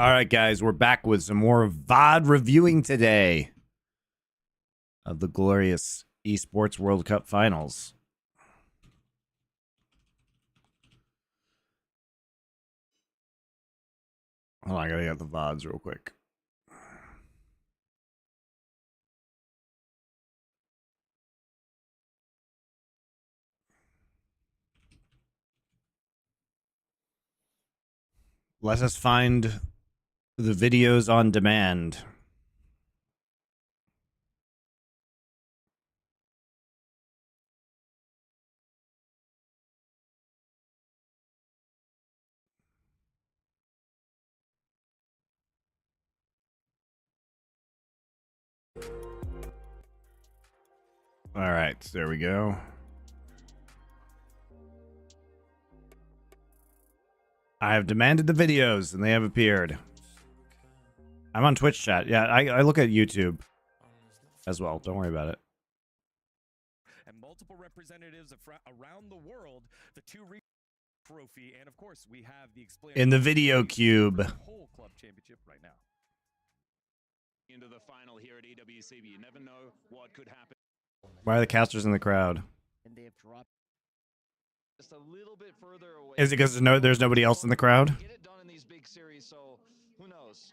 All right, guys, we're back with some more VOD reviewing today of the glorious Esports World Cup Finals. Hold on, I gotta get the VODs real quick. Let us find the videos on demand. All right, there we go. I have demanded the videos, and they have appeared. I'm on Twitch chat. Yeah, I look at YouTube as well. Don't worry about it. And multiple representatives around the world, the two trophy, and of course we have the in the video cube. Whole club championship right now. Into the final here at EWCB, you never know what could happen. Why are the casters in the crowd? And they have dropped just a little bit further away. Is it because there's nobody else in the crowd? Get it done in these big series, so who knows?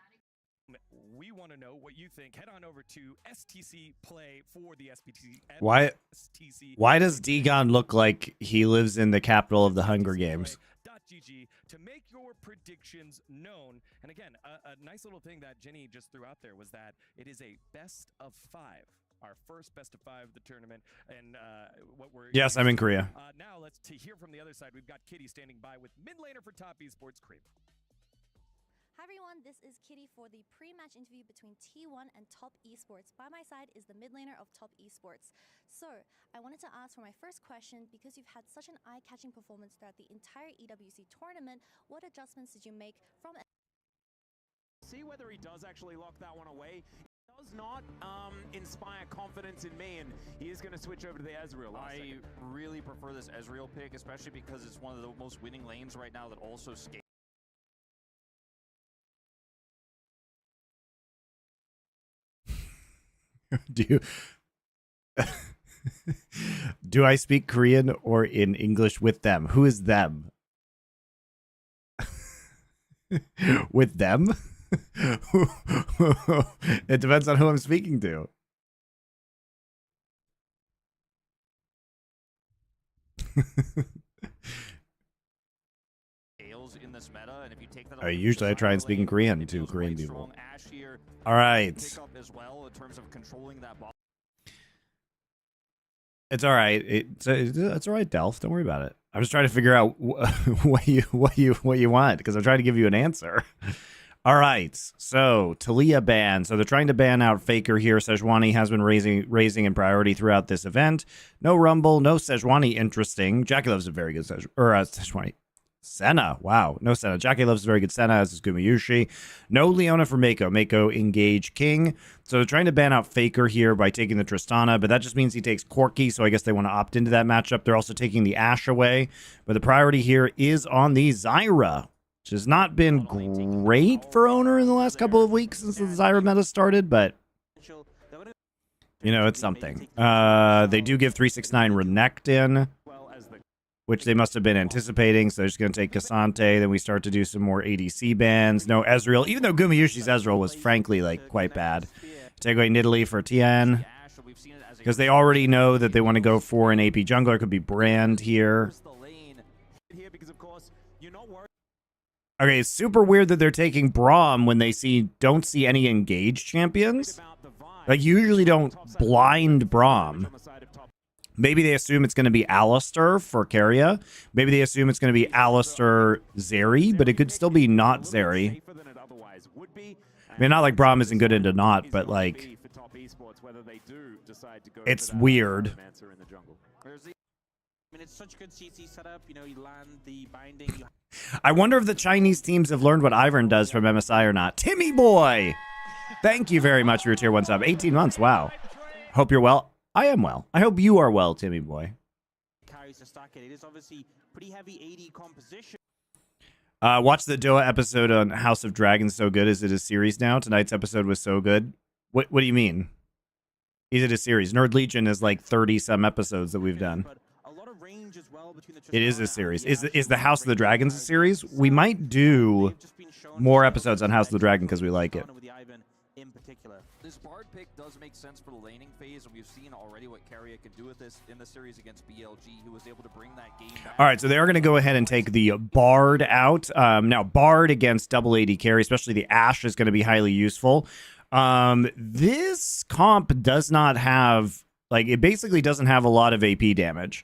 We want to know what you think. Head on over to STC Play for the SPT. Why does Degon look like he lives in the capital of the Hunger Games? .gg to make your predictions known. And again, a nice little thing that Jenny just threw out there was that it is a best of 5. Our first best of 5 of the tournament, and what we're yes, I'm in Korea. Now let's hear from the other side. We've got Kitty standing by with mid laner for Top Esports, Creep. Hi everyone, this is Kitty for the pre-match interview between T1 and Top Esports. By my side is the mid laner of Top Esports. So, I wanted to ask for my first question, because you've had such an eye-catching performance throughout the entire EWC tournament, what adjustments did you make from See whether he does actually lock that one away. Does not inspire confidence in me, and he is going to switch over to the Ezreal. I really prefer this Ezreal pick, especially because it's one of the most winning lanes right now that also scales. Do I speak Korean or in English with them? Who is them? With them? It depends on who I'm speaking to. In this meta, and if you take that usually I try and speak in Korean to Korean people. All right. It's all right. It's all right, Delph. Don't worry about it. I'm just trying to figure out what you want, because I'm trying to give you an answer. All right. So Talia ban. So they're trying to ban out Faker here. Sejuani has been raising in priority throughout this event. No Rumble, no Sejuani. Interesting. Jackie loves a very good Sejuani. Senna. Wow. No Senna. Jackie loves a very good Senna, as is Gumayushi. No Leona for Mako. Mako engage King. So they're trying to ban out Faker here by taking the Tristana, but that just means he takes Corki, so I guess they want to opt into that matchup. They're also taking the Ashe away, but the priority here is on the Zyra, which has not been great for Owner in the last couple of weeks since the Zyra meta started, but you know, it's something. They do give 369 Renekton, which they must have been anticipating, so they're just going to take Cassante. Then we start to do some more ADC bans. No Ezreal, even though Gumayushi's Ezreal was frankly like quite bad. Take away Nidalee for Tien, because they already know that they want to go for an AP jungler. Could be Brand here. Okay, it's super weird that they're taking Braum when they don't see any engaged champions. Like, you usually don't blind Braum. Maybe they assume it's going to be Alistar for Keria. Maybe they assume it's going to be Alistar Zeri, but it could still be not Zeri. I mean, not like Braum isn't good into not, but like, it's weird. It's such a good CC setup. You know, you land the binding. I wonder if the Chinese teams have learned what Ivern does from MSI or not. Timmy boy, thank you very much for your tier 1 sub. 18 months. Wow. Hope you're well. I am well. I hope you are well, Timmy boy. Carries the stack. It is obviously pretty heavy AD composition. Watch the Doa episode on House of Dragons. So good. Is it a series now? Tonight's episode was so good. What do you mean? Is it a series? Nerd Legion is like 30 some episodes that we've done. It is a series. Is the House of the Dragons a series? We might do more episodes on House of the Dragon because we like it. This Bard pick does make sense for the laning phase, and we've seen already what Carrier can do with this in the series against BLG. He was able to bring that game back. All right, so they are going to go ahead and take the Bard out. Now, Bard against double AD carry, especially the Ashe, is going to be highly useful. This comp does not have, like, it basically doesn't have a lot of AP damage.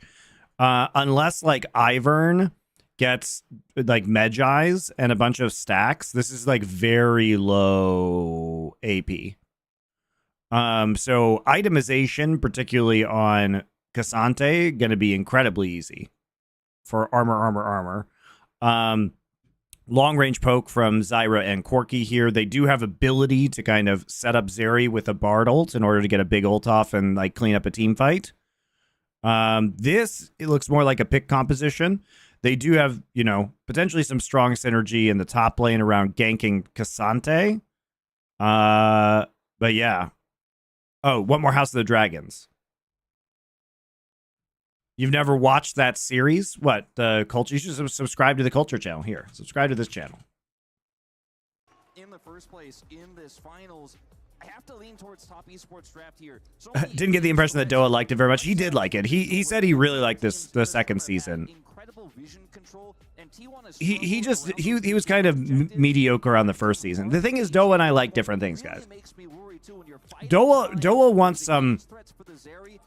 Unless, like, Ivern gets, like, Medjais and a bunch of stacks. This is, like, very low AP. So itemization, particularly on Cassante, going to be incredibly easy for armor. Long range poke from Zyra and Corki here. They do have ability to kind of set up Zeri with a Bard ult in order to get a big ult off and like clean up a team fight. It looks more like a pick composition. They do have, you know, potentially some strong synergy in the top lane around ganking Cassante. But yeah. Oh, one more House of the Dragons. You've never watched that series? What? The culture? You should subscribe to the Culture channel. Here, subscribe to this channel. In the first place, in this finals, I have to lean towards top esports draft here. So Didn't get the impression that Doa liked it very much. He did like it. He said he really liked the second season. He was kind of mediocre on the first season. The thing is, Doa and I like different things, guys. Doa wants some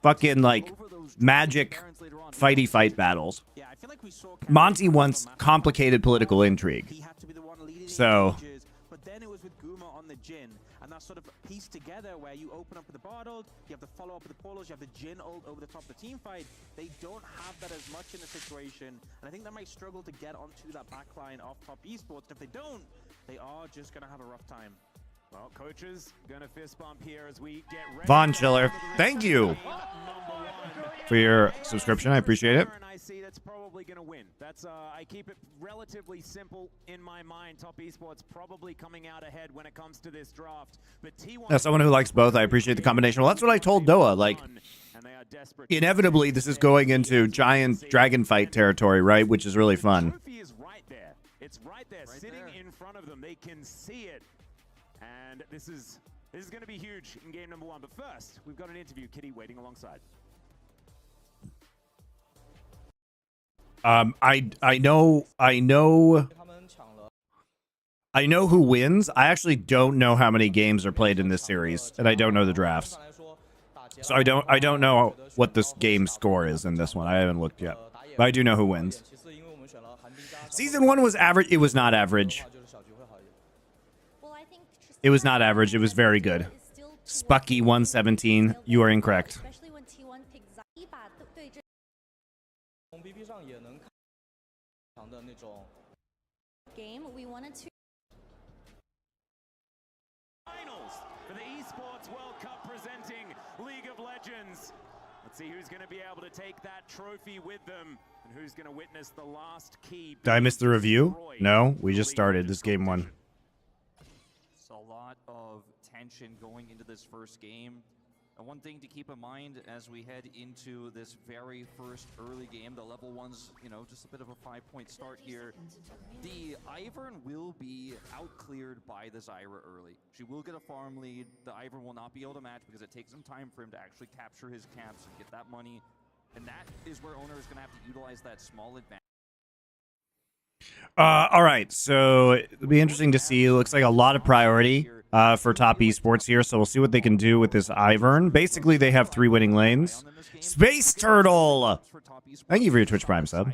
fucking like magic fighty fight battles. Monty wants complicated political intrigue. So but then it was with Guma on the Jin, and that's sort of pieced together where you open up with the Bard ult, you have the follow up with the Polos, you have the Jin ult over the top of the team fight. They don't have that as much in the situation, and I think they might struggle to get onto that backline of top esports. If they don't, they are just going to have a rough time. Well, coaches gonna fist bump here as we get ready. Von Chiller, thank you for your subscription. I appreciate it. And I see that's probably gonna win. That's I keep it relatively simple in my mind. Top esports probably coming out ahead when it comes to this draft. But T1, As someone who likes both, I appreciate the combination. Well, that's what I told Doa. Like, inevitably, this is going into giant dragon fight territory, right? Which is really fun. Trophy is right there. It's right there, sitting in front of them. They can see it. And this is going to be huge in game number one. But first, we've got an interview. Kitty waiting alongside. I know who wins. I actually don't know how many games are played in this series, and I don't know the drafts. So I don't know what this game score is in this one. I haven't looked yet, but I do know who wins. Season 1 was average. It was not average. It was not average. It was very good. Spucky 117. You are incorrect. Game we wanted to Finals for the Esports World Cup presenting League of Legends. Let's see who's going to be able to take that trophy with them and who's going to witness the last key. Did I miss the review? No, we just started. This game 1. It's a lot of tension going into this first game. And one thing to keep in mind as we head into this very first early game, the level 1's, you know, just a bit of a 5-point start here. The Ivern will be out-cleared by the Zyra early. She will get a farm lead. The Ivern will not be able to match because it takes some time for him to actually capture his camps and get that money. And that is where Owner is going to have to utilize that small advantage. All right, so it'll be interesting to see. It looks like a lot of priority for top esports here, so we'll see what they can do with this Ivern. Basically, they have 3 winning lanes. Space Turtle! Thank you for your Twitch Prime sub.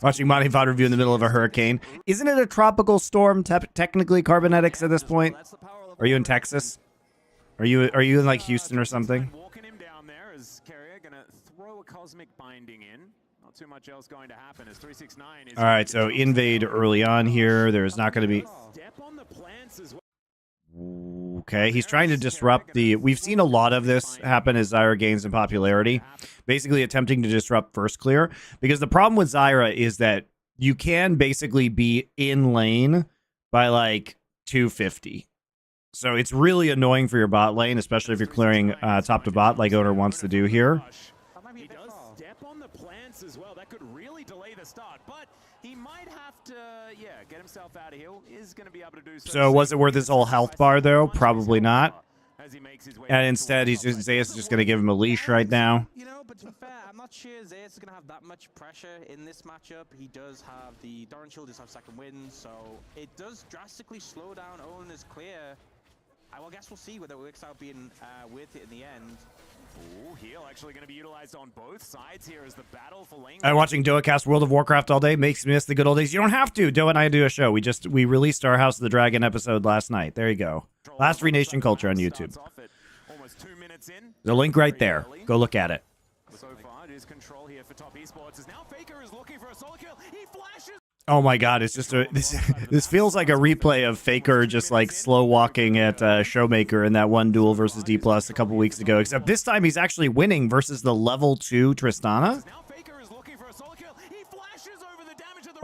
Watching Monty VOD review in the middle of a hurricane. Isn't it a tropical storm, technically, Carbonetics, at this point? Are you in Texas? Are you in, like, Houston or something? Cosmic binding in. Not too much else going to happen as 369 is. All right, so invade early on here. There's not going to be. Step on the plants as well. Okay, he's trying to disrupt the... We've seen a lot of this happen as Zyra gains in popularity. Basically attempting to disrupt first clear. Because the problem with Zyra is that you can basically be in lane by like 250. So it's really annoying for your bot lane, especially if you're clearing top to bot like Owner wants to do here. He does step on the plants as well. That could really delay the start, but he might have to, get himself out of here. Is going to be able to do So was it worth his whole health bar, though? Probably not. And instead, Zeus is just going to give him a leash right now. You know, but to be fair, I'm not sure Zeus is going to have that much pressure in this matchup. He does have the Doran Shield, does have second wind, so it does drastically slow down Owner's clear. I guess we'll see whether it works out being worth it in the end. Ooh, heal actually going to be utilized on both sides here as the battle for lane. I'm watching Doa cast World of Warcraft all day. Makes me miss the good old days. You don't have to. Doa and I do a show. We released our House of the Dragon episode last night. There you go. Last Free Nation Culture on YouTube. The link right there. Go look at it. So far, it is control here for top esports. As now Faker is looking for a solo kill. He flashes. Oh my god, it's just this feels like a replay of Faker just like slow walking at Showmaker in that one duel versus D+ a couple weeks ago, except this time he's actually winning versus the level 2 Tristana.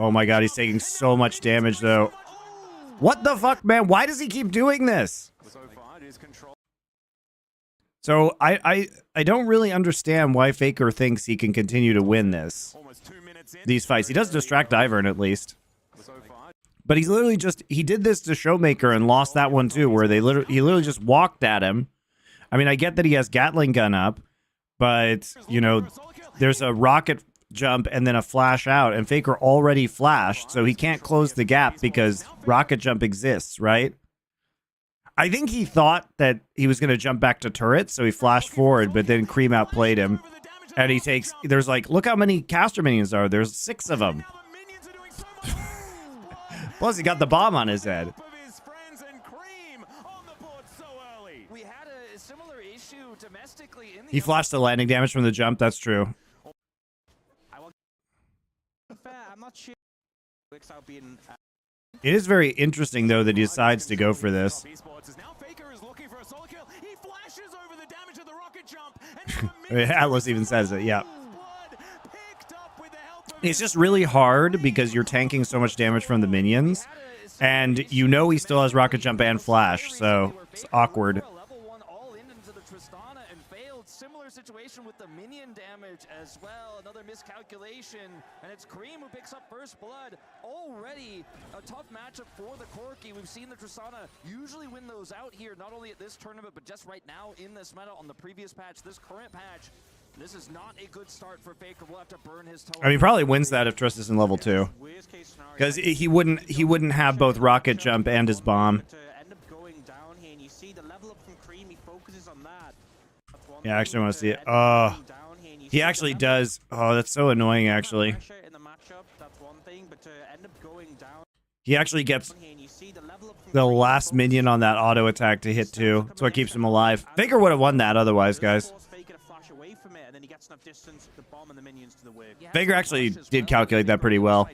Oh my god, he's taking so much damage though. What the fuck, man? Why does he keep doing this? So I don't really understand why Faker thinks he can continue to win these fights. He does distract Ivern at least. But he's literally just, he did this to Showmaker and lost that one too, where he literally just walked at him. I mean, I get that he has Gatling gun up, but, you know, there's a rocket jump and then a flash out, and Faker already flashed, so he can't close the gap because rocket jump exists, right? I think he thought that he was going to jump back to turret, so he flashed forward, but then Cream outplayed him. And he takes, there's like, look how many caster minions there are. There's 6 of them. Plus, he got the bomb on his head. He flashed the landing damage from the jump. That's true. It is very interesting, though, that he decides to go for this. Atlas even says it, yeah. It's just really hard because you're tanking so much damage from the minions, and you know he still has rocket jump and flash, so it's awkward. Similar situation with the minion damage as well. Another miscalculation, and it's Cream who picks up first blood. Already a tough matchup for the Corki. We've seen the Tristana usually win those out here, not only at this tournament, but just right now in this meta on the previous patch, this current patch. This is not a good start for Faker. We'll have to burn his toe. I mean, he probably wins that if Trist is in level 2. Because he wouldn't have both rocket jump and his bomb. Yeah, I actually want to see it. Oh, he actually does. Oh, that's so annoying, actually. He actually gets the last minion on that auto attack to hit too. That's what keeps him alive. Faker would have won that otherwise, guys. Faker actually did calculate that pretty well.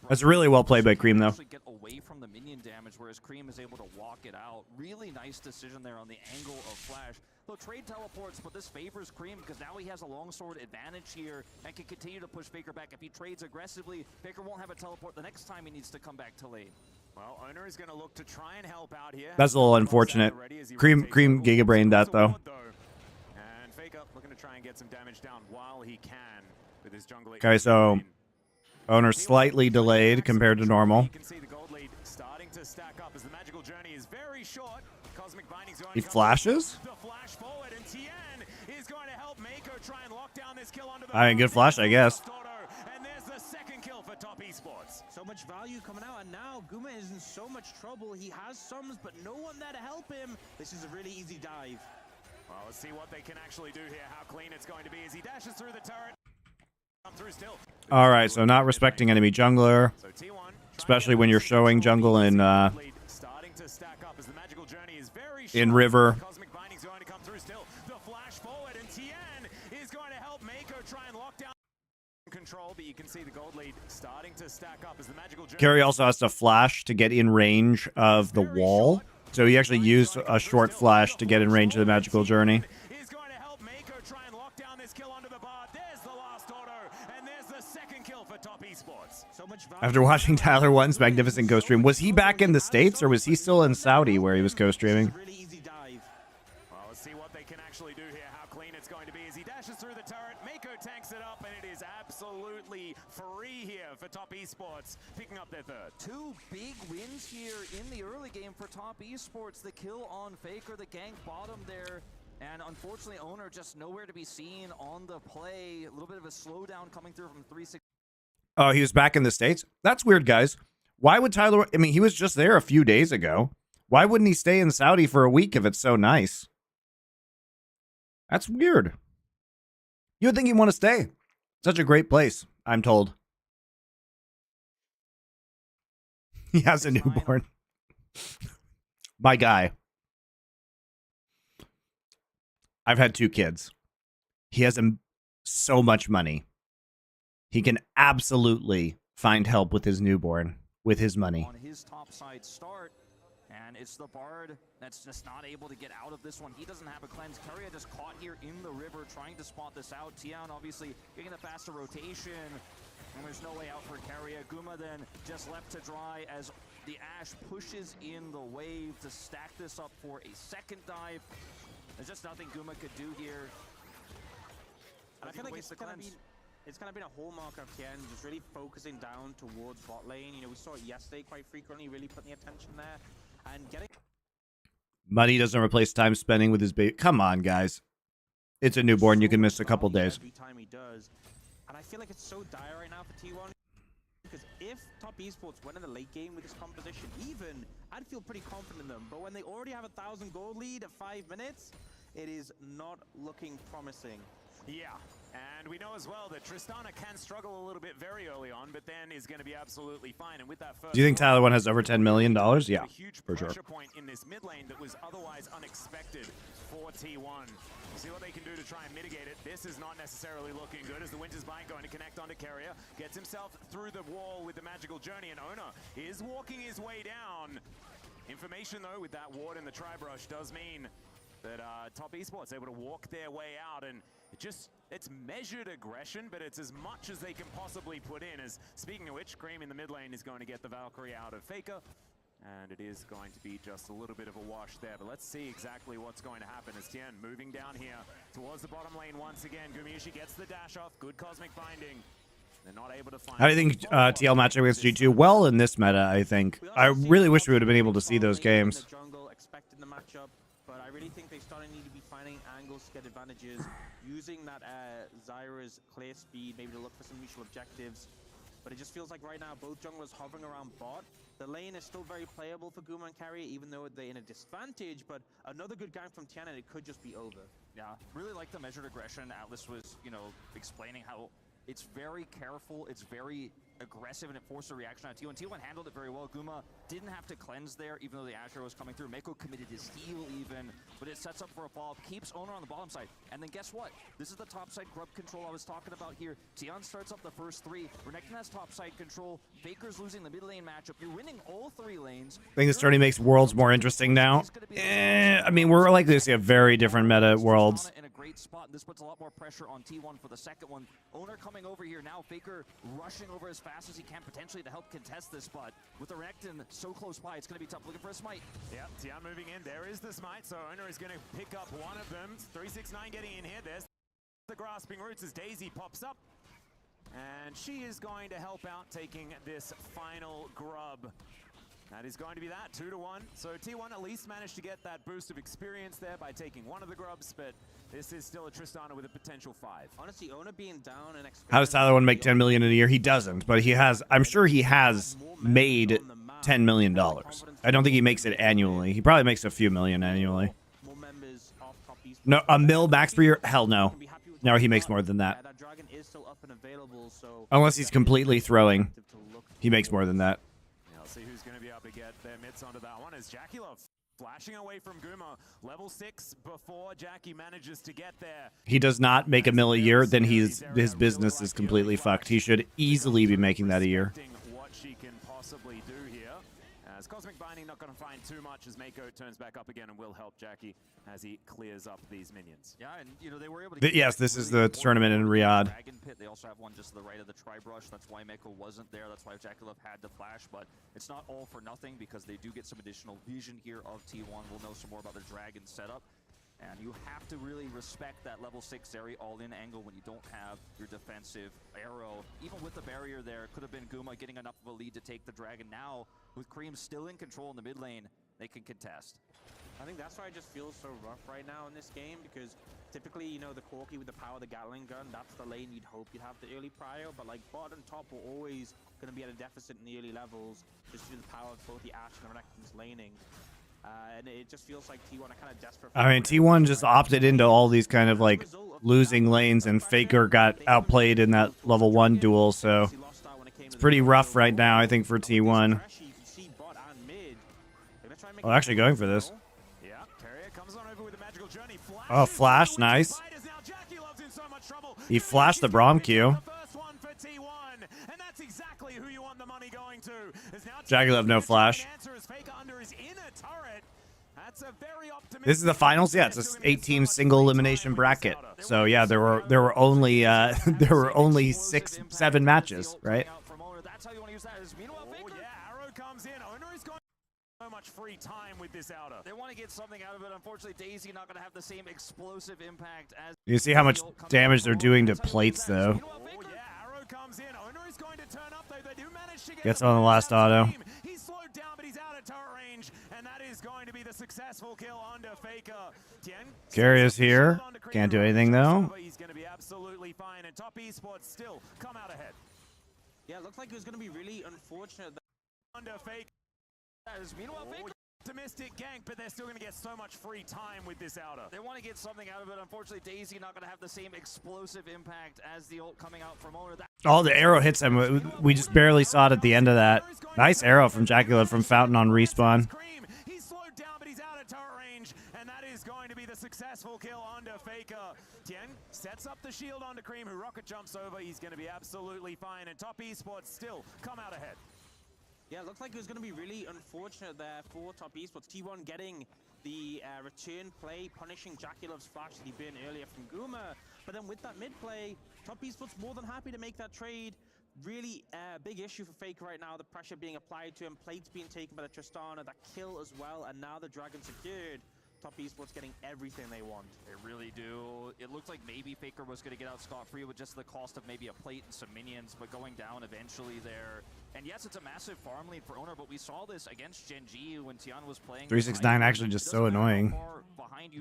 That's really well played by Cream, though. Away from the minion damage, whereas Cream is able to walk it out. Really nice decision there on the angle of Flash. Though trade teleports, but this favors Cream because now he has a longsword advantage here and can continue to push Faker back. If he trades aggressively, Faker won't have a teleport the next time he needs to come back to lane. Well, Owner is going to look to try and help out here. That's a little unfortunate. Cream gigabrained that though. And Faker looking to try and get some damage down while he can with his jungle. Okay, so Owner slightly delayed compared to normal. You can see the gold lead starting to stack up as the magical journey is very short. Cosmic Binding's going He flashes? Forward, and Tien is going to help Mako try and lock down this kill under the I mean, good flash, I guess. And there's the second kill for top esports. So much value coming out, and now Guma is in so much trouble. He has sums, but no one there to help him. This is a really easy dive. Well, let's see what they can actually do here, how clean it's going to be as he dashes through the turret. Through still. All right, so not respecting enemy jungler, especially when you're showing jungle in river. control, but you can see the gold lead starting to stack up as the magical journey. Carey also has to flash to get in range of the wall. So he actually used a short flash to get in range of the magical journey. Is going to help Mako try and lock down this kill under the bar. There's the last auto, and there's the second kill for Top Esports. So much value. After watching Tyler One's magnificent co-stream, was he back in the States or was he still in Saudi where he was co-streaming? Really easy dive. Well, let's see what they can actually do here, how clean it's going to be as he dashes through the turret. Mako tanks it up, and it is absolutely free here for Top Esports, picking up their third. Two big wins here in the early game for Top Esports. The kill on Faker, the gank bottom there. And unfortunately, Owner just nowhere to be seen on the play. A little bit of a slowdown coming through from 360. Oh, he was back in the States? That's weird, guys. Why would Tyler... I mean, he was just there a few days ago. Why wouldn't he stay in Saudi for a week if it's so nice? That's weird. You would think he'd want to stay. Such a great place, I'm told. He has a newborn. My guy. I've had 2 kids. He has so much money. He can absolutely find help with his newborn with his money. On his top side start, and it's the Bard that's just not able to get out of this one. He doesn't have a cleanse. Keria just caught here in the river trying to spot this out. Tian obviously getting a faster rotation, and there's no way out for Keria. Guma then just left to dry as the Ash pushes in the wave to stack this up for a second dive. There's just nothing Guma could do here. And I feel like it's kind of been a hallmark of Tien, just really focusing down towards bot lane. You know, we saw it yesterday quite frequently, really putting the attention there and getting. Money doesn't replace time spending with his baby. Come on, guys. It's a newborn. You can miss a couple days. Every time he does. And I feel like it's so dire right now for T1. Because if Top Esports went in the late game with this composition, even, I'd feel pretty confident in them. But when they already have 1,000 gold lead at 5 minutes, it is not looking promising. Yeah, and we know as well that Tristana can struggle a little bit very early on, but then is going to be absolutely fine. And with that first, Do you think Tyler One has over $10 million? Yeah, a huge for sure. pressure point in this mid lane that was otherwise unexpected for T1. We'll see what they can do to try and mitigate it. This is not necessarily looking good as the Winter's Bind going to connect onto Keria. Gets himself through the wall with the magical journey, and Ona is walking his way down. Information though with that ward and the tri-brush does mean that Top Esports able to walk their way out, and it's measured aggression, but it's as much as they can possibly put in. As speaking of which, Cream in the mid lane is going to get the Valkyrie out of Faker, and it is going to be just a little bit of a wash there. But let's see exactly what's going to happen as Tien moving down here towards the bottom lane once again. Gumayushi gets the dash off, good cosmic binding. They're not able to find. How do you think TL matchup against G2? Well, in this meta, I think. I really wish we would have been able to see those games. Jungle expecting the matchup, but I really think they starting need to be finding angles to get advantages, using that Zyra's clear speed, maybe to look for some mutual objectives. But it just feels like right now both junglers hovering around bot. The lane is still very playable for Guma and Keria, even though they're in a disadvantage. But another good gank from Tian, and it could just be over. Yeah, really like the measured aggression. Atlas was, explaining how it's very careful, it's very aggressive, and it forced a reaction on T1. T1 handled it very well. Guma didn't have to cleanse there, even though the Asher was coming through. Mako committed his heal even, but it sets up for a follow-up, keeps Owner on the bottom side. And then guess what? This is the top side grub control I was talking about here. Tian starts up the first 3. Renekton has top side control. Faker's losing the mid lane matchup. You're winning all 3 lanes. I think this tourney makes Worlds more interesting now. I mean, we're likely to see a very different meta at Worlds. In a great spot. This puts a lot more pressure on T1 for the second one. Owner coming over here now. Faker rushing over as fast as he can, potentially to help contest this spot. With the Renekton so close by, it's going to be tough. Looking for a smite. Yep, Tian moving in. There is the smite, so Owner is going to pick up one of them. 369 getting in here. There's the grasping roots as Daisy pops up. And she is going to help out taking this final grub. That is going to be that, 2-1. So T1 at least managed to get that boost of experience there by taking one of the grubs, but this is still a Tristana with a potential 5. Honestly, Owner being down and How does Tyler One make $10 million in a year? He doesn't, but he has. I'm sure he has made $10 million. I don't think he makes it annually. He probably makes a few million annually. more members of Top Esports. No, a mil max per year? Hell no. No, he makes more than that. That dragon is still up and available, so Unless he's completely throwing. He makes more than that. Yeah, I'll see who's going to be able to get their mitts onto that one as Jackie Love Flashing away from Guma, level 6 before Jackie manages to get there. He does not make $1 million a year, then his business is completely fucked. He should easily be making that a year. What she can possibly do here. As Cosmic Binding not going to find too much as Mako turns back up again and will help Jackie as he clears up these minions. Yeah, and you know they were able to. Yes, this is the tournament in Riyadh. Dragon Pit. They also have one just to the right of the Tri-Brush. That's why Mako wasn't there. That's why Jackalov had to flash. But it's not all for nothing because they do get some additional vision here of T1. We'll know some more about the Dragon setup. And you have to really respect that level 6 Zeri all-in angle when you don't have your defensive arrow. Even with the barrier there, it could have been Guma getting enough of a lead to take the Dragon. Now, with Cream still in control in the mid lane, they can contest. I think that's why it just feels so rough right now in this game, because typically, you know, the Corki with the power of the Gatling gun, that's the lane you'd hope you'd have the early prio, but like bot and top were always going to be at a deficit in the early levels, just due to the power of both the Ashe and Renekton's laning. And it just feels like T1 are kind of desperate. I mean, T1 just opted into all these kind of like losing lanes, and Faker got outplayed in that level 1 duel, so it's pretty rough right now, I think, for T1. Oh, actually going for this. Oh, flash, nice. He flashed the Braum Q. Jackalov, no flash. This is the finals. Yeah, it's a 8-team single elimination bracket. So yeah, there were only 6-7 matches, right? So much free time with this outer. They want to get something out of it. Unfortunately, Daisy not going to have the same explosive impact as. You see how much damage they're doing to plates, though. Gets on the last auto. He's slowed down, but he's out of turret range, and that is going to be the successful kill under Faker. Carrier's here. Can't do anything though. He's going to be absolutely fine, and Top Esports still come out ahead. Yeah, it looks like it was going to be really unfortunate that Under Faker. Meanwhile, Faker. Optimistic gank, but they're still going to get so much free time with this outer. They want to get something out of it. Unfortunately, Daisy not going to have the same explosive impact as the ult coming out from Owner. Oh, the arrow hits him. We just barely saw it at the end of that. Nice arrow from Jackalov from Fountain on respawn. He's slowed down, but he's out of turret range, and that is going to be the successful kill under Faker. Tien sets up the shield onto Cream, who rocket jumps over. He's going to be absolutely fine, and Top Esports still come out ahead. Yeah, it looked like it was going to be really unfortunate there for Top Esports. T1 getting the return play, punishing Jackalov's flash that he burned earlier from Guma. But then with that mid play, Top Esports more than happy to make that trade. Really big issue for Faker right now, the pressure being applied to him, plates being taken by the Tristana, that kill as well, and now the Dragon secured. Top Esports getting everything they want. They really do. It looked like maybe Faker was going to get out scot-free with just the cost of maybe a plate and some minions, but going down eventually there. And yes, it's a massive farm lead for Owner, but we saw this against Gen G when Tian was playing. 369 actually just so annoying.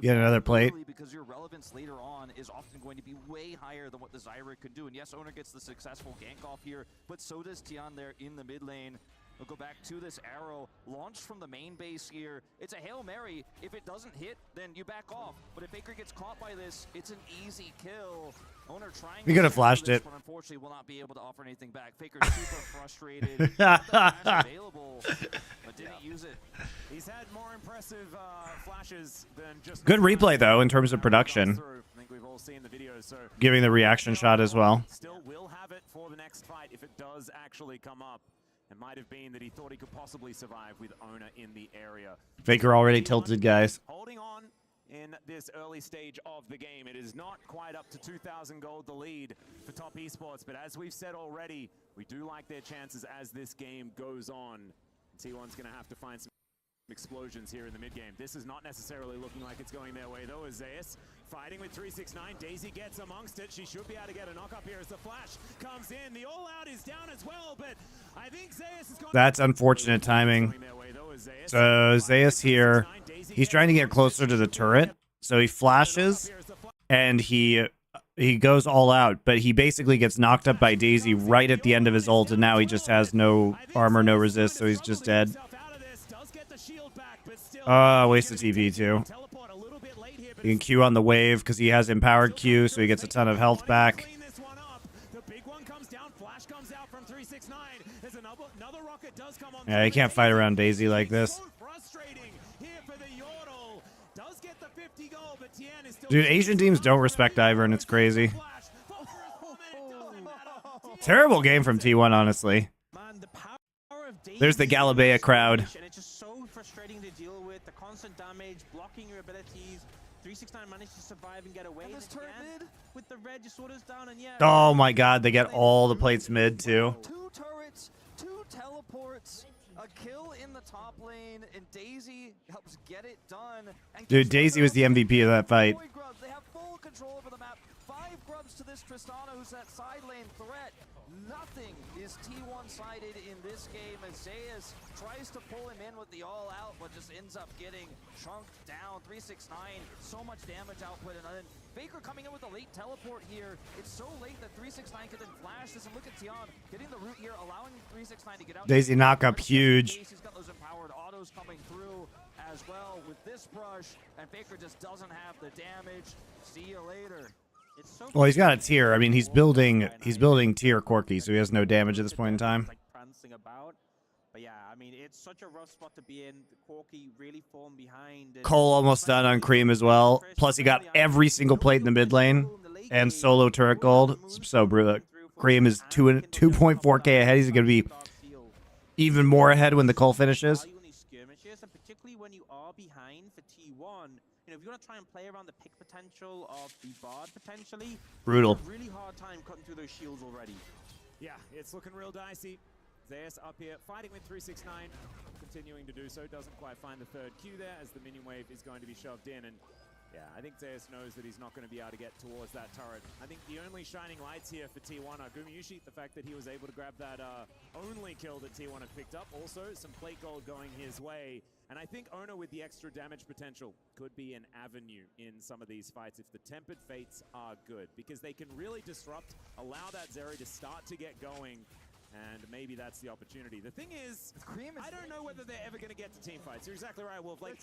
Get another plate. Because your relevance later on is often going to be way higher than what the Zyra could do. And yes, Owner gets the successful gank off here, but so does Tian there in the mid lane. We'll go back to this arrow, launched from the main base here. It's a Hail Mary. If it doesn't hit, then you back off. But if Faker gets caught by this, it's an easy kill. Owner trying. He could have flashed it. But unfortunately, will not be able to offer anything back. Faker's super frustrated. Available, but didn't use it. He's had more impressive flashes than just. Good replay though in terms of production. I think we've all seen the video, so giving the reaction shot as well. Still will have it for the next fight if it does actually come up. It might have been that he thought he could possibly survive with Owner in the area. Faker already tilted, guys. Holding on in this early stage of the game. It is not quite up to 2,000 gold the lead for Top Esports, but as we've said already, we do like their chances as this game goes on. T1's going to have to find some explosions here in the mid game. This is not necessarily looking like it's going their way though, as Zeus fighting with 369. Daisy gets amongst it. She should be able to get a knock up here as the flash comes in. The all out is down as well, but I think Zeus is going. That's unfortunate timing. So Zeus here, he's trying to get closer to the turret, so he flashes and he goes all out, but he basically gets knocked up by Daisy right at the end of his ult, and now he just has no armor, no resist, so he's just dead. Wasted TP too. He can Q on the wave because he has empowered Q, so he gets a ton of health back. Yeah, he can't fight around Daisy like this. 50 gold, but Tien is still Dude, Asian teams don't respect Ivern. It's crazy. Terrible game from T1, honestly. Man, the power of There's the Daisy Galabea crowd. And it's just so frustrating to deal with. The constant damage, blocking your abilities. 369 managed to survive and get away. And this turret mid? With the red, just orders down, and yeah. Oh my god, they get all the plates mid, too. 2 turrets, 2 teleports, a kill in the top lane, and Daisy helps get it done. And Dude, Daisy was the MVP of that fight. Grubs, they have full control over the map. 5 grubs to this Tristana, who's that side lane threat. Nothing is T1 sided in this game as Zayas tries to pull him in with the all out, but just ends up getting chunked down. 369, so much damage output, and then Faker coming in with a late teleport here. It's so late that 369 can then flash this, and look at Tion getting the root here, allowing 369 to get out. Daisy knock up huge. He's got those empowered autos coming through as well with this brush, and Faker just doesn't have the damage. See you later. Well, he's got a tier. I mean, he's building tier Corki, so he has no damage at this point in time. Like prancing about. But yeah, I mean, it's such a rough spot to be in. Corki really falling behind. Cole almost done on Cream as well. Plus, he got every single plate in the mid lane and solo turret gold. So, Cream is 2.4k ahead. He's going to be even more ahead when the Cole finishes. Skirmishes, and particularly when you are behind for T1, you know, if you want to try and play around the pick potential of the Bard potentially, Brutal. you have a really hard time cutting through those shields already. Yeah, it's looking real dicey. Zayas up here, fighting with 369, continuing to do so. Doesn't quite find the third Q there as the minion wave is going to be shoved in. And yeah, I think Zayas knows that he's not going to be able to get towards that turret. I think the only shining lights here for T1 are Gumayushi, the fact that he was able to grab that only kill that T1 had picked up. Also, some plate gold going his way. And I think Ono with the extra damage potential could be an avenue in some of these fights if the Tempered Fates are good, because they can really disrupt, allow that Zeri to start to get going, and maybe that's the opportunity. The thing is, I don't know whether they're ever going to get to team fights. You're exactly right, Wolf. Like,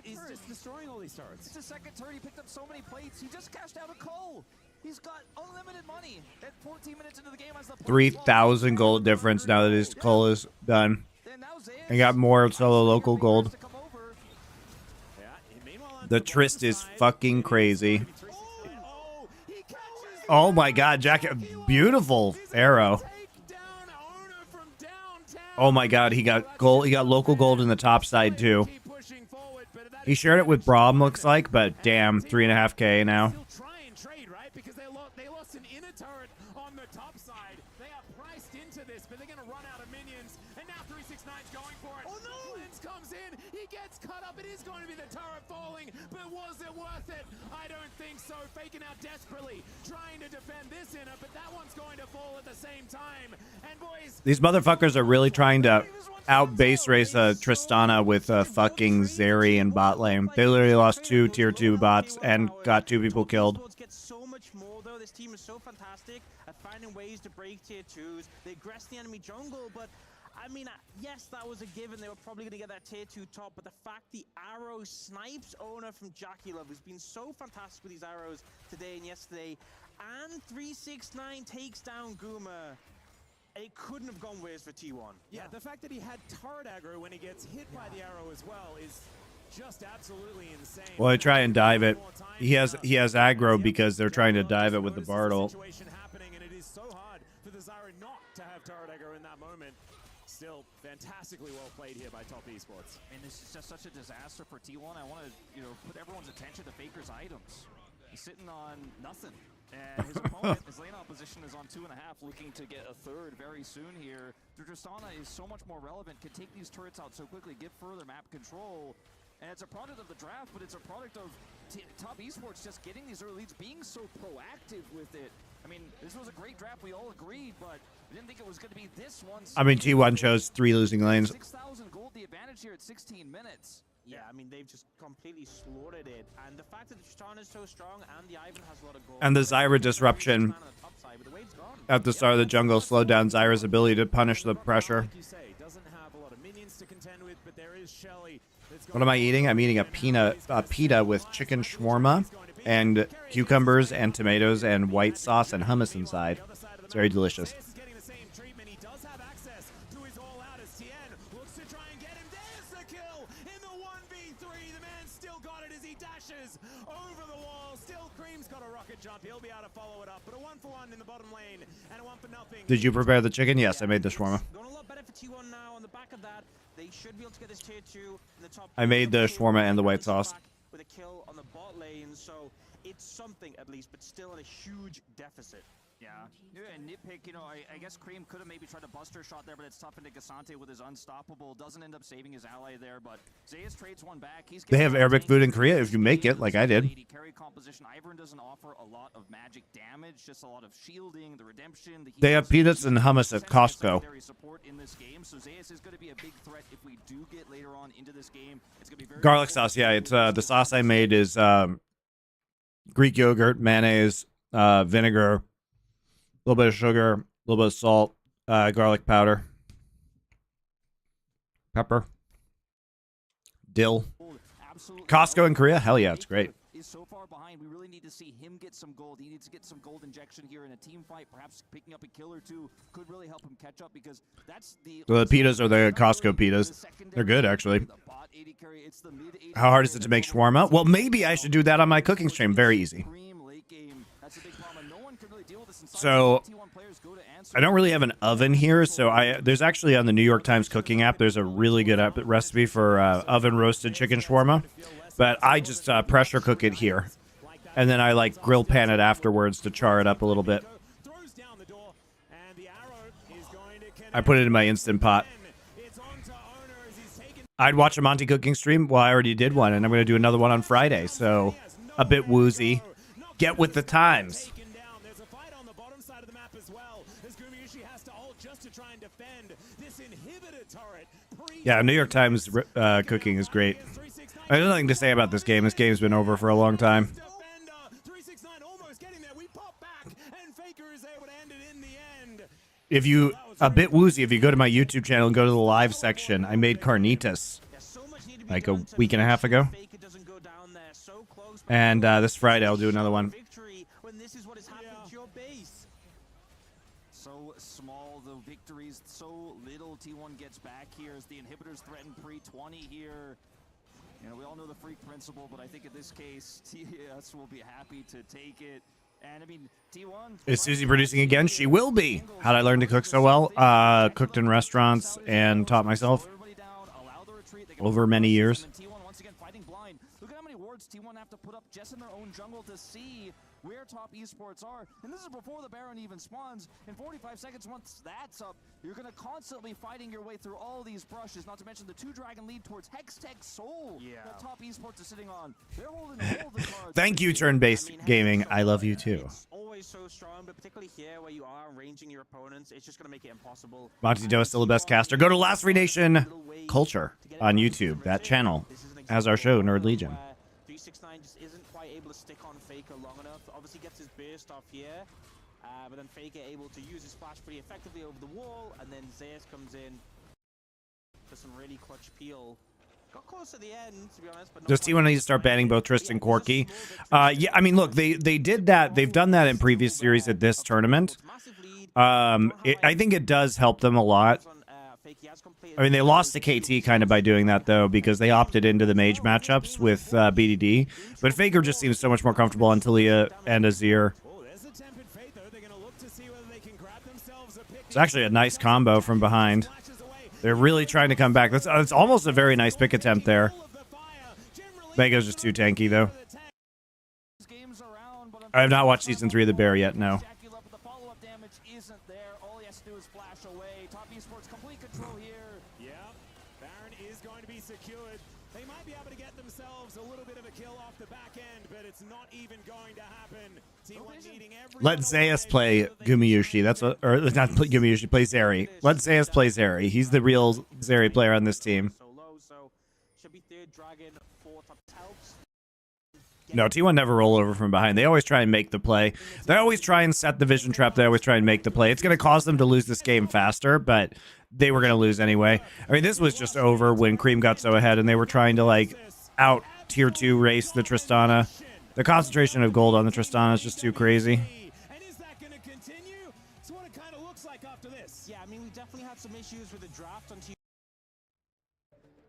he's just destroying all these turrets. It's a second turret. He picked up so many plates. He just cashed out a Cole. He's got unlimited money. At 14 minutes into the game, as the 3,000 gold difference now that his Cole is done. And got more solo local gold. The Trist is fucking crazy. Oh my god, Jack, beautiful arrow. Oh my god, he got gold. He got local gold in the top side too. He shared it with Braum, looks like, but damn, 3.5k now. They lost an inner turret on the top side. They are priced into this, but they're going to run out of minions. And now 369's going for it. Oh no! Lens comes in. He gets cut up. It is going to be the turret falling, but was it worth it? I don't think so. Faking out desperately, trying to defend this inner, but that one's going to fall at the same time. And boys, these motherfuckers are really trying to out base race Tristana with fucking Zeri and bot lane. They literally lost 2 tier 2 bots and got 2 people killed. So much more though. This team is so fantastic at finding ways to break tier 2s. They aggress the enemy jungle, but I mean, yes, that was a given. They were probably going to get that tier 2 top, but the fact the arrow snipes owner from Jackie Love, who's been so fantastic with these arrows today and yesterday, and 369 takes down Guma. It couldn't have gone worse for T1. Yeah, the fact that he had turret aggro when he gets hit by the arrow as well is just absolutely insane. Well, they try and dive it. He has aggro because they're trying to dive it with the Bartle. Happening, and it is so hard for the Zyra not to have turret aggro in that moment. Still fantastically well played here by Top Esports. And this is just such a disaster for T1. I want to, put everyone's attention to Faker's items. He's sitting on nothing. And his opponent, his lane opposition, is on 2.5, looking to get a third very soon here. Tristana is so much more relevant, can take these turrets out so quickly, get further map control. And it's a product of the draft, but it's a product of Top Esports just getting these early leads, being so proactive with it. I mean, this was a great draft, we all agreed, but we didn't think it was going to be this one. I mean, T1 chose 3 losing lanes. 6,000 gold, the advantage here at 16 minutes. Yeah, I mean, they've just completely slaughtered it. And the fact that the Tristana is so strong and the Ivern has a lot of gold. And the Zyra disruption at the start of the jungle slowed down Zyra's ability to punish the pressure. Like you say, doesn't have a lot of minions to contend with, but there is Shelly. What am I eating? I'm eating a pita with chicken shawarma and cucumbers and tomatoes and white sauce and hummus inside. It's very delicious. jump. He'll be able to follow it up. But a 1-for-1 in the bottom lane and a 1-for-0. Did you prepare the chicken? Yes, I made the shawarma. Going a lot better for T1 now on the back of that. They should be able to get this tier 2 in the top. I made the shawarma and the white sauce. With a kill on the bot lane, so it's something at least, but still in a huge deficit. Yeah, and nitpick, you know, I guess Cream could have maybe tried to buster shot there, but it's tough into Gasante with his unstoppable. Doesn't end up saving his ally there, but Zeus trades one back. They have Arabic food in Korea if you make it, like I did. Carry composition. Ivern doesn't offer a lot of magic damage, just a lot of shielding, the redemption. They have peanuts and hummus at Costco. Support in this game, so Zeus is going to be a big threat if we do get later on into this game. It's going to be very Garlic sauce, yeah. It's the sauce I made is Greek yogurt, mayonnaise, vinegar, a little bit of sugar, a little bit of salt, garlic powder, pepper, dill. Costco in Korea? Hell yeah, it's great. Is so far behind. We really need to see him get some gold. He needs to get some gold injection here in a team fight. Perhaps picking up a kill or two could really help him catch up because that's the. So the pitas are the Costco pitas. They're good, actually. How hard is it to make shawarma? Well, maybe I should do that on my cooking stream. Very easy. So I don't really have an oven here, so there's actually on the New York Times cooking app, there's a really good recipe for oven roasted chicken shawarma, but I just pressure cook it here, and then I like grill pan it afterwards to char it up a little bit. I put it in my Instant Pot. I'd watch a Monty cooking stream. Well, I already did one, and I'm going to do another one on Friday, so a bit woozy. Get with the times. Yeah, New York Times cooking is great. I have nothing to say about this game. This game's been over for a long time. If you a bit woozy, if you go to my YouTube channel and go to the live section, I made carnitas like a week and a half ago. And this Friday I'll do another one. So small, the victories, so little. T1 gets back here as the inhibitors threaten pre-20 here. You know, we all know the freak principle, but I think in this case, TS will be happy to take it. And I mean, T1... Is Susie producing again? She will be. How'd I learn to cook so well? Cooked in restaurants and taught myself over many years. T1 once again fighting blind. Look at how many wards T1 have to put up just in their own jungle to see where top esports are. And this is before the Baron even spawns. In 45 seconds, once that's up, you're going to constantly fighting your way through all these brushes, not to mention the 2-dragon lead towards Hextech Soul that top esports is sitting on. They're holding all the cards. Thank you, Turn-Based Gaming. I love you too. It's always so strong, but particularly here where you are ranging your opponents, it's just going to make it impossible. Monty Doe is still the best caster. Go to Last Free Nation Culture on YouTube. That channel has our show, Nerd Legion. 369 just isn't quite able to stick on Faker long enough. Obviously gets his burst off here, but then Faker able to use his flash pretty effectively over the wall, and then Zeus comes in for some really clutch peel. Got close at the end, to be honest. But does T1 need to start banning both Trist and Corki? Yeah, I mean, look, they did that. They've done that in previous series at this tournament. I think it does help them a lot. I mean, they lost to KT kind of by doing that, though, because they opted into the mage matchups with BDD. But Faker just seems so much more comfortable on Talia and Azir. It's actually a nice combo from behind. They're really trying to come back. That's almost a very nice pick attempt there. Vega's just too tanky, though. I have not watched Season 3 of The Bear yet, no. Let Zeus play Gumayushi. That's what, or not play Gumayushi, play Zeri. Let Zeus play Zeri. He's the real Zeri player on this team. No, T1 never roll over from behind. They always try and make the play. They always try and set the vision trap. They always try and make the play. It's going to cause them to lose this game faster, but they were going to lose anyway. I mean, this was just over when Cream got so ahead and they were trying to, like, out tier 2 race the Tristana. The concentration of gold on the Tristana is just too crazy. Yeah, I mean, we definitely had some issues with the draft on T1.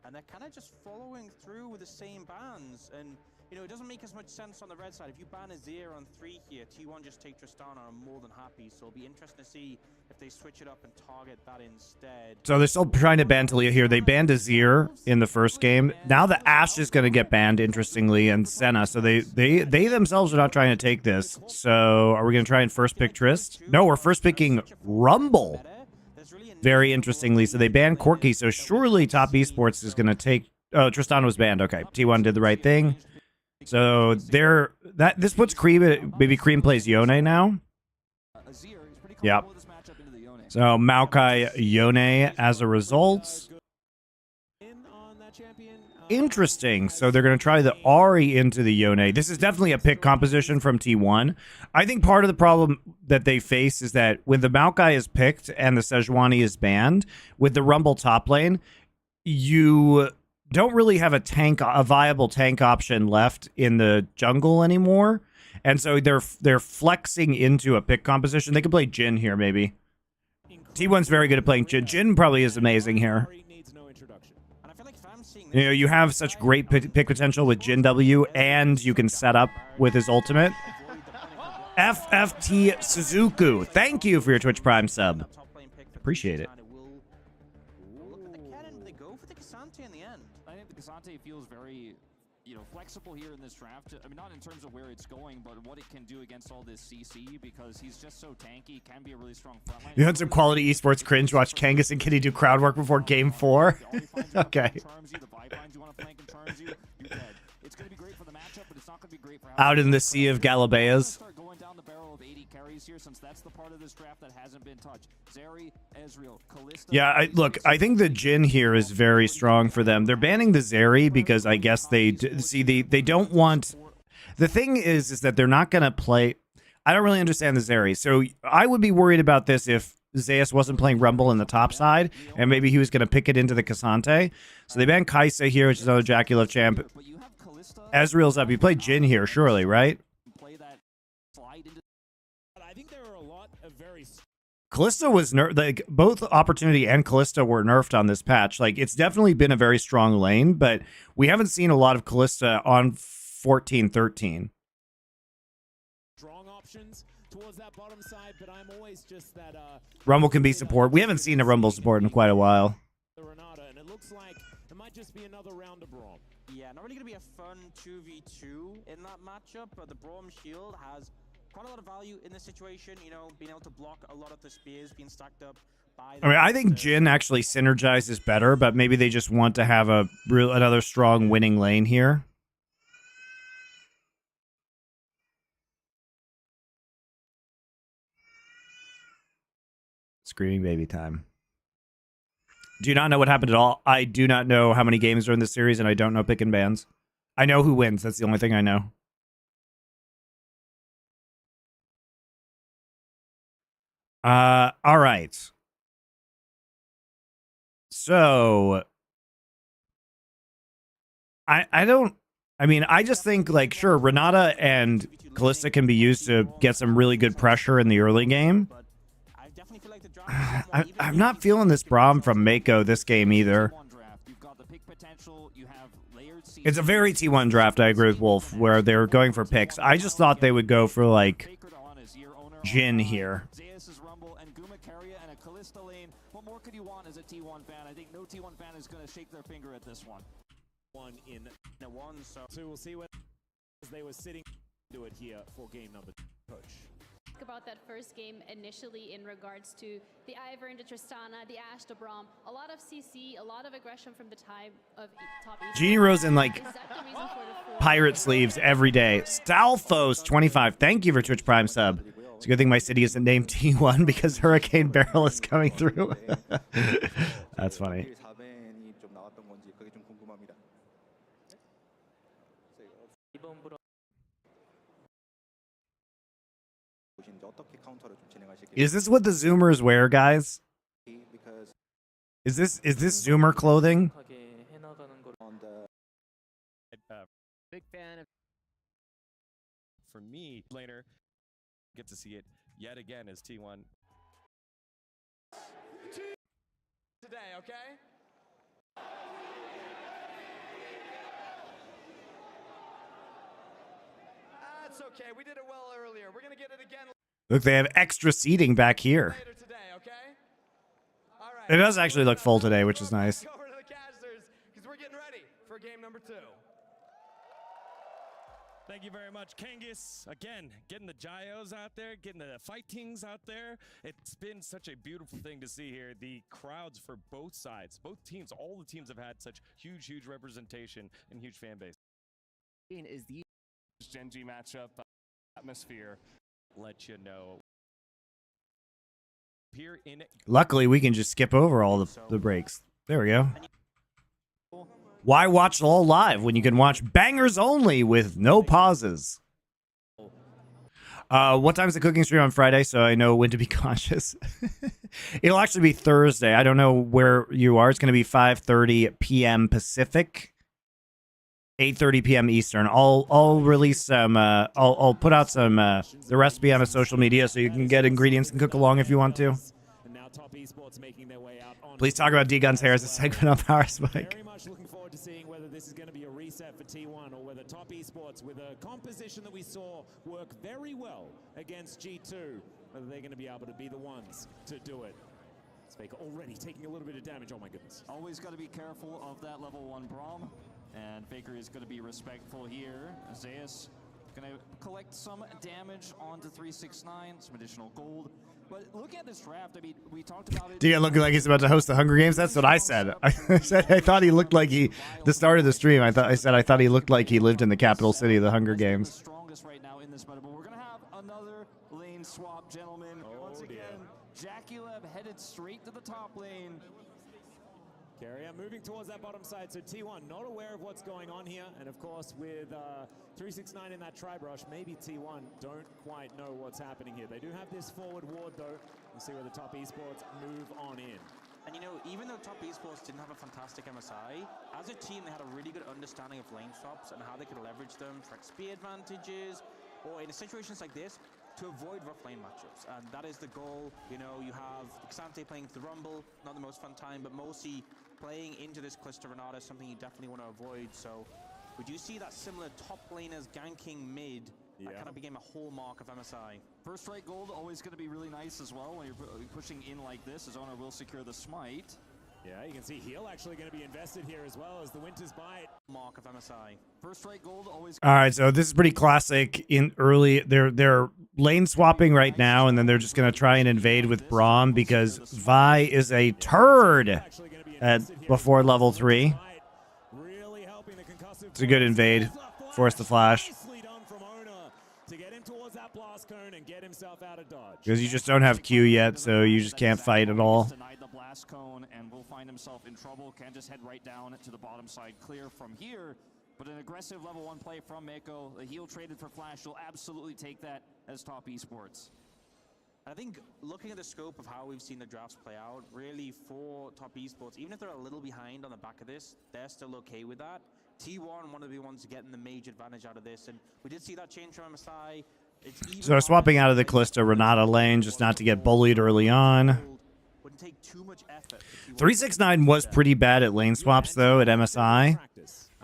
And they're kind of just following through with the same bans. And you know, it doesn't make as much sense on the red side. If you ban Azir on 3 here, T1 just take Tristana, I'm more than happy. So it'll be interesting to see if they switch it up and target that instead. So they're still trying to ban Talia here. They banned Azir in the first game. Now the Ashe is going to get banned, interestingly, and Senna. So they themselves are not trying to take this. So are we going to try and first pick Trist? No, we're first picking Rumble. Very interestingly. So they banned Corki. So surely Top Esports is going to take... Oh, Tristan was banned. Okay, T1 did the right thing. So this puts Cream... Maybe Cream plays Yone now. Yep. So Maokai Yone as a result. Interesting. So they're going to try the Ahri into the Yone. This is definitely a pick composition from T1. I think part of the problem that they face is that when the Maokai is picked and the Sejuani is banned, with the Rumble top lane, you don't really have a viable tank option left in the jungle anymore. And so they're flexing into a pick composition. They could play Jhin here, maybe. T1's very good at playing Jhin. Jhin probably is amazing here. You know, you have such great pick potential with Jhin W, and you can set up with his ultimate. FFT Suzuku, thank you for your Twitch Prime sub. Appreciate it. I think the Cassante feels very, you know, flexible here in this draft. I mean, not in terms of where it's going, but what it can do against all this CC, because he's just so tanky, can be a really strong frontline. You had some quality esports cringe. Watch Kangas and Kitty do crowd work before game 4. Okay. Out in the sea of Galabeas. Yeah, look, I think the Jhin here is very strong for them. They're banning the Zeri because I guess they don't want... The thing is that they're not going to play... I don't really understand the Zeri. So I would be worried about this if Zeus wasn't playing Rumble in the top side, and maybe he was going to pick it into the Cassante. So they banned Kaisa here, which is another Jacula champ. Ezreal's up. You play Jhin here, surely, right? I think there are a lot of very... Kalista was like both Opportunity and Kalista were nerfed on this patch. Like, it's definitely been a very strong lane, but we haven't seen a lot of Kalista on 14-13. Strong options towards that bottom side, but I'm always just that Rumble can be support. We haven't seen a Rumble support in quite a while. Renata, and it looks like it might just be another round of Braum. Yeah, not really going to be a fun 2v2 in that matchup, but the Braum shield has quite a lot of value in this situation, you know, being able to block a lot of the spears being stacked up by... I mean, I think Jhin actually synergizes better, but maybe they just want to have another strong winning lane here. Screaming baby time. Do you not know what happened at all? I do not know how many games are in this series, and I don't know pick and bans. I know who wins. That's the only thing I know. All right. So I just think, like, sure, Renata and Kalista can be used to get some really good pressure in the early game. I'm not feeling this Braum from Mako this game either. It's a very T1 draft, I agree with Wolf, where they're going for picks. I just thought they would go for, like, Jhin here. What more could you want as a T1 fan? I think no T1 fan is going to shake their finger at this one. One in a one, so we'll see what they were sitting to it here for game number push. About that first game initially in regards to the Ivern, the Tristana, the Ashe, the Braum, a lot of CC, a lot of aggression from the time of top esports. Genie Rose in, like, pirate sleeves every day. Stalfos 25, thank you for Twitch Prime sub. It's a good thing my city isn't named T1 because Hurricane Barrel is coming through. That's funny. Is this what the Zoomers wear, guys? Is this Zoomer clothing? Big fan of, for me, later, get to see it yet again as T1. Today, okay? okay? We did it well earlier. We're gonna get it again Look, they have extra seating back here. later today, okay? All right. It does actually look full today, which is nice. Over to the casters because we're getting ready for game number 2. Thank you very much, Kangas. Again, getting the gyos out there, getting the fightings out there. It's been such a beautiful thing to see here. The crowds for both sides, both teams, all the teams have had such huge representation and huge fan base. Is the Gen G matchup atmosphere? Let you know. Here in Luckily, we can just skip over all the breaks. There we go. Why watch all live when you can watch bangers only with no pauses? What time's the cooking stream on Friday, so I know when to be conscious? It'll actually be Thursday. I don't know where you are. It's going to be 5:30 p.m. Pacific, 8:30 p.m. Eastern. I'll release some. I'll put out some the recipe on a social media so you can get ingredients and cook along if you want to. And now Top Esports making their way out on Please talk about D-Gun's hair as a segment on Power Spike. Very much looking forward to seeing whether this is going to be a reset for T1 or whether Top Esports, with a composition that we saw work very well against G2, whether they're going to be able to be the ones to do it. Faker already taking a little bit of damage. Oh my goodness. Always got to be careful of that level 1 Braum. And Faker is going to be respectful here. Zeus going to collect some damage onto 369, some additional gold. But look at this draft. I mean, we talked about it. D-Gun looking like he's about to host the Hunger Games. That's what I said. I said I thought he looked like the start of the stream. I thought he looked like he lived in the capital city of the Hunger Games. The strongest right now in this meta, but we're going to have another lane swap, gentlemen. Once again, Jaculeb headed straight to the top lane. Carrier moving towards that bottom side, so T1 not aware of what's going on here, and of course with 369 in that tri-brush, maybe T1 don't quite know what's happening here. They do have this forward ward though. We'll see where the Top Esports move on in. And you know, even though Top Esports didn't have a fantastic MSI, as a team they had a really good understanding of lane swaps and how they could leverage them for XP advantages, or in situations like this, to avoid rough lane matchups. And that is the goal. You know, you have Xante playing the Rumble, not the most fun time, but mostly playing into this Callisto Renata is something you definitely want to avoid. So we do see that similar top laners ganking mid. That kind of became a hallmark of MSI. First strike gold, always going to be really nice as well when you're pushing in like this. His owner will secure the smite. Yeah, you can see heal actually going to be invested here as well as the Winter's Bite. Mark of MSI. First strike gold, always. All right, so this is pretty classic. In early, they're lane swapping right now, and then they're just gonna try and invade with Braum because Vi is a turd before level 3. It's a good invade. Force the flash. Because you just don't have Q yet, so you just can't fight at all. Denied the blast cone and will find himself in trouble. Can just head right down to the bottom side, clear from here. But an aggressive level 1 play from Mako. The heal traded for flash. You'll absolutely take that as Top Esports. I think looking at the scope of how we've seen the drafts play out, really for Top Esports, even if they're a little behind on the back of this, they're still okay with that. T1 one of the ones getting the major advantage out of this, and we did see that change from MSI. So they're swapping out of the Callisto Renata lane just not to get bullied early on. 369 was pretty bad at lane swaps though at MSI,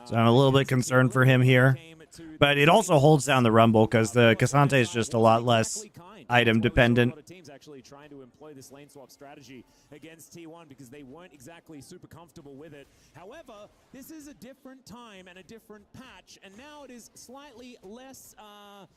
so I'm a little bit concerned for him here. But it also holds down the Rumble because the Cassante is just a lot less item dependent. Teams actually trying to employ this lane swap strategy against T1 because they weren't exactly super comfortable with it. However, this is a different time and a different patch, and now it is slightly less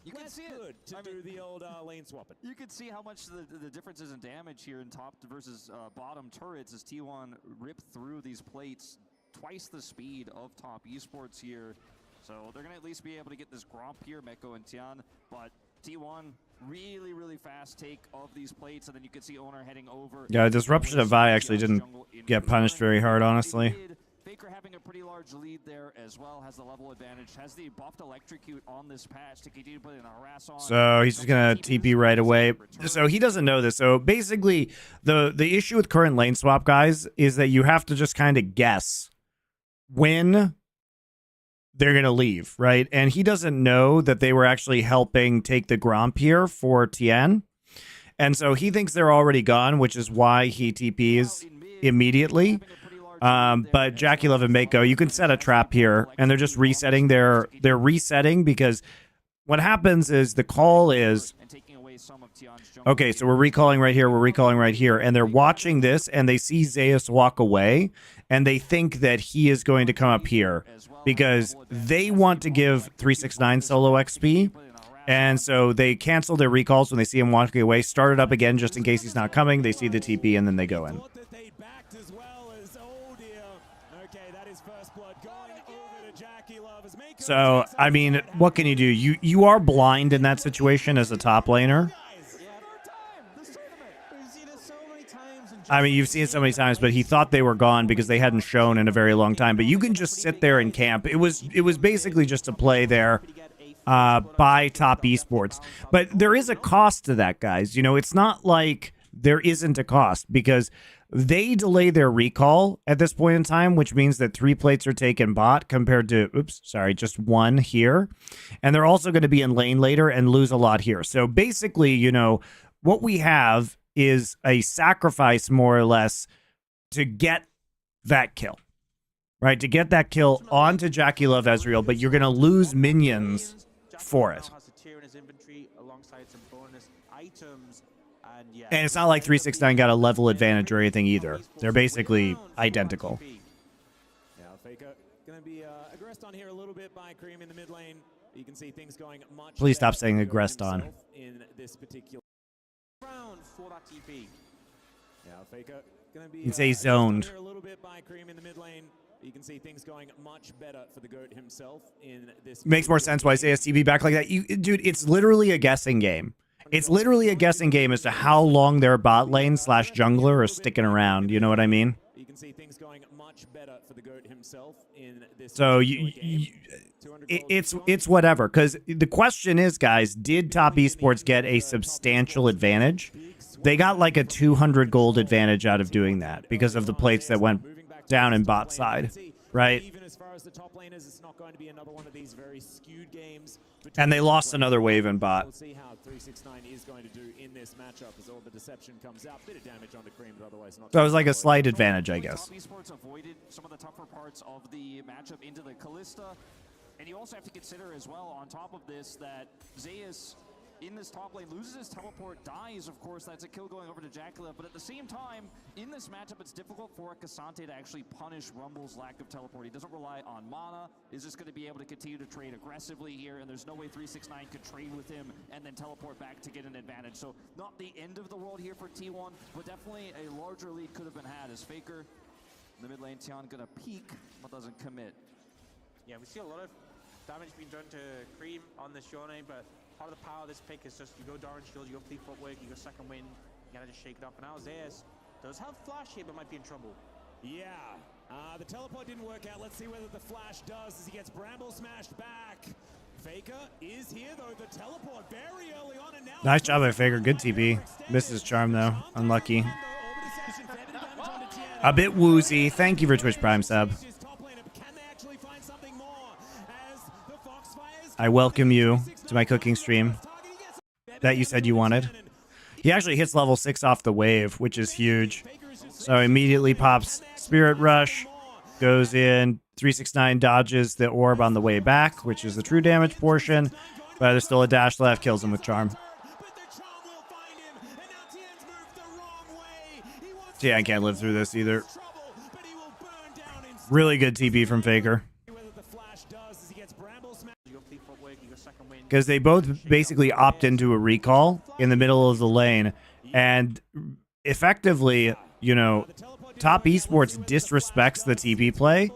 good to do the old lane swapping. You can see how much the difference is in damage here in top versus bottom turrets as T1 rip through these plates twice the speed of Top Esports here. So they're going to at least be able to get this Gromp here, Meko and Tian, but T1 really fast take of these plates, and then you can see Owner heading over. Yeah, Disruption of Vi actually didn't get punished very hard, honestly. Faker having a pretty large lead there as well, has the level advantage, has the buffed electrocute on this patch to continue putting the harass on. So he's just gonna TP right away. So he doesn't know this. So basically, the issue with current lane swap guys is that you have to just kind of guess when they're going to leave, right? And he doesn't know that they were actually helping take the Gromp here for Tien. And so he thinks they're already gone, which is why he TPs immediately. But Jaculeb and Mako, you can set a trap here, and they're just resetting. They're resetting because what happens is the call is, and taking away some of Tian's jungle okay, so we're recalling right here, we're recalling right here, and they're watching this, and they see Zeus walk away, and they think that he is going to come up here because they want to give 369 solo XP, and so they cancel their recalls when they see him walking away, start it up again just in case he's not coming, they see the TP, and then they go in. So, I mean, what can you do? You are blind in that situation as a top laner. I mean, you've seen it so many times, but he thought they were gone because they hadn't shown in a very long time. But you can just sit there and camp. It was basically just a play there by Top Esports. But there is a cost to that, guys. You know, it's not like there isn't a cost because they delay their recall at this point in time, which means that 3 plates are taken bot compared to, just 1 here. And they're also going to be in lane later and lose a lot here. So basically, you know, what we have is a sacrifice more or less to get that kill, right? To get that kill onto Jackie Love Ezreal, but you're going to lose minions for it. And it's not like 369 got a level advantage or anything either. They're basically identical. Yeah, Faker going to be aggressed on here a little bit by Cream in the mid lane. You can see things going much. Please stop saying aggressed on. In this particular round for that TP. Yeah, Faker going to be You can say zoned. here a little bit by Cream in the mid lane. You can see things going much better for the GOAT himself in this. Makes more sense why ASTB back like that. Dude, it's literally a guessing game. It's literally a guessing game as to how long their bot lane / jungler are sticking around. You know what I mean? You can see things going much better for the GOAT himself in this. So it's whatever. Because the question is, guys, did Top Esports get a substantial advantage? They got like a 200 gold advantage out of doing that because of the plates that went down in bot side, right? Even as far as the top laners, it's not going to be another one of these very skewed games. And they lost another wave in bot. We'll see how 369 is going to do in this matchup as all the deception comes out. Bit of damage on the Cream, but otherwise not. So it was like a slight advantage, I guess. Top Esports avoided some of the tougher parts of the matchup into the Callista. And you also have to consider as well, on top of this, that Zeus in this top lane loses his teleport, dies, of course. That's a kill going over to Jackalef. But at the same time, in this matchup, it's difficult for Cassante to actually punish Rumble's lack of teleport. He doesn't rely on mana. Is just going to be able to continue to trade aggressively here, and there's no way 369 could trade with him and then teleport back to get an advantage. So not the end of the world here for T1, but definitely a larger lead could have been had as Faker in the mid lane. Tian going to peek, but doesn't commit. Yeah, we see a lot of damage being done to Cream on this Shone, but part of the power of this pick is just you go Doran Shield, you go Fleet Footwork, you go Second Wind, you gotta just shake it up. And now Zeus does have Flash here, but might be in trouble. Yeah, the teleport didn't work out. Let's see whether the Flash does as he gets Bramble smashed back. Faker is here though, the teleport very early on, and now Nice job by Faker. Good TP. Misses Charm though. Unlucky. A bit woozy. Thank you for Twitch Prime sub. I welcome you to my cooking stream that you said you wanted. He actually hits level 6 off the wave, which is huge. So immediately pops Spirit Rush, goes in, 369 dodges the orb on the way back, which is the true damage portion, but there's still a dash left, kills him with Charm. Yeah, I can't live through this either. Really good TP from Faker. Because they both basically opt into a recall in the middle of the lane. And effectively, you know, Top Esports disrespects the TP play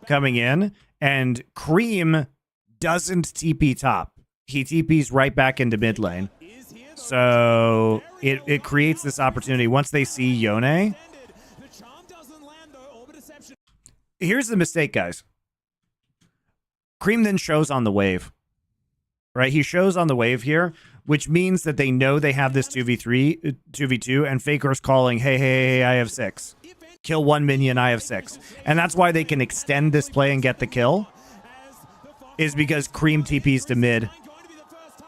coming in. And Cream doesn't TP top. He TPs right back into mid lane. So it creates this opportunity. Once they see Yone. Here's the mistake, guys. Cream then shows on the wave. Right, he shows on the wave here, which means that they know they have this 2v3, 2v2, and Faker's calling, hey, I have 6. Kill 1 minion, I have 6. And that's why they can extend this play and get the kill, is because Cream TPs to mid.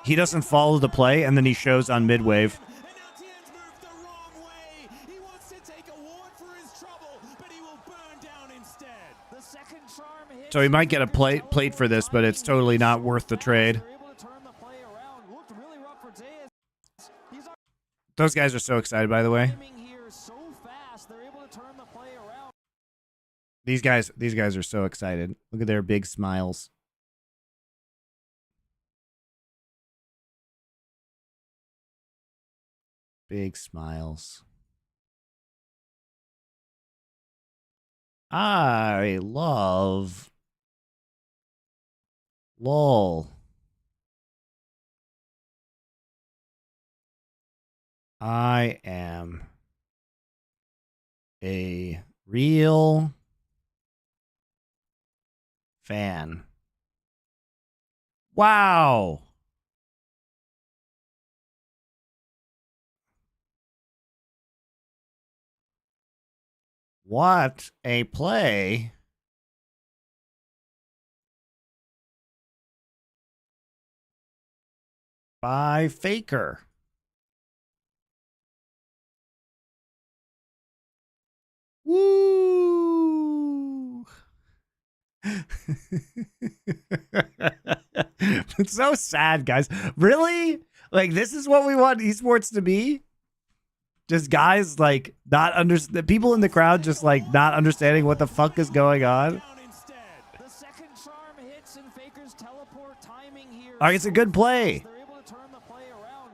He doesn't follow the play, and then he shows on mid wave. So he might get a plate for this, but it's totally not worth the trade. Those guys are so excited, by the way. Timing here so fast, they're able to turn the play around. These guys are so excited. Look at their big smiles. Big smiles. I love LOL. I am a real fan. Wow. What a play. By Faker. Woo! It's so sad, guys. Really? Like, this is what we want esports to be? Just guys, like, not understand. People in the crowd just, like, not understanding what the fuck is going on. The second charm hits and Faker's teleport timing here. All right, it's a good play. They're able to turn the play around.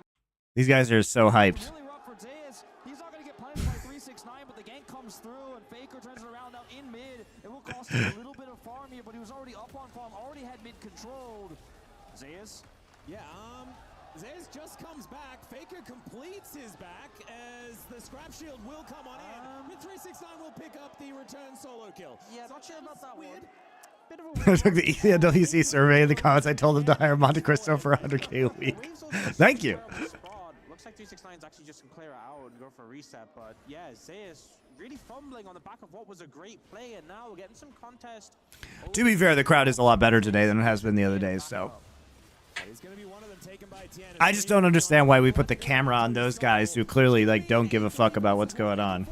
These guys are so hyped. Really rough for Zayas. He's not going to get punished by 369, but the gank comes through and Faker turns it around now in mid. It will cost him a little bit of farm here, but he was already up on farm, already had mid controlled. Zayas. Yeah, Zayas just comes back. Faker completes his back as the scrap shield will come on in. Mid 369 will pick up the return solo kill. Yeah, not sure about that Weird. one. Bit of a I took the EWC survey in the comments. I told them to hire MonteCristo for 100K a week. Thank you. Looks like 369 is actually just going to clear it out and go for a reset, but yeah, Zayas really fumbling on the back of what was a great play, and now we're getting some contest. To be fair, the crowd is a lot better today than it has been the other days, so. I just don't understand why we put the camera on those guys who clearly, like, don't give a fuck about what's going on.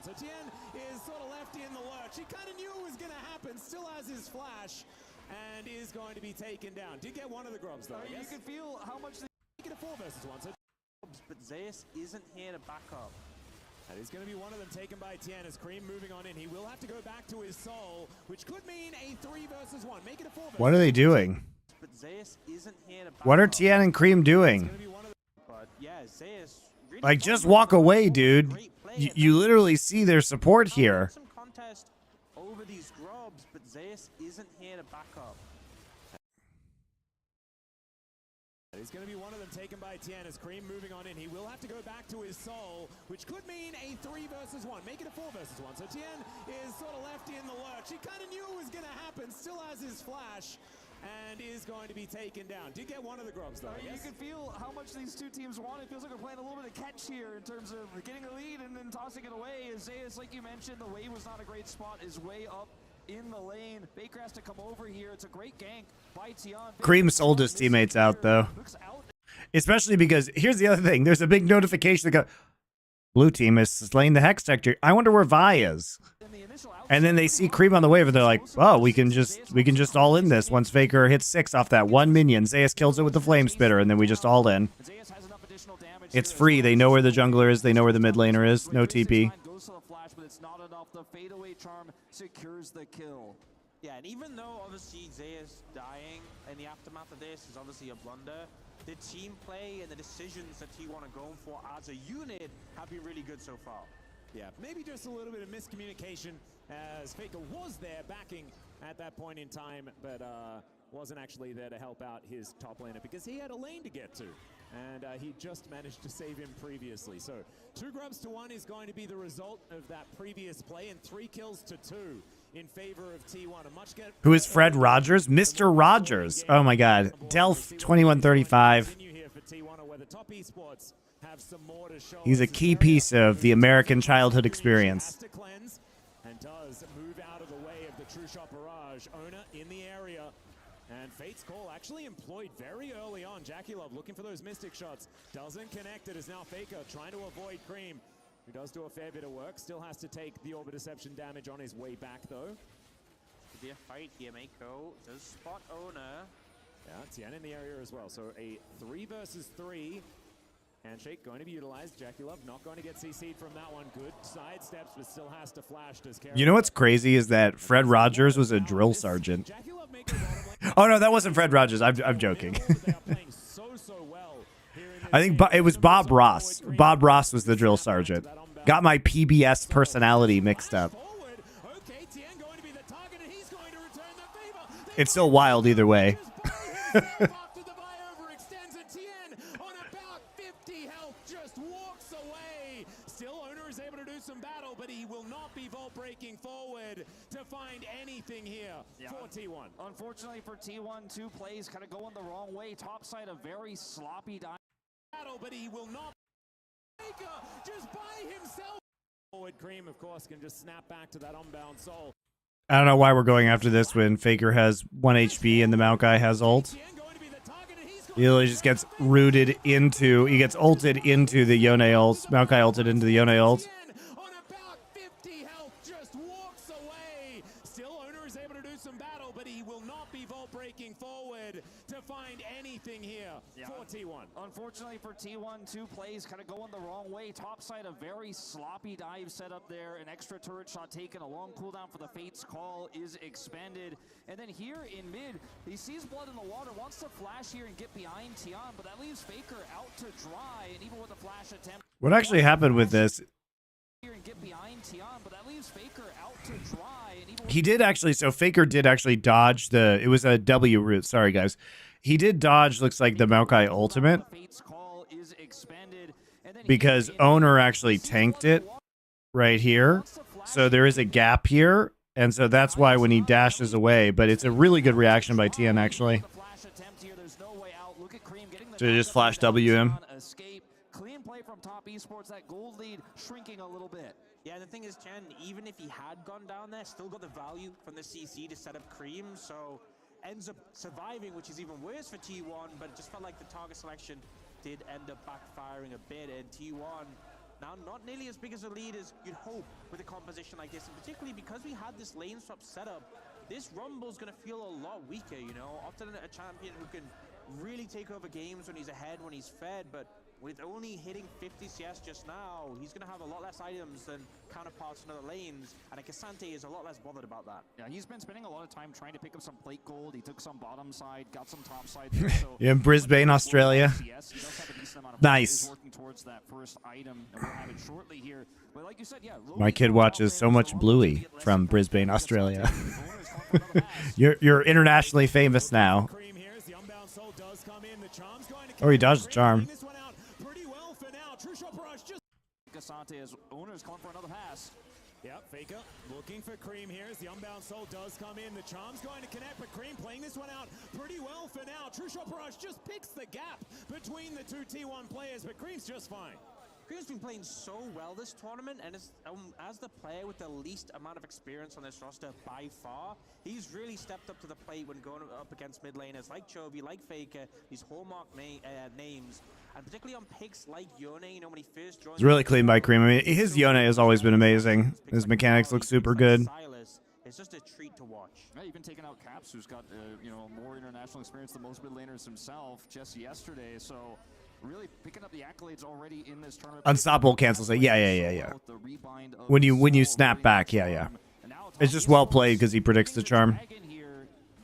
So Tien is sort of left in the lurch. He kind of knew it was going to happen. Still has his flash and is going to be taken down. Did get one of the grubs, though. You can feel how much Make it a 4 versus 1. So but Zayas isn't here to back up. that is going to be one of them taken by Tien as Cream moving on in. He will have to go back to his soul, which could mean a 3 versus 1. Make it a 4 versus 1. What are they doing? But Zayas isn't here to back What are up. Tien and Cream doing? But yeah, Zayas really Like, just fumbling walk on away, what was a dude. great play, You and literally see their support now here. some contest over these grubs, but Zayas isn't here to back up. That is going to be one of them taken by Tien as Cream moving on in. He will have to go back to his soul, which could mean a 3 versus 1. Make it a 4 versus 1. So Tien is sort of left in the lurch. He kind of knew it was going to happen. Still has his flash and is going to be taken down. Did get one of the grubs, though. You Yes? can feel how much these two teams want. It feels like we're playing a little bit of catch here in terms of getting a lead and then tossing it away. As Zayas, like you mentioned, the wave was not a great spot, is way up in the lane. Baker has to come over here. It's a great gank by Tian. Cream sold his teammates out, though. Looks out. Especially because, here's the other thing. There's a big notification that goes, blue team is slaying the Hex sector. I wonder where Vi is. In the initial And then they see Cream on the wave and they're like, oh, we can just all in this once Faker hits 6 off that one minion. Zayas kills it with the flame spitter, and then we just all in. Zayas has enough additional damage It's here. free. They know where the jungler is. They know where the mid laner is. No TP. Goes to the flash, but it's not enough. The fadeaway charm secures the kill. Yeah, and even though obviously Zayas dying in the aftermath of this is obviously a blunder, the team play and the decisions that T1 are going for as a unit have been really good so far. Yeah, maybe just a little bit of miscommunication as Faker was there backing at that point in time, but wasn't actually there to help out his top laner because he had a lane to get to. And he just managed to save him previously. So 2 grubs to 1 is going to be the result of that previous play, and 3 kills to 2 in favor of T1. Who is Fred Rogers? Mr. Rogers. Oh my God. Delph 2135. He's a key piece of the American childhood experience. And does move out of the way of the True Shot Barrage. Owner in the area. And Fate's Call actually employed very early on. Jackie Love looking for those Mystic shots. Doesn't connect. It is now Faker trying to avoid Cream, who does do a fair bit of work. Still has to take the Orbit Deception damage on his way back, though. Could be a fight here, Mako. Does spot Owner. Yeah, Tien in the area as well. So a 3 versus 3. Handshake going to be utilized. Jackie Love not going to get CC'd from that one. Good side steps, but still has to flash. Does You know what's crazy is that Fred Rogers was a drill sergeant. Oh no, that wasn't Fred Rogers. I'm joking. I think it was Bob Ross. Bob Ross was the drill sergeant. Got my PBS personality mixed up. It's still wild either way. Unfortunately for T1, 2 plays kind of going the wrong way. Top side, a very sloppy battle, but he will not just by himself. Forward Cream, of course, can just snap back to that unbound soul. I don't know why we're going after this when Faker has 1 HP and the Maokai has ult. He literally just gets rooted into, he gets ulted into the Yone ult. Maokai ulted into the Yone ult. Unfortunately for T1, 2 plays kind of going the wrong way. Top side, a very sloppy dive set up there. An extra turret shot taken. A long cooldown for the Fate's Call is expended. And then here in mid, he sees blood in the water, wants to flash here and get behind Tian, but that leaves Faker out to dry. And even with a flash attempt, What actually happened with this? He did actually, so Faker did actually dodge the, it was a W route. Sorry, guys. He did dodge, looks like, the Maokai ultimate because Owner actually tanked it right here. So there is a gap here. And so that's why when he dashes away, but it's a really good reaction by Tian, actually. To just flash W him. Clean play from Top Esports, that gold lead shrinking a little bit. Yeah, the thing is, Chen, even if he had gone down there, still got the value from the CC to set up Cream, so ends up surviving, which is even worse for T1, but it just felt like the target selection did end up backfiring a bit, and T1 now not nearly as big as a lead as you'd hope with a composition like this, and particularly because we had this lane swap setup, this Rumble's going to feel a lot weaker, you know? Often a champion who can really take over games when he's ahead, when he's fed, but with only hitting 50 CS just now, he's going to have a lot less items than counterparts in other lanes, and Cassante is a lot less bothered about that. Yeah, he's been spending a lot of time trying to pick up some plate gold. He took some bottom side, got some top side there. So in Brisbane, Australia. Nice. Working towards that first item, and we'll have it shortly here. But like you said, yeah, My kid watches so much Bluey from Brisbane, Australia. You're internationally famous now. Oh, he dodged the charm. Cassante as Owners calling for another pass. Yep, Faker looking for Cream here as the unbound soul does come in. The charm's going to connect, but Cream playing this one out pretty well for now. True Shot Barrage just picks the gap between the two T1 players, but Cream's just fine. Cream's been playing so well this tournament, and as the player with the least amount of experience on this roster by far, he's really stepped up to the plate when going up against mid laners like Chovy, like Faker, these hallmark names, and particularly on picks like Yone, you know, when he first joined. It's really clean by Cream. I mean, his Yone has always been amazing. His mechanics look super good. It's just a treat to watch. Yeah, even taking out Caps, who's got you know, more international experience than most mid laners himself just yesterday. So really picking up the accolades already in this tournament. Unstoppable cancels it. Yeah. When you snap back, yeah. It's just well played because he predicts the charm.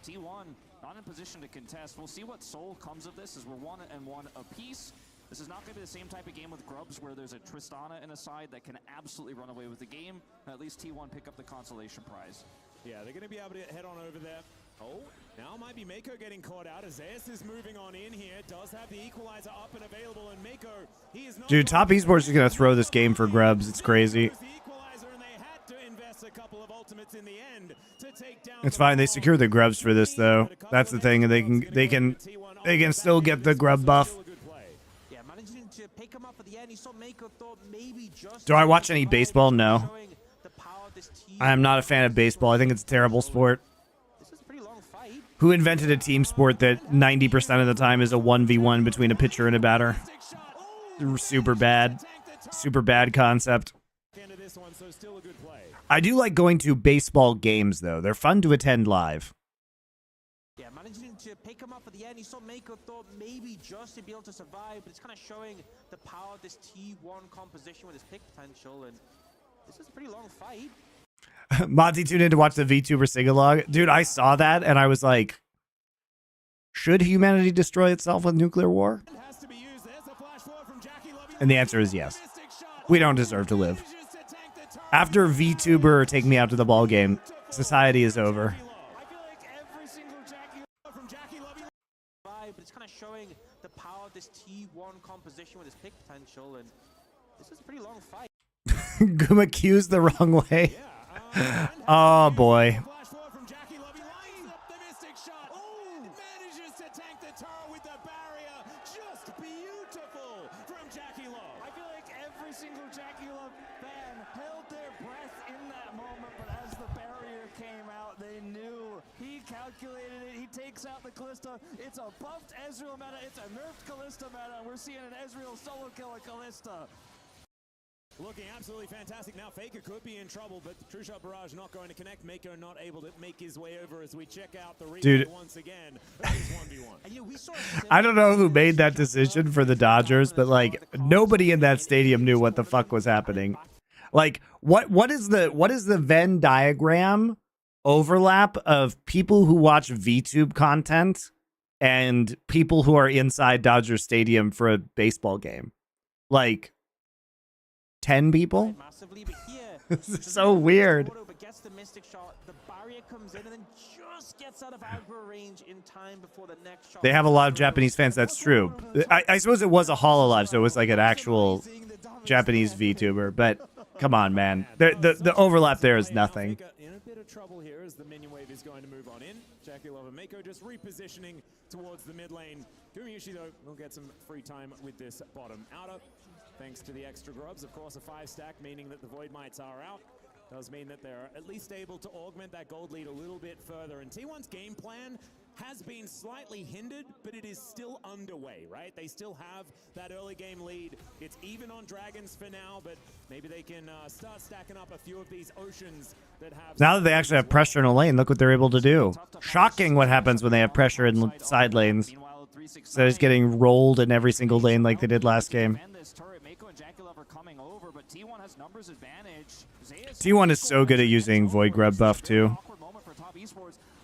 T1 not in position to contest. We'll see what soul comes of this as we're 1-1 apiece. This is not going to be the same type of game with Grubs where there's a Tristana in a side that can absolutely run away with the game. At least T1 pick up the consolation prize. Yeah, they're going to be able to head on over there. Oh, now might be Mako getting caught out. As Zeus is moving on in here. Does have the equalizer up and available, and Mako, he is not. Dude, Top Esports is going to throw this game for Grubs. It's crazy. It's fine. They secure the Grubs for this, though. That's the thing. They can still get the Grub buff. Do I watch any baseball? No. I am not a fan of baseball. I think it's a terrible sport. Who invented a team sport that 90% of the time is a 1v1 between a pitcher and a batter? Super bad. Super bad concept. I do like going to baseball games, though. They're fun to attend live. Yeah, managing to pick him up at the end. You saw Mako thought maybe just to be able to survive, but it's kind of showing the power of this T1 composition with his pick potential, and this is a pretty long fight. Monty tuned in to watch the VTuber sing-along. Dude, I saw that and I was like, should humanity destroy itself with nuclear war? And the answer is yes. We don't deserve to live. After VTuber take me out to the ball game, society is over. But it's kind of showing the power of this T1 composition with his pick potential, and this is a pretty long fight. Guma cues the wrong way. Oh boy. Calculated it. He takes out the Callista. It's a buffed Ezreal meta. It's a nerfed Callista meta. We're seeing an Ezreal solo kill a Callista. Looking absolutely fantastic. Now Faker could be in trouble, but the True Shot Barrage not going to connect. Mako not able to make his way over as we check out the replay once again. 1v1. I don't know who made that decision for the Dodgers, but like nobody in that stadium knew what the fuck was happening. Like what is the Venn diagram overlap of people who watch VTube content and people who are inside Dodger Stadium for a baseball game? Like 10 people? This is so weird. But gets the Mystic Shot, the barrier comes in and then just gets out of aggro range in time before the next shot. They have a lot of Japanese fans, that's true. I suppose it was a Hololive, so it was like an actual Japanese VTuber, but come on, man. The overlap there is nothing. Trouble here as the minion wave is going to move on in. Jackie Love and Mako just repositioning towards the mid lane. Gumayushi, though, will get some free time with this bottom outer. Thanks to the extra grubs, of course, a 5-stack, meaning that the Void Mites are out. Does mean that they're at least able to augment that gold lead a little bit further. And T1's game plan has been slightly hindered, but it is still underway, right? They still have that early game lead. It's even on Dragons for now, but maybe they can start stacking up a few of these oceans that have... Now that they actually have pressure in a lane, look what they're able to do. Shocking what happens when they have pressure in side lanes. So it's getting rolled in every single lane like they did last game. T1 is so good at using Void Grub buff too.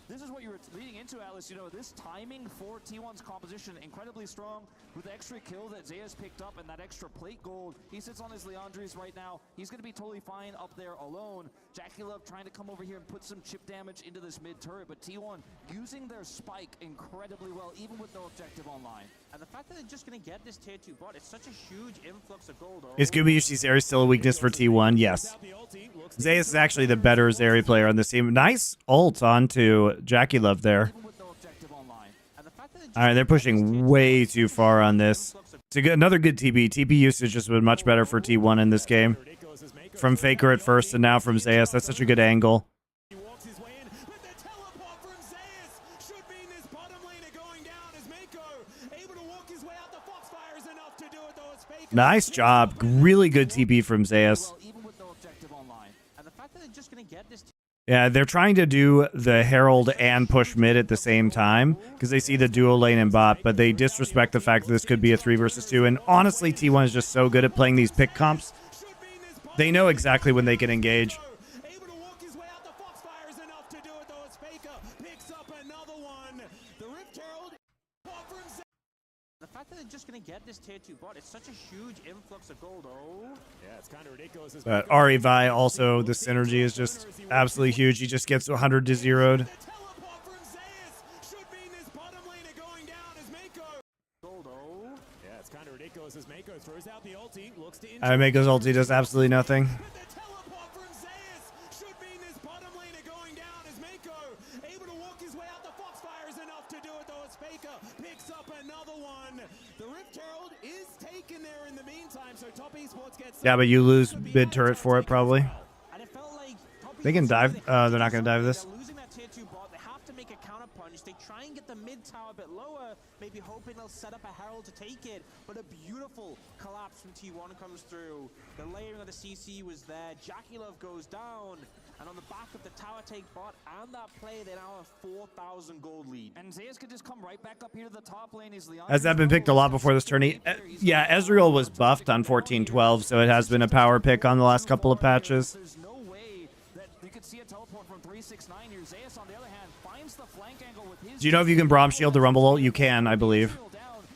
This is what you're leading into, Alice. You know, this timing for T1's composition incredibly strong with the extra kill that Zeus picked up and that extra plate gold. He sits on his Leandries right now. He's going to be totally fine up there alone. Jackie Love trying to come over here and put some chip damage into this mid turret, but T1 using their spike incredibly well, even with no objective online. And the fact that they're just going to get this tier 2 bot, it's such a huge influx of gold. Is Gumayushi's Zeri still a weakness for T1? Yes. Zeus is actually the better Zeri player on this team. Nice ult onto Jackie Love there. All right, they're pushing way too far on this. To get another good TP. TP usage has been much better for T1 in this game. From Faker at first and now from Zeus. That's such a good angle. Nice job. Really good TP from Zeus. Yeah, they're trying to do the Herald and push mid at the same time because they see the dual lane and bot, but they disrespect the fact that this could be a 3 versus 2. And honestly, T1 is just so good at playing these pick comps. They know exactly when they can engage. Just gonna get this tier 2 bot. It's such a huge influx of gold. Yeah, it's kind of ridiculous. But Ari Vi also, the synergy is just absolutely huge. He just gets 100 to 0'd. Yeah, it's kind of ridiculous as Mako throws out the ulti, looks to Mako's ulti does absolutely nothing. Yeah, but you lose mid turret for it probably. They can dive. They're not going to dive this. Losing that tier 2 bot, they have to make a counter punch. They try and get the mid tower a bit lower, maybe hoping they'll set up a Herald to take it. But a beautiful collapse from T1 comes through. The layering of the CC was there. Jackie Love goes down. And on the back of the tower take bot and that play, they now have 4,000 gold lead. And Zayas could just come right back up here to the top lane. Has that been picked a lot before this tourney? Yeah, Ezreal was buffed on 14-12, so it has been a power pick on the last couple of patches. There's no way that you could see a teleport from 369 here. Zayas, on the other hand, finds the flank angle with his... Do you know if you can Braum shield the Rumble ult? You can, I believe.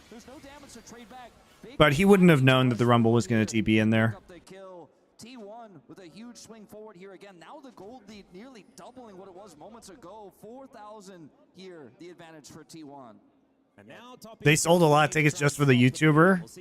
There's no damage to trade back. But he wouldn't have known that the Rumble was going to TP in there. T1 with a huge swing forward here again. Now the gold lead nearly doubling what it was moments ago. 4,000 here, the advantage for T1. And now They sold a lot of tickets just for the YouTuber,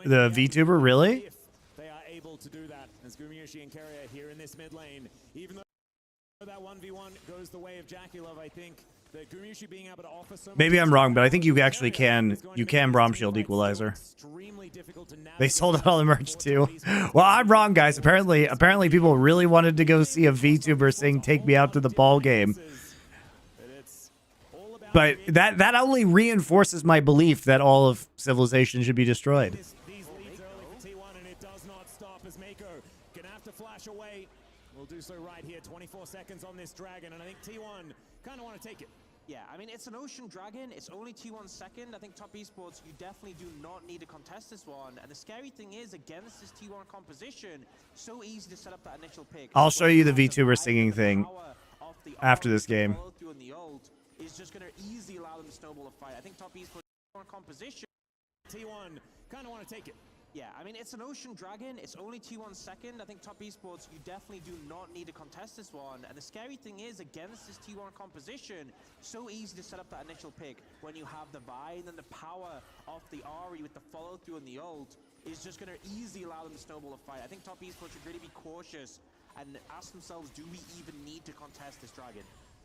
the VTuber, really? They are able to do that as Skirmishing and Carrier here in this mid lane. Even though that 1v1 goes the way of Jackie Love, I think that Skirmishing being able to offer so Maybe I'm wrong, but I think you actually can. You can Braum shield Equalizer. They sold out all the merch too. Well, I'm wrong, guys. Apparently people really wanted to go see a VTuber sing "Take Me Out to the Ball Game." But that only reinforces my belief that all of civilization should be destroyed. These leads early for T1, and it does not stop as Mako gonna have to flash away. We'll do so right here. 24 seconds on this dragon, and I think T1 kind of want to take it. Yeah, I mean, it's an Ocean Dragon. It's only T1 second. I think top esports, you definitely do not need to contest this one. And the scary thing is, against this T1 composition, so easy to set up that initial pick. I'll show you the VTuber singing thing after this game. Is just going to easily allow them to snowball a fight. I think top esports composition. T1 kind of want to take it. Yeah, I mean, it's an Ocean Dragon. It's only T1 second. I think top esports, you definitely do not need to contest this one. And the scary thing is, against this T1 composition, so easy to set up that initial pick when you have the Vine and the power of the Ahri with the follow-through and the ult is just going to easily allow them to snowball a fight. I think top esports should really be cautious and ask themselves, do we even need to contest this dragon?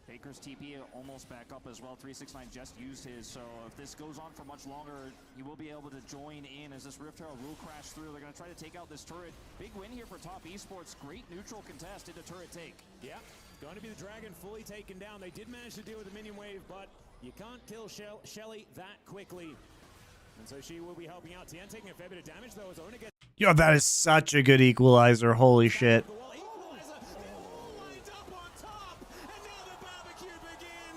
Baker's TP almost back up as well. 369 just used his, so if this goes on for much longer, you will be able to join in as this Rift Herald will crash through. They're going to try to take out this turret. Big win here for top esports. Great neutral contest into turret take. Yeah, going to be the dragon fully taken down. They did manage to deal with the minion wave, but you can't kill Shelly that quickly. And so she will be helping out. Tian taking a fair bit of damage, though, as Ona gets... Yo, that is such a good equalizer. Holy shit.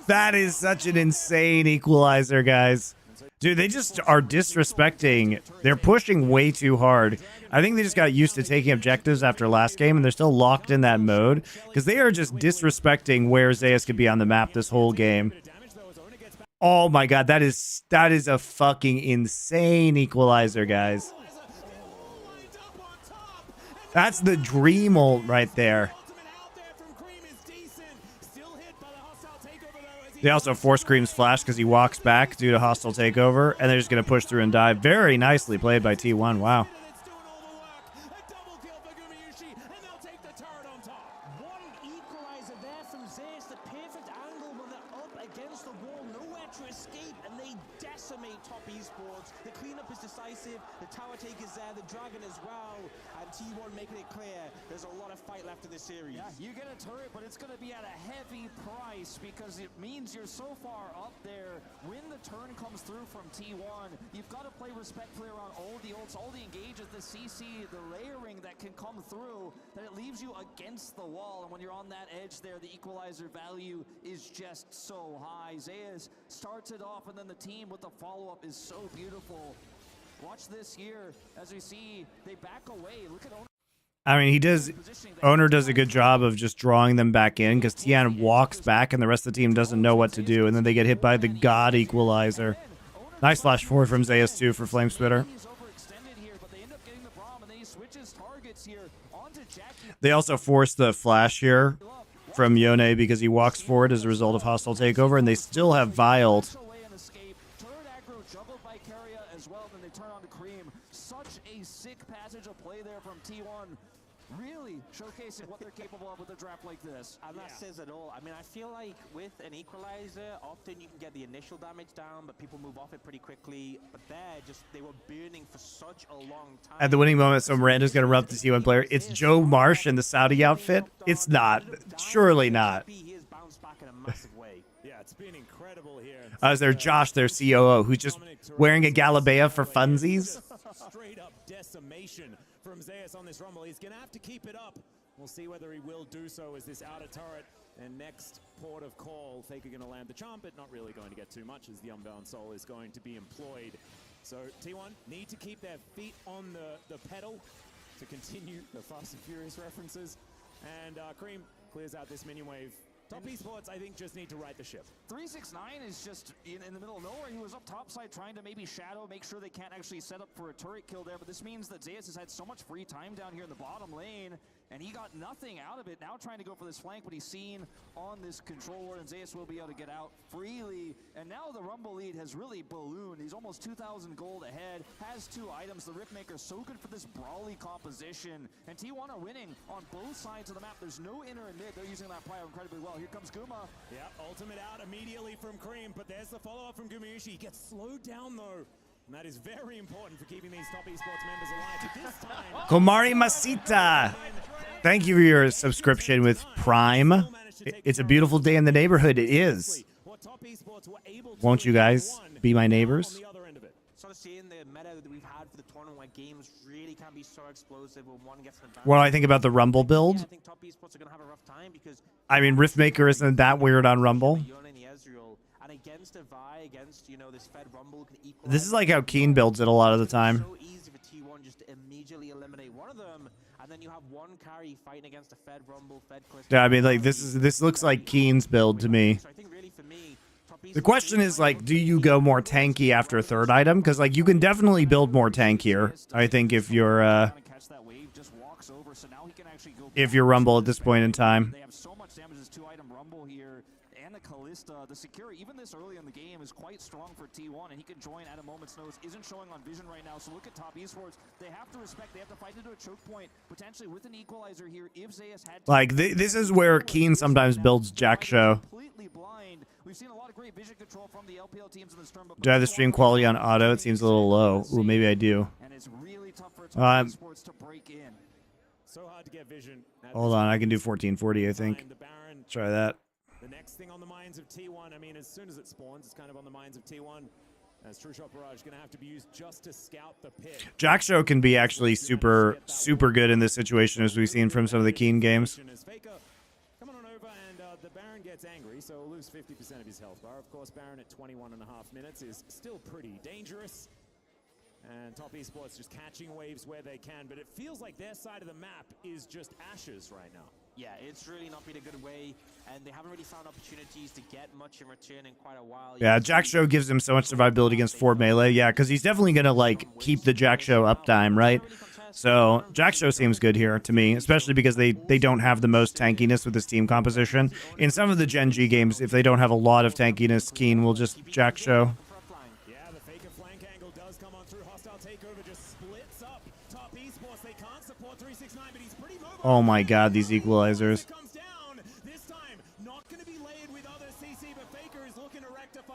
That is such an insane equalizer, guys. Dude, they just are disrespecting. They're pushing way too hard. I think they just got used to taking objectives after last game, and they're still locked in that mode because they are just disrespecting where Zayas could be on the map this whole game. Oh my god, that is a fucking insane equalizer, guys. That's the dream ult right there. They also force Cream's flash because he walks back due to hostile takeover, and they're just going to push through and dive. Very nicely played by T1. Wow. Top esports. The cleanup is decisive. The tower take is there. The dragon as well. And T1 making it clear there's a lot of fight left in this series. Yeah, you get a turret, but it's going to be at a heavy price because it means you're so far up there. When the turn comes through from T1, you've got to play respectfully around all the ults, all the engages, the CC, the layering that can come through, that it leaves you against the wall. And when you're on that edge there, the equalizer value is just so high. Zayas starts it off, and then the team with the follow-up is so beautiful. Watch this here as we see they back away. Look at Owner. I mean, Owner does a good job of just drawing them back in because Tian walks back and the rest of the team doesn't know what to do, and then they get hit by the God equalizer. Nice flash forward from Zayas too for Flame Spitter. They also force the flash here from Yone because he walks forward as a result of hostile takeover, and they still have Viled. Sick passage of play there from T1, really showcasing what they're capable of with a draft like this. And that says it all. I mean, I feel like with an equalizer, often you can get the initial damage down, but people move off it pretty quickly. But they were burning for such a long time. At the winning moment, so Miranda's going to run up the T1 player. It's Joe Marsh in the Saudi outfit. It's not. Surely not. He has bounced back in a massive way. Yeah, it's been incredible here. Is there Josh, their COO, who's just wearing a Galabea for funsies? Straight up decimation from Zeus on this Rumble. He's going to have to keep it up. We'll see whether he will do so as this outer turret and next port of call. Faker going to land the charm, but not really going to get too much as the Unbound Soul is going to be employed. So T1 need to keep their feet on the pedal to continue the Fast and Furious references. And Cream clears out this minion wave. Top Esports, I think, just need to right the ship. 369 is just in the middle of nowhere. He was up top side trying to maybe shadow, make sure they can't actually set up for a turret kill there. But this means that Zeus has had so much free time down here in the bottom lane, and he got nothing out of it. Now trying to go for this flank, but he's seen on this controller, and Zeus will be able to get out freely. And now the Rumble lead has really ballooned. He's almost 2,000 gold ahead, has 2 items. The Riftmaker so good for this brawly composition. And T1 are winning on both sides of the map. There's no inner and mid. They're using that Pyro incredibly well. Here comes Guma. Yeah, ultimate out immediately from Cream, but there's the follow-up from Gumayushi. He gets slowed down, though. And that is very important for keeping these top esports members alive. But this time, Komari Masita, thank you for your subscription with Prime. It's a beautiful day in the neighborhood. It is. Won't you guys be my neighbors? Sort of seeing the meta that we've had for the tournament where games really can be so explosive when one gets an advantage. What do I think about the Rumble build? Yeah, I think top esports are going to have a rough time because I mean, Riftmaker isn't that weird on Rumble. And against a Vi, against, you know, this Fed Rumble can equalize. This is like how Keen builds it a lot of the time. So easy for T1 just to immediately eliminate one of them, and then you have one carry fighting against a Fed Rumble, Fed Cliff. Yeah, I mean, like this looks like Keen's build to me. So I think really for me, top The question is, like, do you go more tanky after a third item? Because, like, you can definitely build more tankier, I think, if you're Rumble at this point in time. They have so much damage as 2-item Rumble here, and the Callista, the security, even this early in the game, is quite strong for T1, and he can join at a moment's notice. Isn't showing on vision right now, so look at top esports. They have to respect, they have to fight into a choke point, potentially with an equalizer here, if Zeus had to. Like, this is where Keen sometimes builds Jack Show. Completely blind. We've seen a lot of great vision control from the LPL teams in the Storm. Do I have the stream quality on auto? It seems a little low. Ooh, maybe I do. And it's really tough for top esports to break in. So hard to get vision. Hold on, I can do 1440, I think. Try that. The next thing on the minds of T1, I mean, as soon as it spawns, it's kind of on the minds of T1. As True Shot Barrage going to have to be used just to scout the pit. Jack Show can be actually super good in this situation, as we've seen from some of the Keen games. Faker coming on over, and the Baron gets angry, so he'll lose 50% of his health bar. Of course, Baron at 21.5 minutes is still pretty dangerous. And top esports just catching waves where they can, but it feels like their side of the map is just ashes right now. Yeah, it's really not been a good way, and they haven't really found opportunities to get much in return in quite a while. Yeah, Jack Show gives him so much survivability against 4 melee. Yeah, because he's definitely going to, like, keep the Jack Show uptime, right? So Jack Show seems good here to me, especially because they don't have the most tankiness with this team composition. In some of the Gen G games, if they don't have a lot of tankiness, Keen will just Jack Show. Oh my god, these equalizers.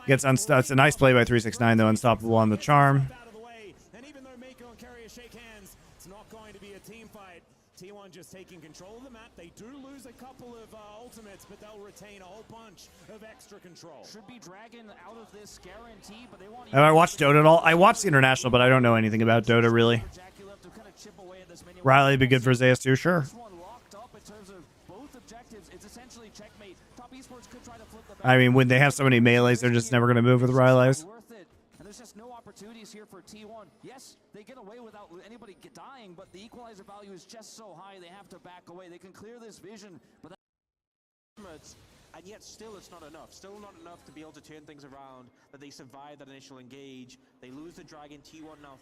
Gets unstuck. It's a nice play by 369, though. Unstoppable on the charm. And even though Mako and Carrier shake hands, it's not going to be a team fight. T1 just taking control of the map. They do lose a couple of ultimates, but they'll retain a whole bunch of extra control. Should be Dragon out of this guarantee, but they want. Have I watched Dota at all? I watched the International, but I don't know anything about Dota, really. Riley would be good for Zeus too, sure. I mean, when they have so many melees, they're just never going to move with Riley's. And there's just no opportunities here for T1. Yes, they get away without anybody dying, but the equalizer value is just so high, they have to back away. They can clear this vision, but and yet still it's not enough. Still not enough to be able to turn things around, that they survive that initial engage. They lose the dragon. T1 now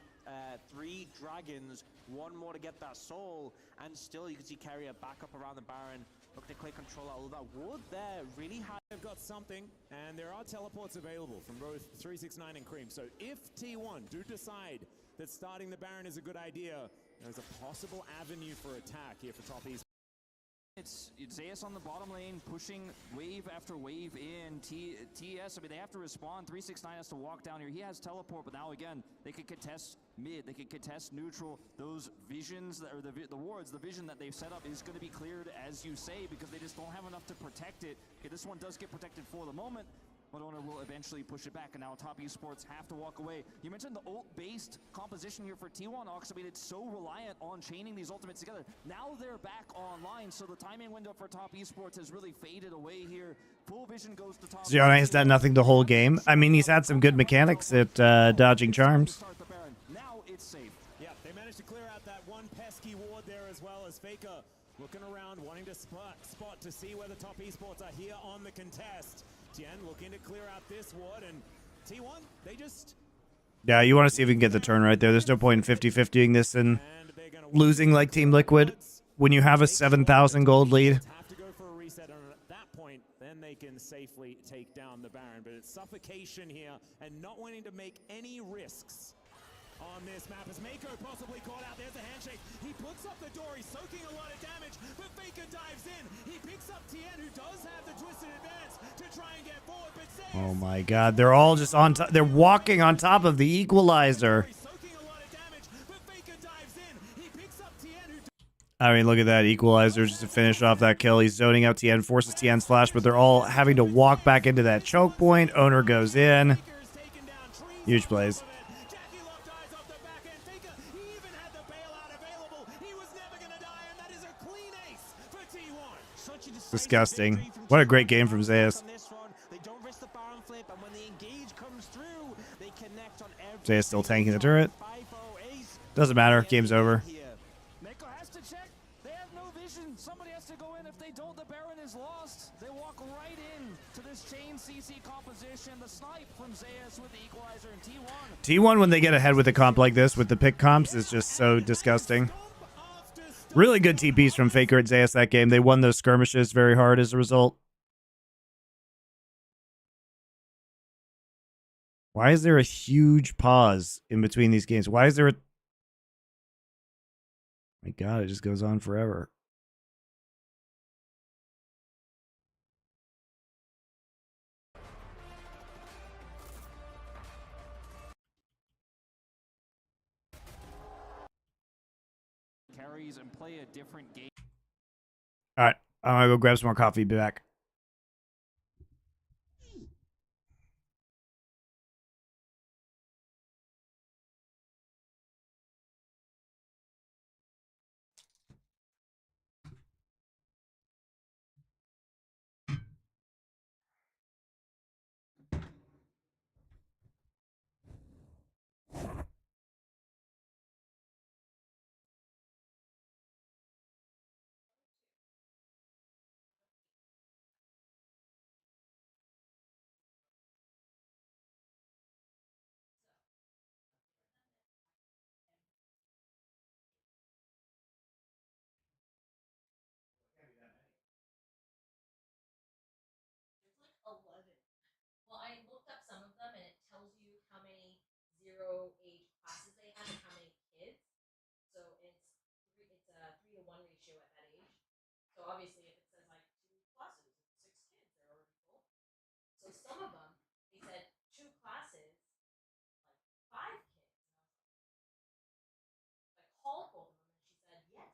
3 dragons, 1 more to get that soul, and still you can see Carrier back up around the Baron, looking to clear control out of that wood there. Really high. They've got something, and there are teleports available from both 369 and Cream. So if T1 do decide that starting the Baron is a good idea, there's a possible avenue for attack here for Top East. It's Zeus on the bottom lane, pushing wave after wave in. TS, I mean, they have to respond. 369 has to walk down here. He has teleport, but now again, they could contest mid, they could contest neutral. Those visions, or the wards, the vision that they've set up is going to be cleared, as you say, because they just don't have enough to protect it. Okay, this one does get protected for the moment. but Owner will eventually push it back, and now Top Esports have to walk away. You mentioned the ult-based composition here for T1, Ox. I mean, it's so reliant on chaining these ultimates together. Now they're back online, so the timing window for Top Esports has really faded away here. Full vision goes to Top. Ziona has done nothing the whole game. I mean, he's had some good mechanics at dodging charms. Now it's safe. Yeah, they managed to clear out that one pesky ward there as well as Faker looking around, wanting to spot to see whether Top Esports are here on the contest. Tien looking to clear out this ward, and T1, they just... Yeah, you want to see if we can get the turn right there. There's no point in 50-50ing this and losing like Team Liquid when you have a 7,000 gold lead. Have to go for a reset, and at that point, then they can safely take down the Baron. But it's suffocation here, and not wanting to make any risks on this map as Mako possibly caught out. There's a handshake. He puts up the door. He's soaking a lot of damage, but Faker dives in. He picks up Tien, who does have the twisted advance to try and get forward, but Oh my god, they're all just on top. They're walking on top of the equalizer. I mean, look at that equalizer just to finish off that kill. He's zoning out Tien, forces Tien's flash, but they're all having to walk back into that choke point. Owner goes in. Huge plays. Disgusting. What a great game from Zayas. Zayas still tanking the turret. Doesn't matter. Game's over. Mako has to check. They have no vision. Somebody has to go in. If they don't, the Baron is lost. They walk right in to this chain CC composition. The snipe from Zayas with the equalizer and T1. T1, when they get ahead with a comp like this, with the pick comps, is just so disgusting. Really good TPs from Faker at Zayas that game. They won those skirmishes very hard as a result. Why is there a huge pause in between these games? Why is there a... My god, it just goes on forever. Carries and play a different game. All right, I'm gonna go grab some more coffee. Be back. Well, I looked up some of them, and it tells you how many 0 age classes they have and how many kids. So it's a 3-to-1 ratio at that age. So obviously, if it says like 2 classes and 6 kids, they're already full. So some of them, they said 2 classes, like 5 kids. And I was like, call for them, and she said yes.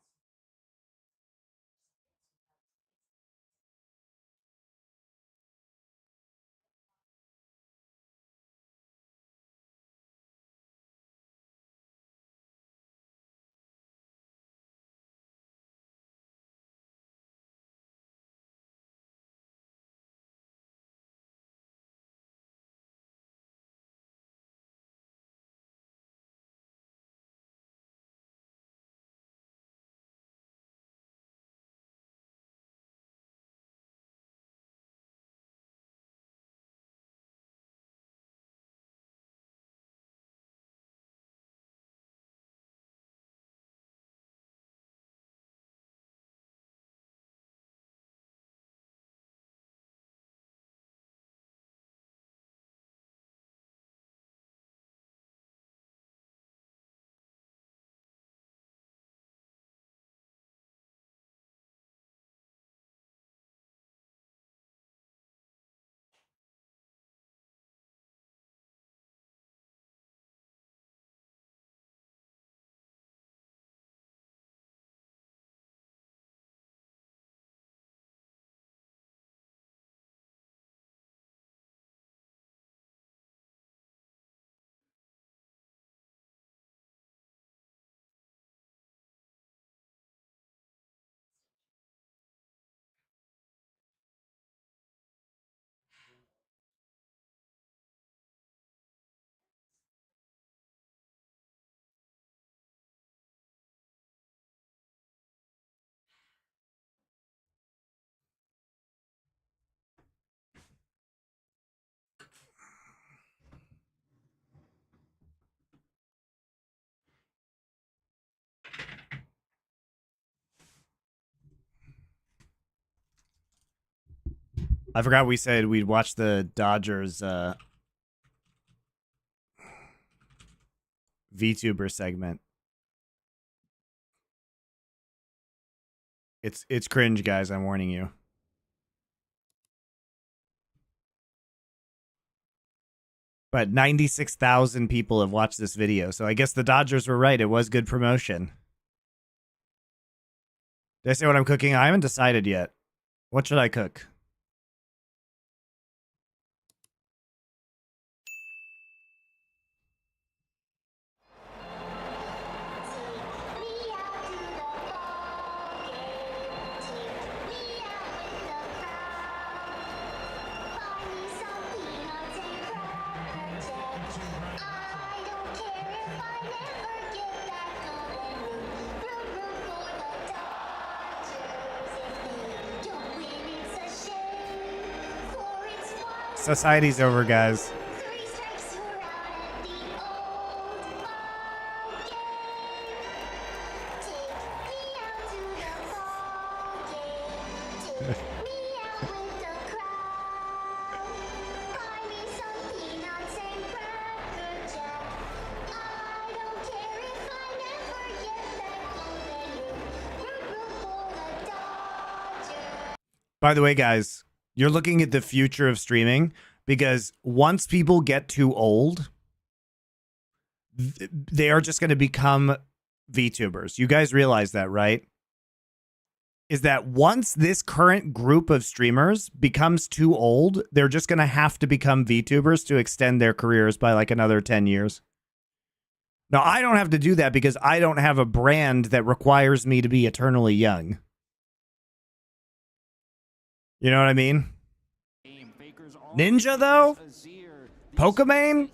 I forgot we said we'd watch the Dodgers VTuber segment. It's cringe, guys. I'm warning you. But 96,000 people have watched this video, so I guess the Dodgers were right. It was good promotion. Did I say what I'm cooking? I haven't decided yet. What should I cook? Society's over, guys. By the way, guys, you're looking at the future of streaming because once people get too old, they are just going to become VTubers. You guys realize that, right? Is that once this current group of streamers becomes too old, they're just going to have to become VTubers to extend their careers by like another 10 years. Now, I don't have to do that because I don't have a brand that requires me to be eternally young. You know what I mean? Ninja, though? Pokemon?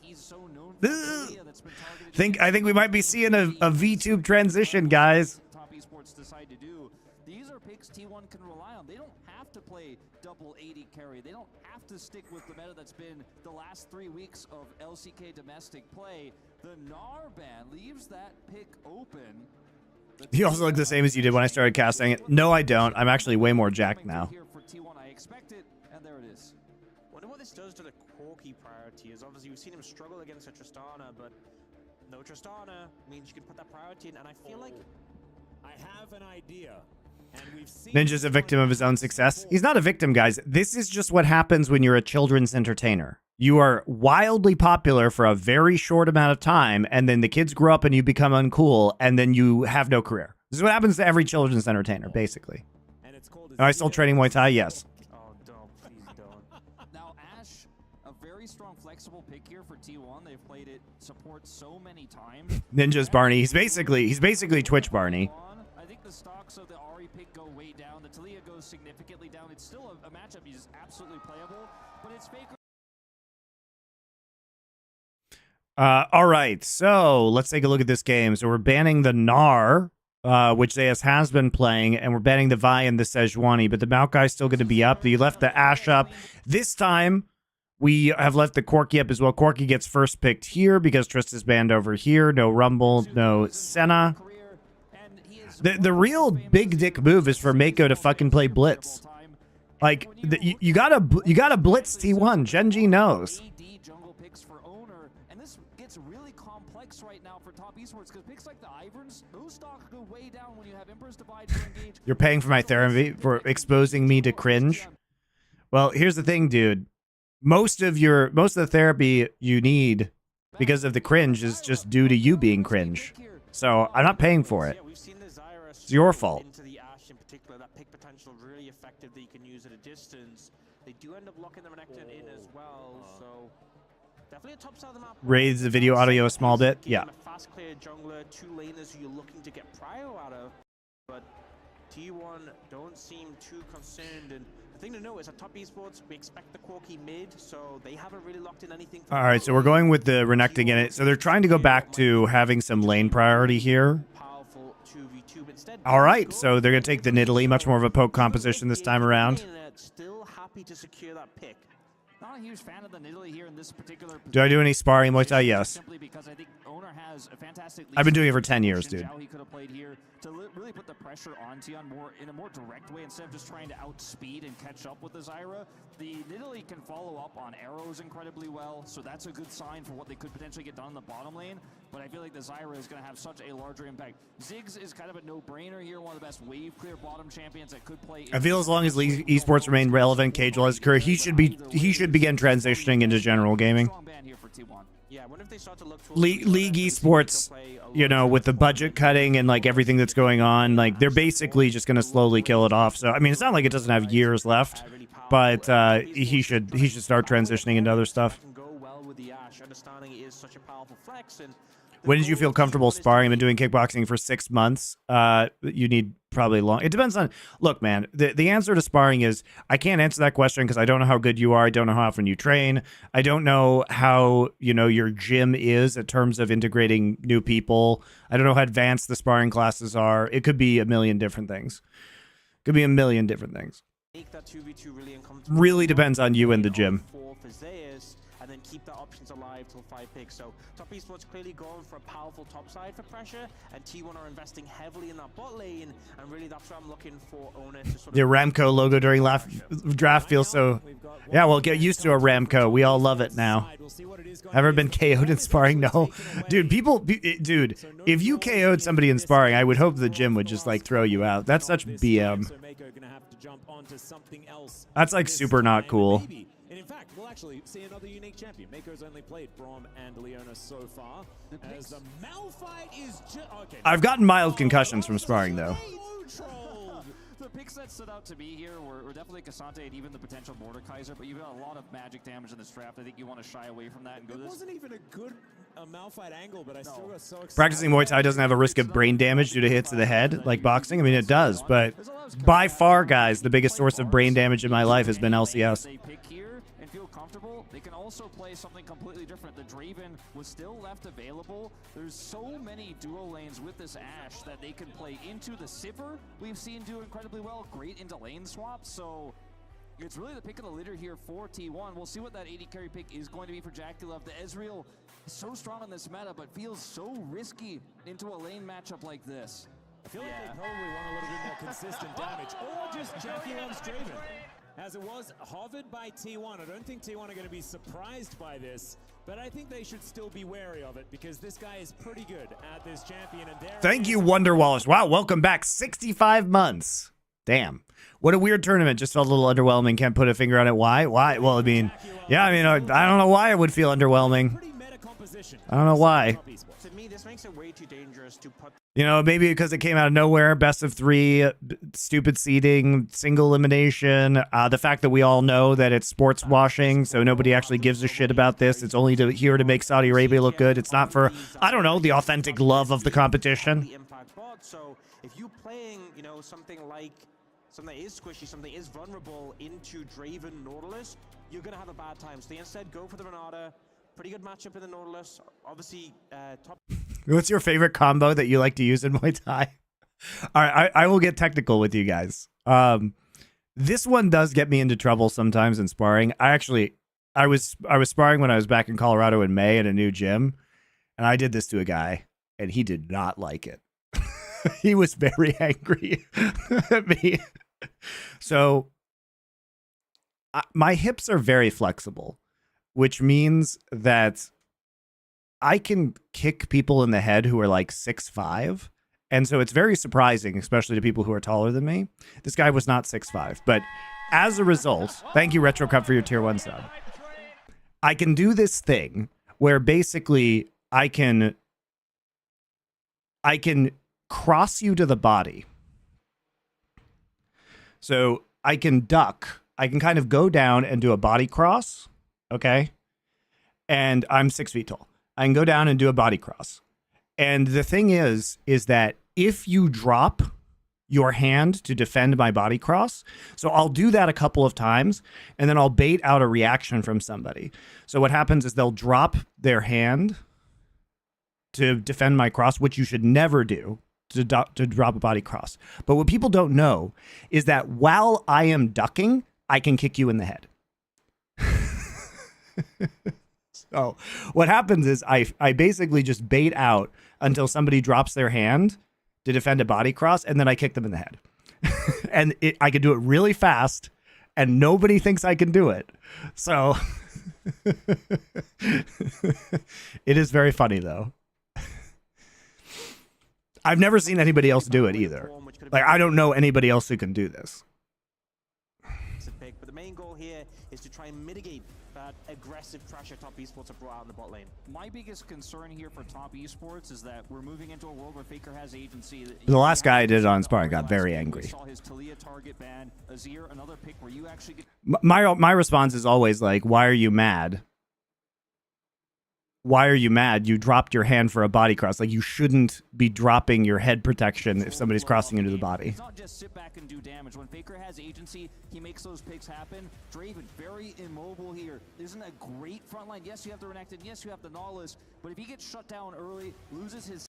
I think we might be seeing a VTube transition, guys. Top esports decide to do. These are picks T1 can rely on. They don't have to play double 80 carry. They don't have to stick with the meta that's been the last 3 weeks of LCK domestic play. The Gnar ban leaves that pick open. You also look the same as you did when I started casting it. No, I don't. I'm actually way more jacked now. I expect it, and there it is. Wonder what this does to the Corki priority is obviously we've seen him struggle against a Tristana, but no Tristana means you can put that priority in, and I feel like I have an idea. And we've seen Ninja's a victim of his own success. He's not a victim, guys. This is just what happens when you're a children's entertainer. You are wildly popular for a very short amount of time, and then the kids grow up and you become uncool, and then you have no career. This is what happens to every children's entertainer, basically. Am I still training Muay Thai? Yes. oh don't, please don't. Now Ash, a very strong flexible pick here for T1. They've played it support so many times. Ninja's Barney. He's basically Twitch Barney. I think the stocks of the Ari pick go way down. The Talia goes significantly down. It's still a matchup is absolutely playable, but it's Faker. All right, so let's take a look at this game. So we're banning the Gnar, which Zayas has been playing, and we're banning the Vi and the Sejuani, but the Maokai's still going to be up. You left the Ashe up. This time, we have left the Corki up as well. Corki gets first picked here because Trista's banned over here. No Rumble, no Senna. The real big dick move is for Mako to fucking play Blitz. Like, you gotta Blitz T1. Genji knows. Really complex right now for top esports because picks like the Iverns, those stocks go way down when you have Emperor's Divide to engage. You're paying for my therapy for exposing me to cringe. Well, here's the thing, dude. Most of the therapy you need because of the cringe is just due to you being cringe. So I'm not paying for it. It's your fault. Into the Ashe in particular, that pick potential really effective that you can use at a distance. They do end up locking the Renekton in as well, so definitely a top side of the map. Raise the video audio a small bit. Yeah. A fast clear jungler, 2 laners who you're looking to get prio out of, but T1 don't seem too concerned. And the thing to know is at top esports, we expect the Corki mid, so they haven't really locked in anything. All right, so we're going with the Renekton in it. So they're trying to go back to having some lane priority here. Powerful 2v2, instead. All right, so they're going to take the Nidalee, much more of a poke composition this time around. Still happy to secure that pick. Not a huge fan of the Nidalee here in this particular Do I do any sparring Muay Thai? Yes. Simply because I think Owner has a fantastic I've been doing it for 10 years, dude. He could have played here to really put the pressure on Tion in a more direct way instead of just trying to outspeed and catch up with the Zyra. The Nidalee can follow up on arrows incredibly well, so that's a good sign for what they could potentially get done in the bottom lane. But I feel like the Zyra is going to have such a larger impact. Ziggs is kind of a no-brainer here, one of the best wave clear bottom champions that could play. I feel as long as League Esports remain relevant, casual as career, he should begin transitioning into general gaming. Strong ban here for T1. Yeah, what if they start to look towards League Esports, you know, with the budget cutting and like everything that's going on, like they're basically just going to slowly kill it off. So I mean, it's not like it doesn't have years left, but he should start transitioning into other stuff. Go well with the Ashe, understanding it is such a powerful flex. And When did you feel comfortable sparring? I've been doing kickboxing for 6 months. You need probably long. It depends on. Look, man, the answer to sparring is I can't answer that question because I don't know how good you are. I don't know how often you train. I don't know how, you know, your gym is in terms of integrating new people. I don't know how advanced the sparring classes are. It could be a million different things. Could be a million different things. make that 2v2 really uncomfortable. Really depends on you and the gym. For Zeus, and then keep the options alive till 5 picks. So Top Esports clearly going for a powerful top side for pressure, and T1 are investing heavily in that bot lane, and really that's what I'm looking for Owner to sort of... The Ramco logo during draft feels so... Yeah, well, get used to a Ramco. We all love it now. Ever been KO'd in sparring? No. Dude, dude, if you KO'd somebody in sparring, I would hope the gym would just, like, throw you out. That's such BM. That's, like, super not cool. And in fact, we'll actually see another unique champion. Mako's only played Braum and Leona so far. As the Malphite is just... Okay. I've gotten mild concussions from sparring, though. The picks that stood out to me here were definitely Cassante and even the potential Mordekaiser, but you've got a lot of magic damage in this draft. I think you want to shy away from that and go this. It wasn't even a good Malphite angle, but I still got so excited. Practicing Muay Thai doesn't have a risk of brain damage due to hits to the head, like boxing. I mean, it does, but by far, guys, the biggest source of brain damage in my life has been LCS. They pick here and feel comfortable. They can also play something completely different. The Draven was still left available. There's so many dual lanes with this Ashe that they can play into the Sivir. We've seen do incredibly well, great into lane swaps. So it's really the pick of the litter here for T1. We'll see what that AD carry pick is going to be for Jackulov. The Ezreal is so strong on this meta, but feels so risky into a lane matchup like this. I feel like they probably want a little bit more consistent damage, or just Jackulov's Draven. As it was hovered by T1. I don't think T1 are going to be surprised by this, but I think they should still be wary of it because this guy is pretty good at this champion. And Thank you, Wonder Wallace. Wow, welcome back. 65 months. Damn. What a weird tournament. Just felt a little underwhelming. Can't put a finger on it. Why? Why? Well, I mean, yeah, I mean, I don't know why it would feel underwhelming. I don't know why. To me, this makes it way too dangerous to put... You know, maybe because it came out of nowhere, best of 3, stupid seeding, single elimination, the fact that we all know that it's sports washing, so nobody actually gives a shit about this. It's only here to make Saudi Arabia look good. It's not for, I don't know, the authentic love of the competition. So if you're playing, you know, something that is squishy, something that is vulnerable into Draven Nautilus, you're going to have a bad time. So instead, go for the Renata. Pretty good matchup in the Nautilus. Obviously, top... What's your favorite combo that you like to use in Muay Thai? All right, I will get technical with you guys. This one does get me into trouble sometimes in sparring. I was sparring when I was back in Colorado in May at a new gym, and I did this to a guy, and he did not like it. He was very angry at me. So my hips are very flexible, which means that I can kick people in the head who are like 6'5", and so it's very surprising, especially to people who are taller than me. This guy was not 6'5", but as a result, thank you, Retro Cup, for your tier 1 sub. I can do this thing where basically I can cross you to the body. So I can duck. I can kind of go down and do a body cross. Okay. And I'm 6 feet tall. I can go down and do a body cross. And the thing is that if you drop your hand to defend my body cross, so I'll do that a couple of times, and then I'll bait out a reaction from somebody. So what happens is they'll drop their hand to defend my cross, which you should never do, to drop a body cross. But what people don't know is that while I am ducking, I can kick you in the head. So what happens is I basically just bait out until somebody drops their hand to defend a body cross, and then I kick them in the head. And I can do it really fast, and nobody thinks I can do it. So it is very funny, though. I've never seen anybody else do it either. Like, I don't know anybody else who can do this. But the main goal here is to try and mitigate that aggressive pressure Top Esports have brought out in the bot lane. My biggest concern here for Top Esports is that we're moving into a world where Faker has agency. The last guy I did it on Sparring got very angry. Saw his Talia target ban. Azir, another pick where you actually get My response is always like, why are you mad? Why are you mad? You dropped your hand for a body cross. Like, you shouldn't be dropping your head protection if somebody's crossing into the body. It's not just sit back and do damage. When Faker has agency, he makes those picks happen. Draven, very immobile here. Isn't a great front line. Yes, you have the Renekton. Yes, you have the Nautilus. But if he gets shut down early, loses his...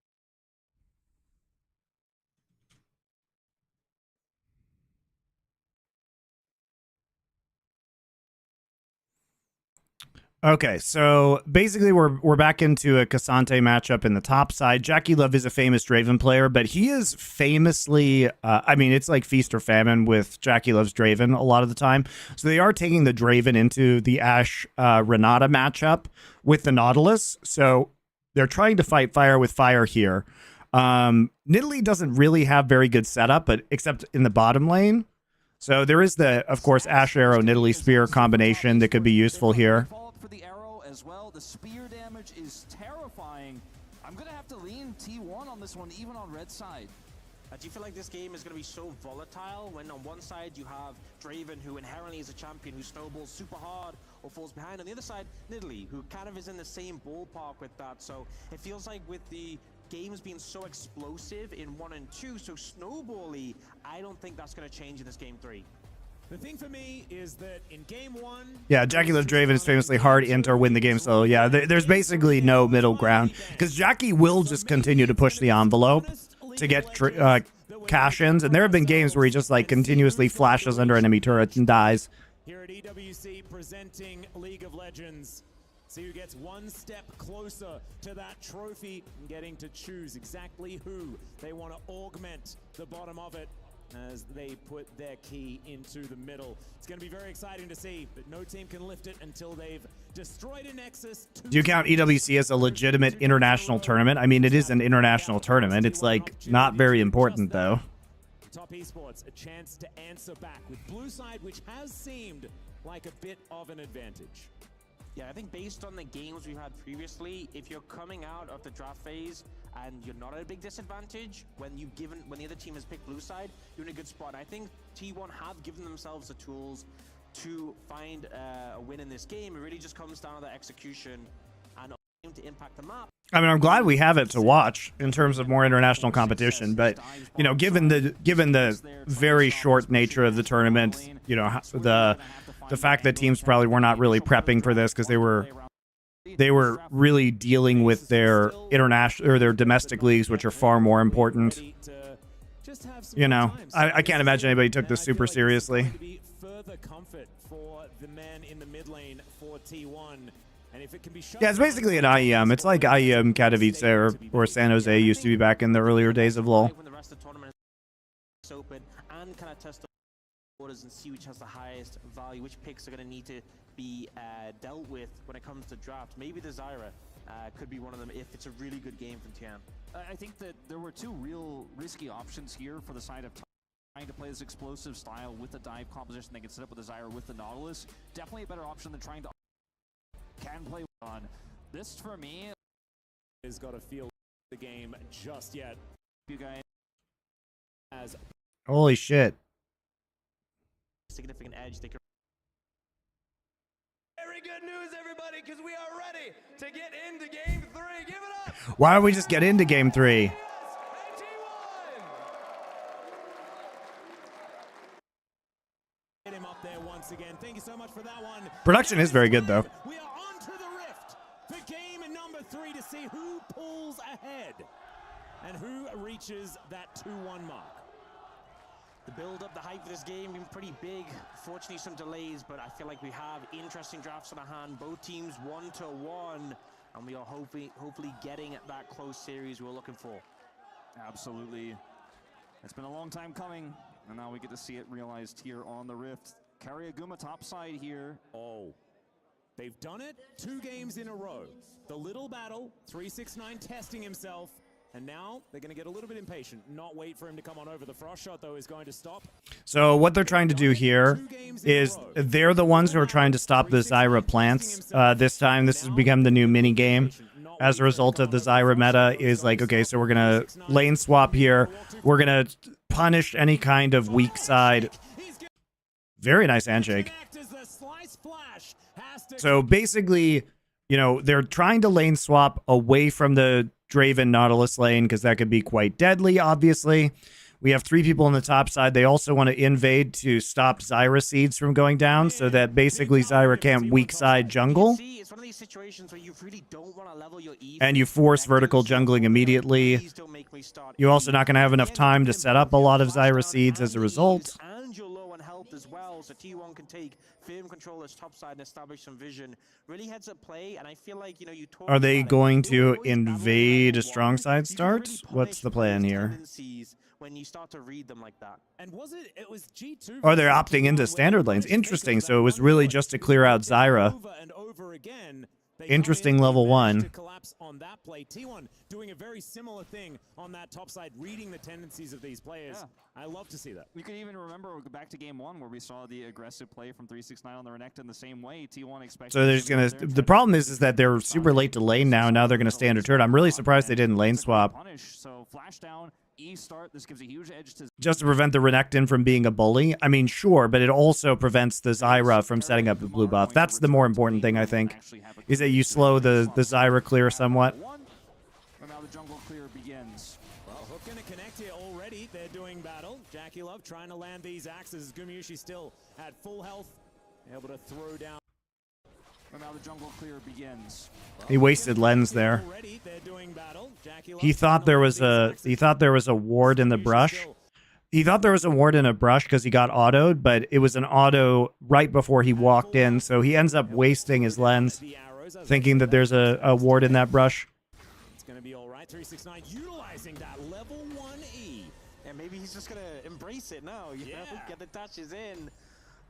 Okay, so basically we're back into a Cassante matchup in the top side. Jackie Love is a famous Draven player, but he is famously, I mean, it's like feast or famine with Jackie Love's Draven a lot of the time. So they are taking the Draven into the Ashe Renata matchup with the Nautilus. So they're trying to fight fire with fire here. Nidalee doesn't really have very good setup, but except in the bottom lane. So there is the, of course, Ashe Arrow, Nidalee Spear combination that could be useful here. For the arrow as well, the spear damage is terrifying. I'm going to have to lean T1 on this one, even on red side. Do you feel like this game is going to be so volatile when on one side you have Draven, who inherently is a champion who snowballs super hard or falls behind, on the other side Nidalee, who kind of is in the same ballpark with that. So it feels like with the games being so explosive in 1 and 2, so snowbally, I don't think that's going to change in this game 3. The thing for me is that in game 1, yeah, Jackie Love Draven is famously hard int or win the game. So yeah, there's basically no middle ground because Jackie will just continue to push the envelope to get cash-ins, and there have been games where he just like continuously flashes under enemy turrets and dies. here at EWC presenting League of Legends. See who gets one step closer to that trophy and getting to choose exactly who they want to augment the bottom of it as they put their key into the middle. It's going to be very exciting to see, but no team can lift it until they've destroyed a Nexus. Do you count EWC as a legitimate international tournament? I mean, it is an international tournament. It's like not very important though. Top Esports, a chance to answer back with blue side, which has seemed like a bit of an advantage. Yeah, I think based on the games we've had previously, if you're coming out of the draft phase and you're not at a big disadvantage, when the other team has picked blue side, you're in a good spot. I think T1 have given themselves the tools to find a win in this game. It really just comes down to the execution and to impact the map. I mean, I'm glad we have it to watch in terms of more international competition, but you know, given the very short nature of the tournament, you know, the fact that teams probably were not really prepping for this because they were really dealing with their international or their domestic leagues, which are far more important. You know, I can't imagine anybody took this super seriously. Further comfort for the man in the mid lane for T1. And if it can be Yeah, it's basically an IEM. It's like IEM Katowice or San Jose used to be back in the earlier days of LoL. When the rest of the tournament is open and kind of test the orders and see which has the highest value, which picks are going to need to be dealt with when it comes to draft. Maybe the Zyra could be one of them if it's a really good game from Tian. I think that there were two real risky options here for the side of trying to play this explosive style with the dive composition. They can set up with the Zyra with the Nautilus. Definitely a better option than trying to can play on. This for me has got to feel the game just yet. You guys as Holy shit. Significant edge they could. Very good news, everybody, because we are ready to get into game 3. Give it up. Why don't we just get into game 3? get him up there once again. Thank you so much for that one. Production is very good though. We are on to the rift for game number 3 to see who pulls ahead and who reaches that 2-1 mark. The build-up, the hype for this game been pretty big. Fortunately, some delays, but I feel like we have interesting drafts on our hand. Both teams 1-1, and we are hopefully getting that close series we're looking for. Absolutely. It's been a long time coming, and now we get to see it realized here on the Rift. Karyaguma topside here. Oh, they've done it 2 games in a row. The little battle, 369 testing himself, and now they're going to get a little bit impatient. Not wait for him to come on over. The frost shot, though, is going to stop. So what they're trying to do here is they're the ones who are trying to stop the Zyra plants. This time, this has become the new mini game. As a result of the Zyra meta is like, okay, so we're going to lane swap here. We're going to punish any kind of weak side. Very nice handshake. So basically, you know, they're trying to lane swap away from the Draven Nautilus lane because that could be quite deadly, obviously. We have 3 people on the top side. They also want to invade to stop Zyra seeds from going down so that basically Zyra can't weak side jungle. It's one of these situations where you really don't want to level your E. And you force vertical jungling immediately. You're also not going to have enough time to set up a lot of Zyra seeds as a result. And you're low on health as well, so T1 can take firm control as top side and establish some vision. Really heads up play, and I feel like, you know, you talk Are they about it. going to invade a strong side start? What's the plan here? When you start to read them like that. And it was G2. Or they're opting into standard lanes. Interesting. So it was really just to clear out Zyra. Over and over again. Interesting level 1. To collapse on that play. T1 doing a very similar thing on that top side, reading the tendencies of these players. Yeah. I love to see that. You could even remember back to game 1 where we saw the aggressive play from 369 on the Renekton in the same way. T1 expected. So they're just gonna. The problem is that they're super late to lane now. Now they're gonna stand a turret. I'm really surprised they didn't lane swap. So flash down, E start. This gives a huge edge to. Just to prevent the Renekton from being a bully. I mean, sure, but it also prevents the Zyra from setting up the blue buff. That's the more important thing, I think, is that you slow the Zyra clear somewhat. And now the jungle clear begins. Well, Hook gonna connect here already. They're doing battle. Jackie Love trying to land these axes. Gumayushi still at full health, able to throw down. And now the jungle clear begins. He wasted lens there. He thought there was a ward in the brush. He thought there was a ward in a brush because he got autoed, but it was an auto right before he walked in, so he ends up wasting his lens, thinking that there's a ward in that brush. It's gonna be all right. 369 utilizing that level 1E. And maybe he's just gonna embrace it now. You know, get the touches in.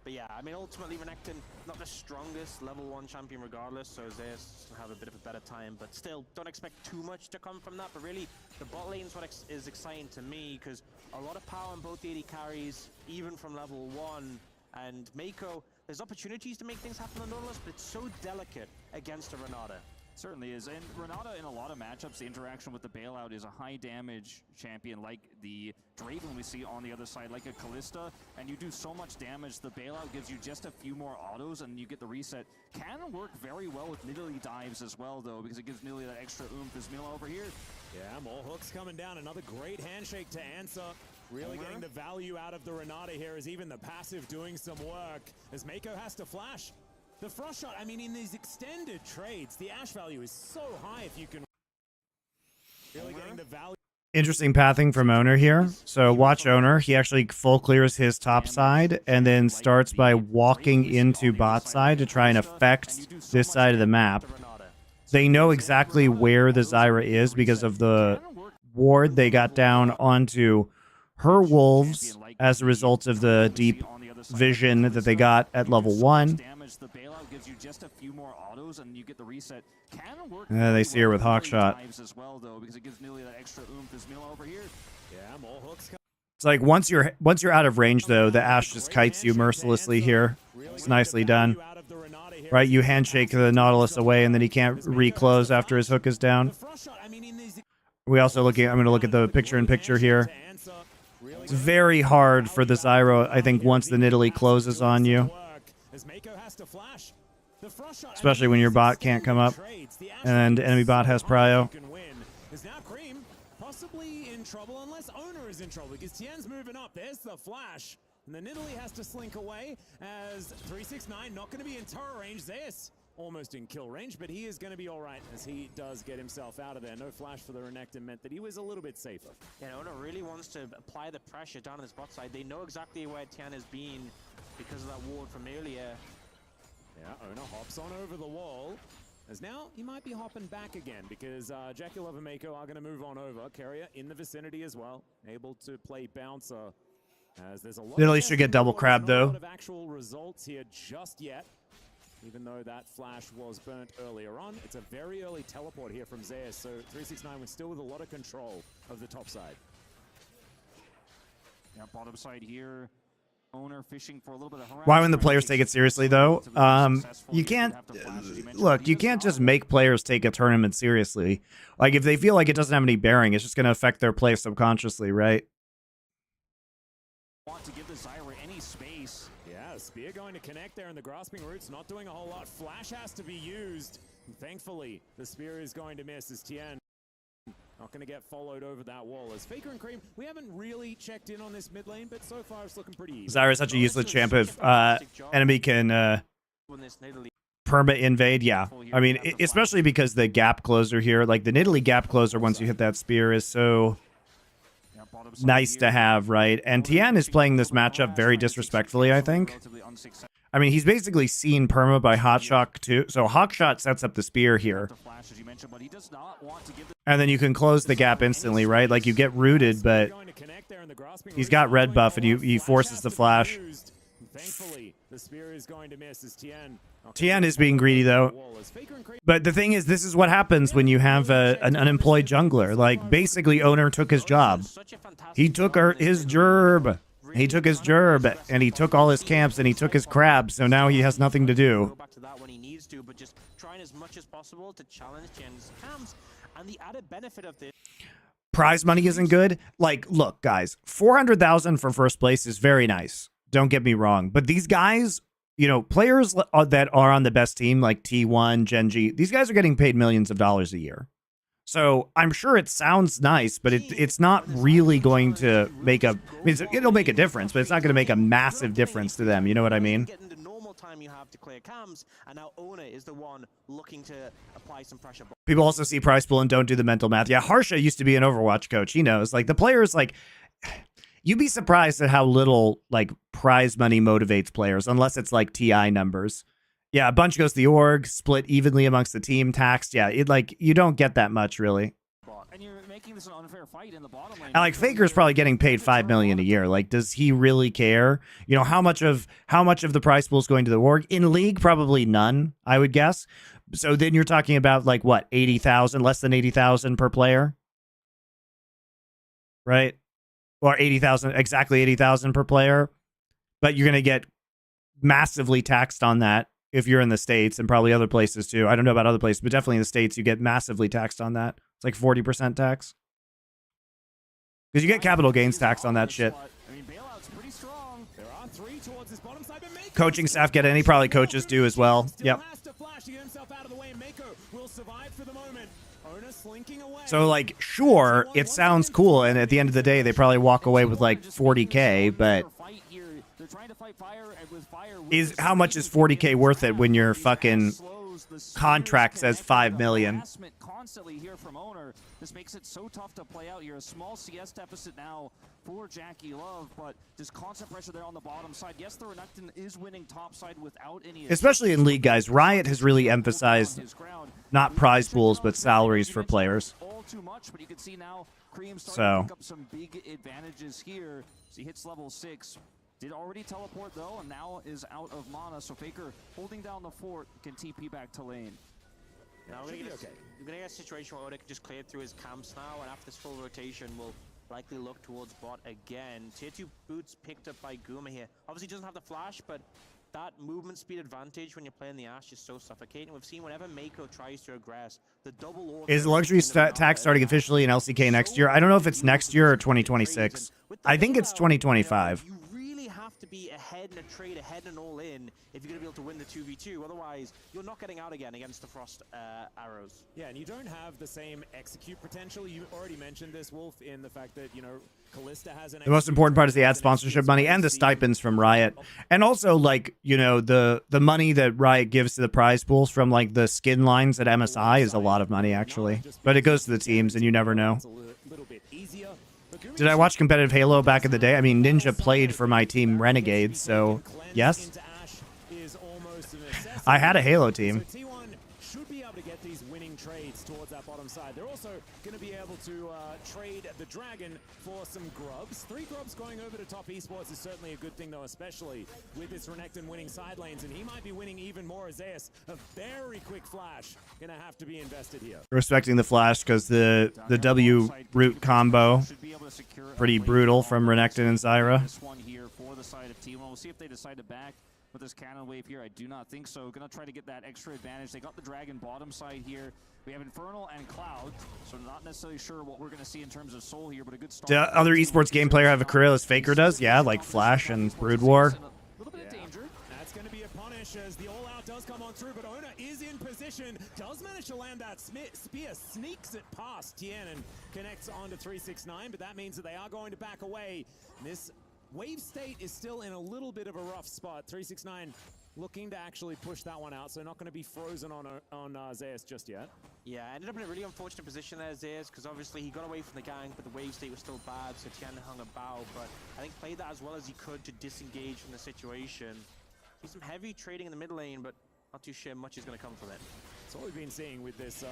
But yeah, I mean, ultimately, Renekton, not the strongest level 1 champion regardless, so Zeus have a bit of a better time, but still, don't expect too much to come from that. But really, the bot lane is what is exciting to me, because a lot of power on both AD carries, even from level 1, and Mako, there's opportunities to make things happen on Nautilus, but it's so delicate against a Renata. Certainly is. And Renata, in a lot of matchups, the interaction with the bailout is a high damage champion like the Draven we see on the other side, like a Callista, and you do so much damage, the bailout gives you just a few more autos and you get the reset. Can work very well with Nidalee dives as well, though, because it gives Nidalee that extra oomph. Is Mila over here? Yeah, more hooks coming down. Another great handshake to answer. Really getting the value out of the Renata here is even the passive doing some work, as Mako has to flash. The frost shot, I mean, in these extended trades, the Ashe value is so high if you can really getting the value. Interesting pathing from Owner here. So watch Owner. He actually full clears his top side and then starts by walking into bot side to try and affect this side of the map. They know exactly where the Zyra is because of the ward they got down onto her wolves as a result of the deep vision that they got at level 1. The bailout gives you just a few more autos and you get the reset. Can work They see her with Hawkshot. as well, though, because it gives Nidalee that extra oomph. Is Mila over here? Yeah, more hooks. It's like once you're out of range though, the Ashe just kites you mercilessly here. It's nicely done. Right, you handshake the Nautilus away and then he can't reclose after his hook is down. We also I'm going to look at the picture-in-picture here. It's very hard for the Zyra, I think, once the Nidalee closes on you. Especially when your bot can't come up and enemy bot has prio. Is now Cream possibly in trouble unless Owner is in trouble because Tien's moving up. There's the flash. And then Nidalee has to slink away as 369 not going to be in turret range. Zeus almost in kill range, but he is going to be all right as he does get himself out of there. No flash for the Renekton meant that he was a little bit safer. Yeah, Owner really wants to apply the pressure down on his bot side. They know exactly where Tian has been because of that ward from earlier. Yeah, Owner hops on over the wall. As now, he might be hopping back again because Jackie Love and Mako are going to move on over. Carrier in the vicinity as well, able to play bouncer. As there's a lot Italy of should get double crab, not a though. lot of actual results here just yet. Even though that flash was burnt earlier on, it's a very early teleport here from Zeus. So 369 was still with a lot of control of the top side. Yeah, bottom side here. Owner fishing for a little bit of harassment. Why when the players take it seriously, though? You can't look. You can't just make players take a tournament seriously. Like if they feel like it doesn't have any bearing, it's just going to affect their play subconsciously, right? Want to give the Zyra any space. Yeah, Spear going to connect there, and the grasping roots not doing a whole lot. Flash has to be used. And thankfully, the Spear is going to miss as Tien not going to get followed over that wall. As Faker and Cream, we haven't really checked in on this mid lane, but so far it's looking pretty easy. Zyra is such a useless champ if enemy can perma invade. Yeah, I mean, especially because the gap closer here, like the Nidalee gap closer, once you hit that spear, is so nice to have, right? And Tien is playing this matchup very disrespectfully, I think. I mean, he's basically seen perma by Hotshot too. So Hotshot sets up the spear here. And then you can close the gap instantly, right? Like you get rooted, but he's got red buff and he forces the flash. Thankfully, the Spear is going to miss as Tien is being greedy though. But the thing is, this is what happens when you have an unemployed jungler. Like basically Owner took his job. He took his gerb. He took his gerb and he took all his camps and he took his crabs. So now he has nothing to do. Go back to that when he needs to, but just trying as much as possible to challenge Tien's camps. And the added benefit of this. Prize money isn't good. Like, look, guys, 400,000 for first place is very nice. Don't get me wrong. But these guys, you know, players that are on the best team, like T1, Genji, these guys are getting paid millions of dollars a year. So I'm sure it sounds nice, but it's not really going to make a... I mean, it'll make a difference, but it's not going to make a massive difference to them. You know what I mean? Time you have to clear cams, and now Owner is the one looking to apply some pressure. People also see prize pool and don't do the mental math. Yeah, Harsha used to be an Overwatch coach. He knows. Like, the players, like... You'd be surprised at how little, like, prize money motivates players, unless it's, like, TI numbers. Yeah, a bunch goes to the org, split evenly amongst the team, taxed. Yeah, you don't get that much, really. And you're making this an unfair fight in the bottom lane. And like Faker's probably getting paid $5 million a year. Like, does he really care? You know, how much of the prize pool is going to the org? In League, probably none, I would guess. So then you're talking about like what, 80,000, less than 80,000 per player, right? Or 80,000, exactly 80,000 per player. But you're gonna get massively taxed on that if you're in the States and probably other places too. I don't know about other places, but definitely in the States, you get massively taxed on that. It's like 40% tax. Because you get capital gains tax on that shit. Coaching staff get any, probably coaches do as well. Yep. So like, sure, it sounds cool, and at the end of the day, they probably walk away with like 40K, but how much is 40K worth it when your fucking contract says 5 million? Constantly here from Owner. This makes it so tough to play out here. A small CS deficit now for Jackie Love, but just constant pressure there on the bottom side. Yes, the Renekton is winning top side without any... Especially in League, guys. Riot has really emphasized not prize pools, but salaries for players. All too much, but you can see now Cream starting to pick up some big advantages here. So he hits level 6. Did already teleport though, and now is out of mana. So Faker holding down the fort can TP back to lane. Now we're gonna get a situation where Oda can just clear through his camps now, and after this full rotation, we'll likely look towards bot again. Tier 2 boots picked up by Guma here. Obviously doesn't have the flash, but that movement speed advantage when you're playing the Ashe is so suffocating. We've seen whenever Mako tries to aggress, the double order... Is luxury tax starting officially in LCK next year? I don't know if it's next year or 2026. I think it's 2025. You really have to be ahead in a trade, ahead and all in, if you're going to be able to win the 2v2. Otherwise, you're not getting out again against the Frost arrows. Yeah, and you don't have the same execute potential. You already mentioned this, Wolf, in the fact that, you know, Kalista has an... The most important part is the ad sponsorship money and the stipends from Riot. And also, like, you know, the money that Riot gives to the prize pools from, like, the skin lines at MSI is a lot of money, actually. But it goes to the teams, and you never know. Did I watch competitive Halo back in the day? I mean, Ninja played for my team Renegades, so yes. I had a Halo team. trades towards that bottom side. They're also going to be able to trade the Dragon for some grubs. 3 grubs going over to top esports is certainly a good thing, though, especially with this Renekton winning side lanes, and he might be winning even more. Zeus, a very quick flash, going to have to be invested here. Respecting the flash because the W root combo pretty brutal from Renekton and Zyra. This one here for the side of T1. We'll see if they decide to back with this cannon wave here. I do not think so. Gonna try to get that extra advantage. They got the Dragon bottom side here. We have Infernal and Cloud, so not necessarily sure what we're gonna see in terms of Soul here, but a good start. Do other esports game player have a career as Faker does? Yeah, like Flash and Brood War. A little bit of danger. That's going to be a punish as the all-out does come on through, but Ona is in position. Does manage to land that spear, sneaks it past Tien and connects onto 369, but that means that they are going to back away. This wave state is still in a little bit of a rough spot. 369 looking to actually push that one out, so not going to be frozen on Zeus just yet. Yeah, ended up in a really unfortunate position there, Zeus, because obviously he got away from the gang, but the wave state was still bad, so Tien hung about, but I think played that as well as he could to disengage from the situation. He's some heavy trading in the mid lane, but not too sure much is going to come from it. That's all we've been seeing with this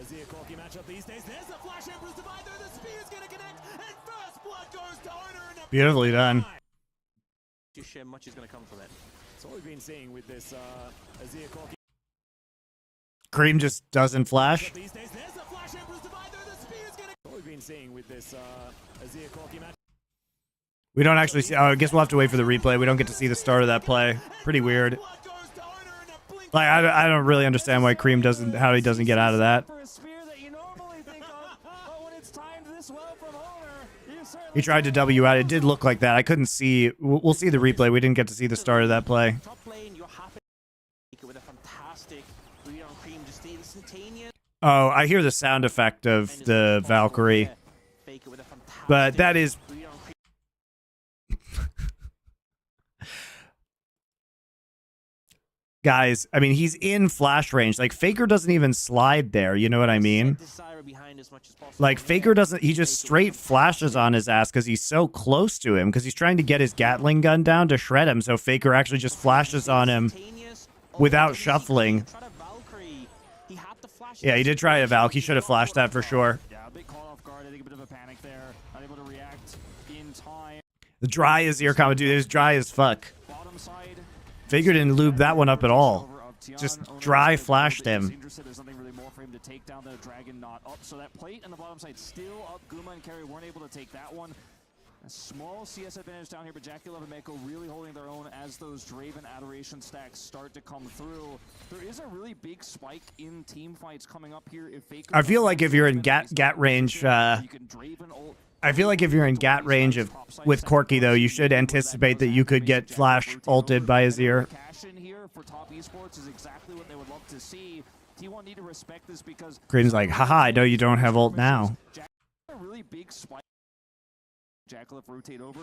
Azir Corki matchup these days. There's the Flash Emperor's Divide, though the spear's going to connect, and first blood goes to Owner. And Beautifully done. Too sure much is going to come from it. That's all we've been seeing with this Azir Corki. Cream just doesn't flash. These days, there's the Flash Emperor's Divide, though the spear's going to... All we've been seeing with this Azir Corki match. We don't actually see. Oh, I guess we'll have to wait for the replay. We don't get to see the start of that play. Pretty weird. Like I don't really understand why Cream doesn't, how he doesn't get out of that. He tried to W out. It did look like that. I couldn't see. We'll see the replay. We didn't get to see the start of that play. Top lane, you're happy with a fantastic read on Cream, just instantaneous. Oh, I hear the sound effect of the Valkyrie, but that is. Guys, I mean, he's in flash range. Like, Faker doesn't even slide there. You know what I mean? Like, Faker doesn't... He just straight flashes on his ass because he's so close to him. Because he's trying to get his Gatling gun down to shred him. So Faker actually just flashes on him without shuffling. Yeah, he did try a Valk. He should have flashed that for sure. Yeah, a big call off guard. I think a bit of a panic there. Not able to react in time. The dry is ear combo. Dude, it was dry as fuck. Bottom side. Faker didn't lube that one up at all. Just dry flashed him. There's nothing really more for him to take down the Dragon, not up. So that plate on the bottom side still up. Guma and Carry weren't able to take that one. A small CS advantage down here, but Jackie Love and Mako really holding their own as those Draven Adoration stacks start to come through. There is a really big spike in team fights coming up here. If Faker, I feel like if you're in GAT range, you can Draven ult. I feel like if you're in GAT range with Corki, though, you should anticipate that you could get flash ulted by Azir. Cash in here for top esports is exactly what they would love to see. T1 need to respect this because Cream's like, haha, I know you don't have ult now. A really big spike. Jackalef rotate over.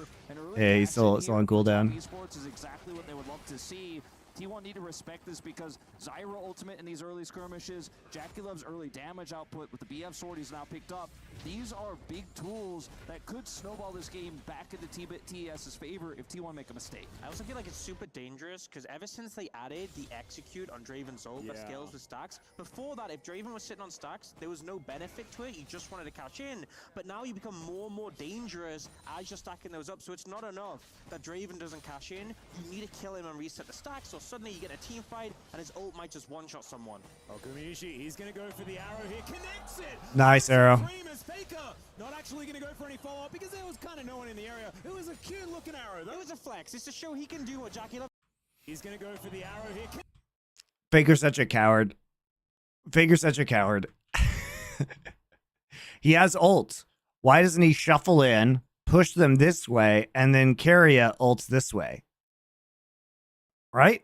Yeah, he's still on cooldown. Esports is exactly what they would love to see. T1 need to respect this because Zyra ultimate in these early skirmishes, Jackalef's early damage output with the BF sword he's now picked up. These are big tools that could snowball this game back into TS's favor if T1 make a mistake. I also feel like it's super dangerous because ever since they added the execute on Draven's ult that scales with stacks, before that, if Draven was sitting on stacks, there was no benefit to it. You just wanted to catch in. But now you become more and more dangerous as you're stacking those up. So it's not enough that Draven doesn't cash in. You need to kill him and reset the stacks, or suddenly you get a team fight and his ult might just one-shot someone. Oh, Gumiishi, he's going to go for the arrow here. Connects it! Nice arrow. Faker not actually going to go for any follow-up because there was kind of no one in the area. It was a cute-looking arrow, though. It was a flex. It's to show he can do what Jackie Love. He's going to go for the arrow here. Faker's such a coward. Faker's such a coward. He has ult. Why doesn't he shuffle in, push them this way, and then Carrier ults this way? Right?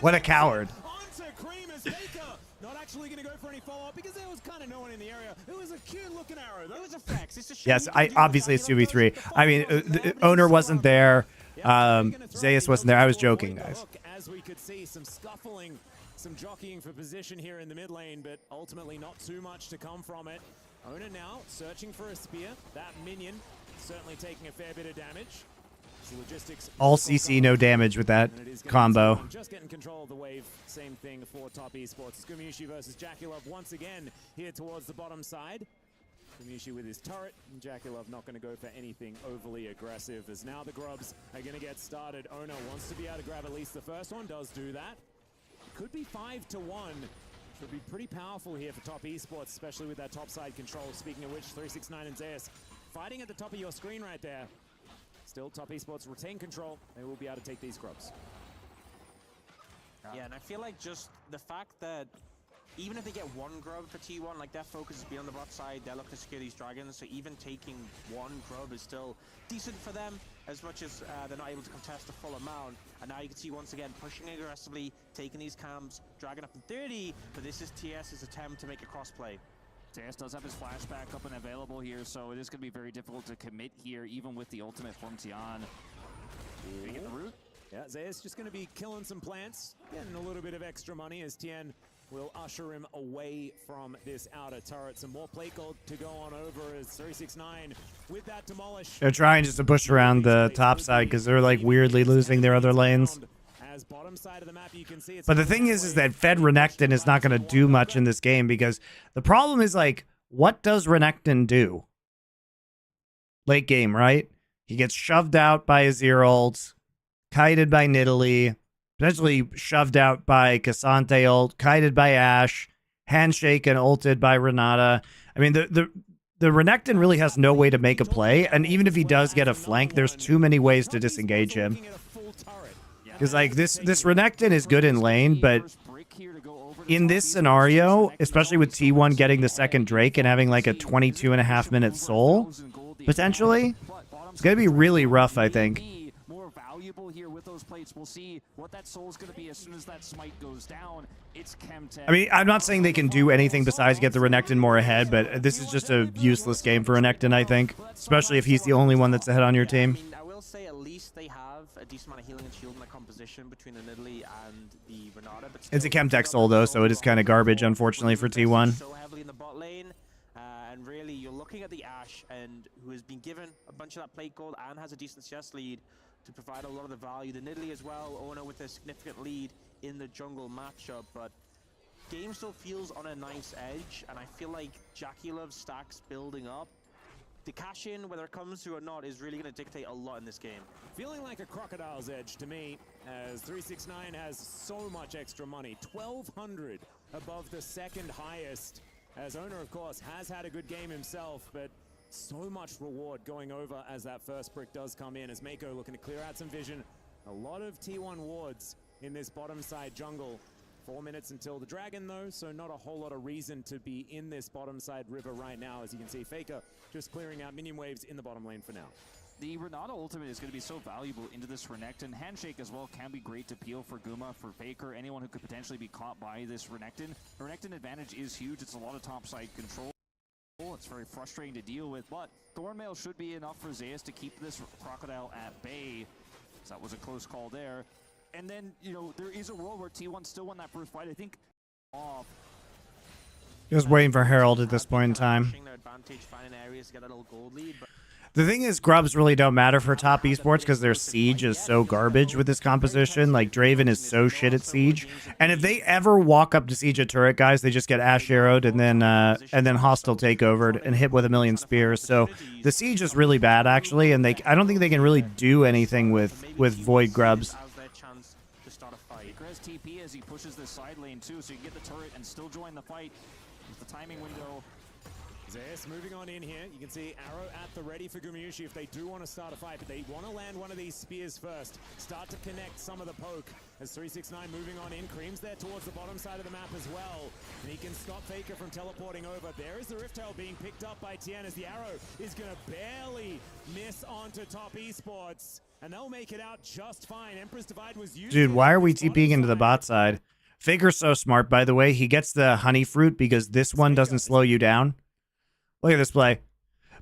What a coward. Not actually going to go for any follow-up because there was kind of no one in the area. It was a cute-looking arrow, though. It was a flex. Yes, obviously it's 2v3. I mean, the owner wasn't there. Zeus wasn't there. I was joking, guys. As we could see, some scuffling, some jockeying for position here in the mid lane, but ultimately not too much to come from it. Owner now searching for a spear. That minion certainly taking a fair bit of damage. So logistics All protocol CC, no damage with that and it is gonna be combo. T1 just getting control of the wave. Same thing for Top Esports. Skirmishing versus Jaculov once again here towards the bottom side. Skirmishing with his turret, and Jaculov not going to go for anything overly aggressive, as now the Grubs are going to get started. Ono wants to be able to grab at least the first one, does do that. Could be 5-1. Should be pretty powerful here for Top Esports, especially with that top side control. Speaking of which, 369 and Zeus fighting at the top of your screen right there. Still, Top Esports retain control. They will be able to take these Grubs. Yeah, and I feel like just the fact that even if they get one grub for T1, like their focus is be on the bot side, they're looking to secure these dragons, so even taking one grub is still decent for them, as much as they're not able to contest the full amount. And now you can see once again pushing aggressively, taking these camps, dragging up in 30, but this is TS's attempt to make a cross-play. TS does have his flashback up and available here, so it is going to be very difficult to commit here, even with the ultimate from Tian. Did he get the root? Yeah, Zeus just going to be killing some plants, getting a little bit of extra money as Tien will usher him away from this outer turret. Some more plate gold to go on over as 369 with that demolish. They're trying just to push around the top side because they're like weirdly losing their other lanes. As bottom side of the map, you can see it's But the thing is that Fed Renekton is not going to do much in this game because the problem is like, what does Renekton do? Late game, right? He gets shoved out by Azir, kited by Nidalee, potentially shoved out by Cassante ult, kited by Ashe, handshake and ulted by Renata. I mean, the Renekton really has no way to make a play, and even if he does get a flank, there's too many ways to disengage him. Because like this Renekton is good in lane, but in this scenario, especially with T1 getting the second Drake and having like a 22.5-minute soul, potentially, it's going to be really rough, I think. Here with those plates, we'll see what that soul's going to be as soon as that smite goes down. It's Chemtech. I mean, I'm not saying they can do anything besides get the Renekton more ahead, but this is just a useless game for Renekton, I think, especially if he's the only one that's ahead on your team. I mean, I will say at least they have a decent amount of healing and shield in the composition between the Nidalee and the Renata. But It's a Chemtech soul though, so it is kind of garbage, unfortunately, for T1. So heavily in the bot lane, and really you're looking at the Ashe, and who has been given a bunch of that plate gold and has a decent CS lead to provide a lot of the value. The Nidalee as well, Ono with a significant lead in the jungle matchup, but game still feels on a nice edge, and I feel like Jaculov's stacks building up. The cash-in, whether it comes through or not, is really going to dictate a lot in this game. Feeling like a crocodile's edge to me, as 369 has so much extra money, 1,200 above the second highest, as Owner, of course, has had a good game himself, but so much reward going over as that first brick does come in, as Mako looking to clear out some vision. A lot of T1 wards in this bottom side jungle. 4 minutes until the dragon though, so not a whole lot of reason to be in this bottom side river right now. As you can see, Faker just clearing out minion waves in the bottom lane for now. The Renata ultimate is going to be so valuable into this Renekton. Handshake as well can be great to peel for Guma, for Faker, anyone who could potentially be caught by this Renekton. The Renekton advantage is huge. It's a lot of top side control. It's very frustrating to deal with, but Thornmail should be enough for Zeus to keep this Crocodile at bay. So that was a close call there. And then, you know, there is a world where T1 still won that first fight. I think off. Just waiting for Herald at this point in time. Their advantage, finding areas to get a little gold lead, but The thing is, grubs really don't matter for top esports because their siege is so garbage with this composition. Like, Draven is so shit at siege. And if they ever walk up to siege a turret, guys, they just get Ashe arrowed and then hostile takeovered and hit with a million spears. So the siege is really bad, actually, and I don't think they can really do anything with Void grubs. Has TP as he pushes this side lane too, so you can get the turret and still join the fight. With the timing window. Zeus moving on in here. You can see Arrow at the ready for Gumyushi if they do want to start a fight, but they want to land one of these spears first. Start to connect some of the poke. As 369 moving on in. Cream's there towards the bottom side of the map as well. And he can stop Faker from teleporting over. There is the Rift Tail being picked up by Tien as the Arrow is going to barely miss onto top esports. And they'll make it out just fine. Empress Divide was used. Dude, why are we TPing into the bot side? Faker's so smart, by the way. He gets the honey fruit because this one doesn't slow you down. Look at this play.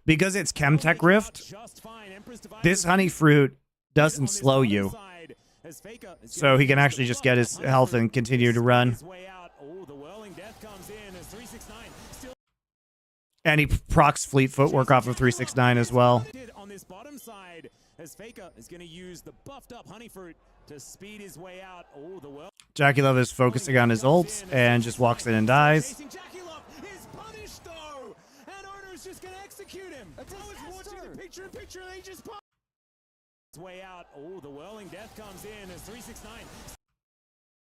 Because it's Chemtech Rift, this honey fruit doesn't slow you. So he can actually just get his health and continue to run. And he procs fleet footwork off of 369 as well. On this bottom side, as Faker is going to use the buffed up Honeyfruit to speed his way out. Oh, the world. Jackie Love is focusing on his ult and just walks in and dies. Jackie Love is punished though, and Ono's just going to execute him. I was watching the picture in picture, and they just pop his way out. Oh, the whirling death comes in as 369.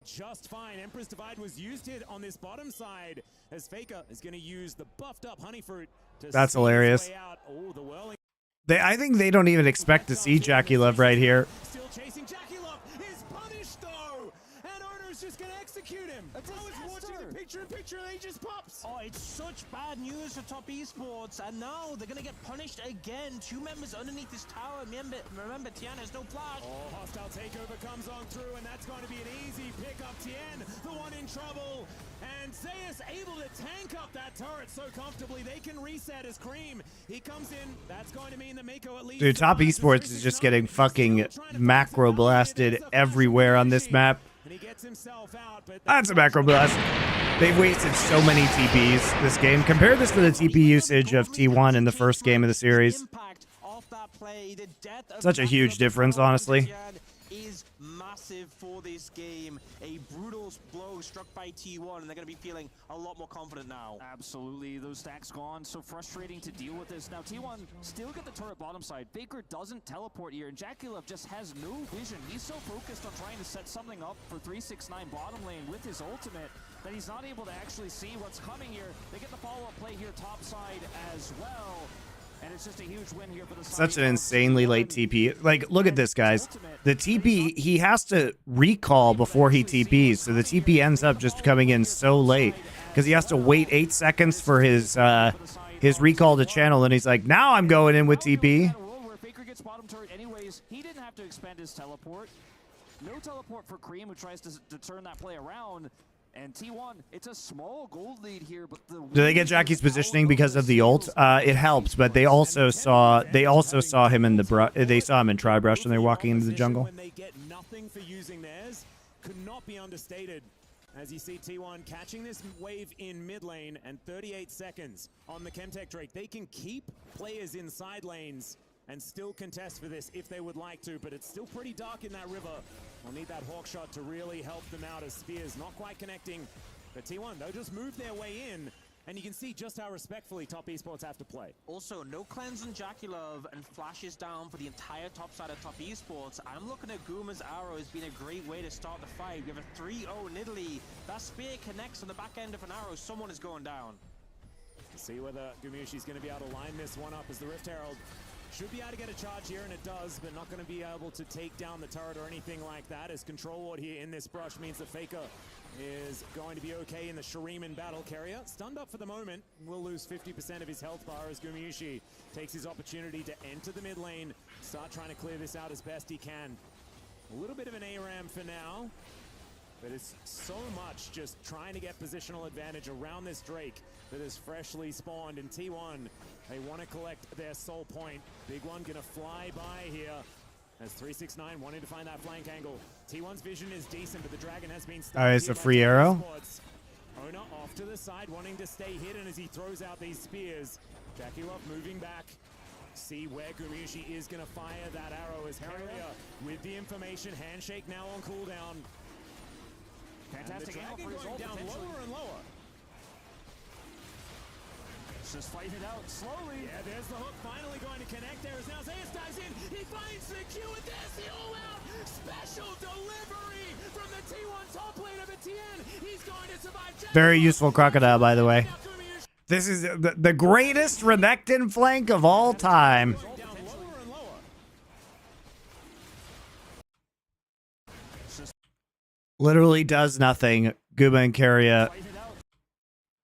Just fine. Emperor's Divide was used here on this bottom side as Faker is going to use the buffed up Honeyfruit to That's hilarious. Oh, the whirling. I think they don't even expect to see Jackie Love right here. Still chasing Jackie Love is punished though, and Ono's just going to execute him. I was watching the picture in picture, and he just pops. Oh, it's such bad news for Top Esports, and now they're going to get punished again. 2 members underneath this tower. Remember, Tian has no flash. Oh, hostile takeover comes on through, and that's going to be an easy pick up. Tien, the one in trouble, and Zeus able to tank up that turret so comfortably. They can reset as Cream. He comes in. That's going to mean the Mako at least. Dude, Top Esports is just getting fucking macro blasted everywhere on this map. And he gets himself out, but That's a macro blast. They've wasted so many TPs this game. Compare this to the TP usage of T1 in the first game of the series. Such a huge difference, honestly. Is massive for this game. A brutal blow struck by T1, and they're going to be feeling a lot more confident now. Absolutely, those stacks gone. So frustrating to deal with this. Now T1 still get the turret bottom side. Faker doesn't teleport here, and Jackie Love just has no vision. He's so focused on trying to set something up for 369 bottom lane with his ultimate that he's not able to actually see what's coming here. They get the follow-up play here top side as well. And it's just a huge win here for the Such an insanely late TP. Like, look at this, guys. The TP, he has to recall before he TPs, so the TP ends up just coming in so late because he has to wait 8 seconds for his recall to channel, and he's like, now I'm going in with TP. Where Faker gets bottom turret anyways, he didn't have to expend his teleport. No teleport for Cream, who tries to turn that play around. And T1, it's a small gold lead here, but do they get Jackie's positioning because of the ult? It helps, but they also saw him in they saw him in Tri-Brush when they were walking into the jungle. When they get nothing for using theirs, could not be understated. As you see T1 catching this wave in mid lane, and 38 seconds on the Chemtech Drake. They can keep players in side lanes and still contest for this if they would like to, but it's still pretty dark in that river. We'll need that hawk shot to really help them out as Spears not quite connecting. But T1, they'll just move their way in, and you can see just how respectfully Top Esports have to play. Also, no cleanse on Jackie Love, and flashes down for the entire top side of Top Esports. I'm looking at Guma's arrow as being a great way to start the fight. We have a 3-0 Nidalee. That spear connects on the back end of an arrow. Someone is going down. See whether Gumushi's going to be able to line this one up as the Rift Herald should be able to get a charge here, and it does, but not going to be able to take down the turret or anything like that, as Control Ward here in this brush means that Faker is going to be okay in the Shuriman battle carrier. Stunned up for the moment, will lose 50% of his health bar as Gumayushi takes his opportunity to enter the mid lane, start trying to clear this out as best he can. A little bit of an ARAM for now, but it's so much just trying to get positional advantage around this Drake that is freshly spawned. In T1, they want to collect their soul point. Big one gonna fly by here as 369 wanting to find that flank angle. T1's vision is decent, but the dragon has been stunned. It's a free arrow. Ona off to the side, wanting to stay hidden as he throws out these spears. Jackie Love moving back. See where Gumayushi is gonna fire that arrow as Carrier with the information. Handshake now on cooldown. fantastic angle for his ult, down lower and lower. Just fighting it out slowly. Yeah, there's the hook finally going to connect there as now Zeus dives in. He finds the Q with this. The all-out special delivery from the T1 top lane of Etienne. He's going to survive. Very useful crocodile, by the way. This is the greatest Renekton flank of all time. Down lower and lower. Literally does nothing. Guma and Carrier.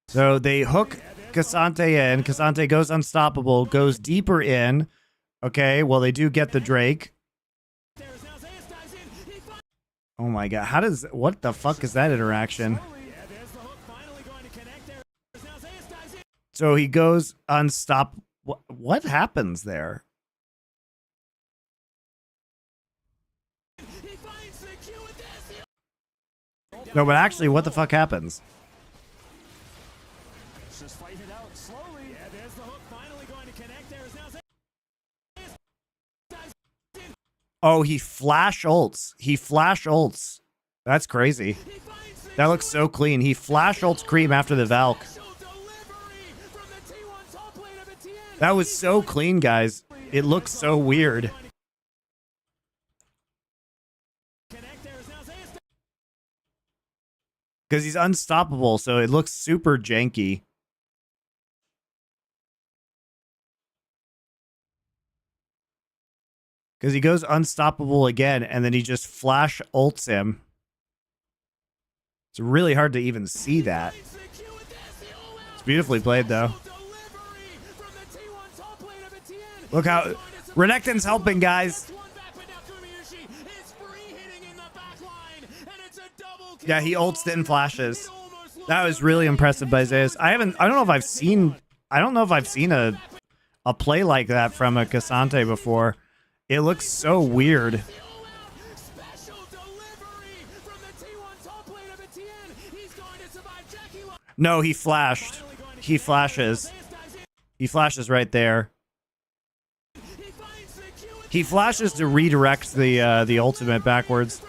So they hook Cassante in. Cassante goes unstoppable, goes deeper in. Okay, well, they do get the Drake. Oh my god, what the fuck is that interaction? So he goes unstoppable. What happens there? No, but actually, what the fuck happens? Just fighting it out slowly. Oh, he flash ults. He flash ults. That's crazy. That looks so clean. He flash ults Cream after the Valk. That was so clean, guys. It looks so weird. Because he's unstoppable, so it looks super janky. Because he goes unstoppable again, and then he just flash ults him. It's really hard to even see that. It's beautifully played, though. Look how... Renekton's helping, guys. Yeah, he ults then flashes. That was really impressive by Zeus. I don't know if I've seen a play like that from a Cassante before. It looks so weird. No, he flashed. He flashes. He flashes right there. He flashes to redirect the ultimate backwards.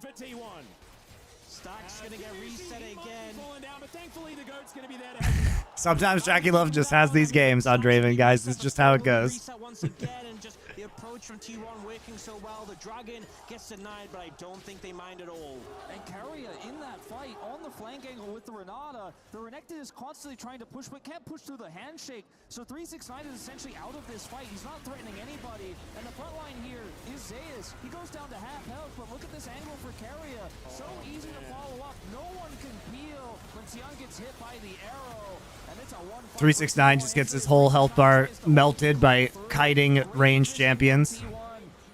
For T1. Stack's gonna get reset again. Down, but thankfully the goat's gonna be there to help. Sometimes Jackie Love just has these games on Draven, guys. It's just how it goes. Reset once again, and just the approach from T1 working so well. The Dragon gets denied, but I don't think they mind at all. And Carrier in that fight on the flank angle with the Renata. The Renekton is constantly trying to push, but can't push through the handshake. So 369 is essentially out of this fight. He's not threatening anybody. And the front line here is Zeus. He goes down to half health, but look at this angle for Carrier. So easy to follow up. No one can peel when Sion gets hit by the arrow. And it's a 369 just gets his whole health bar melted by kiting ranged champions.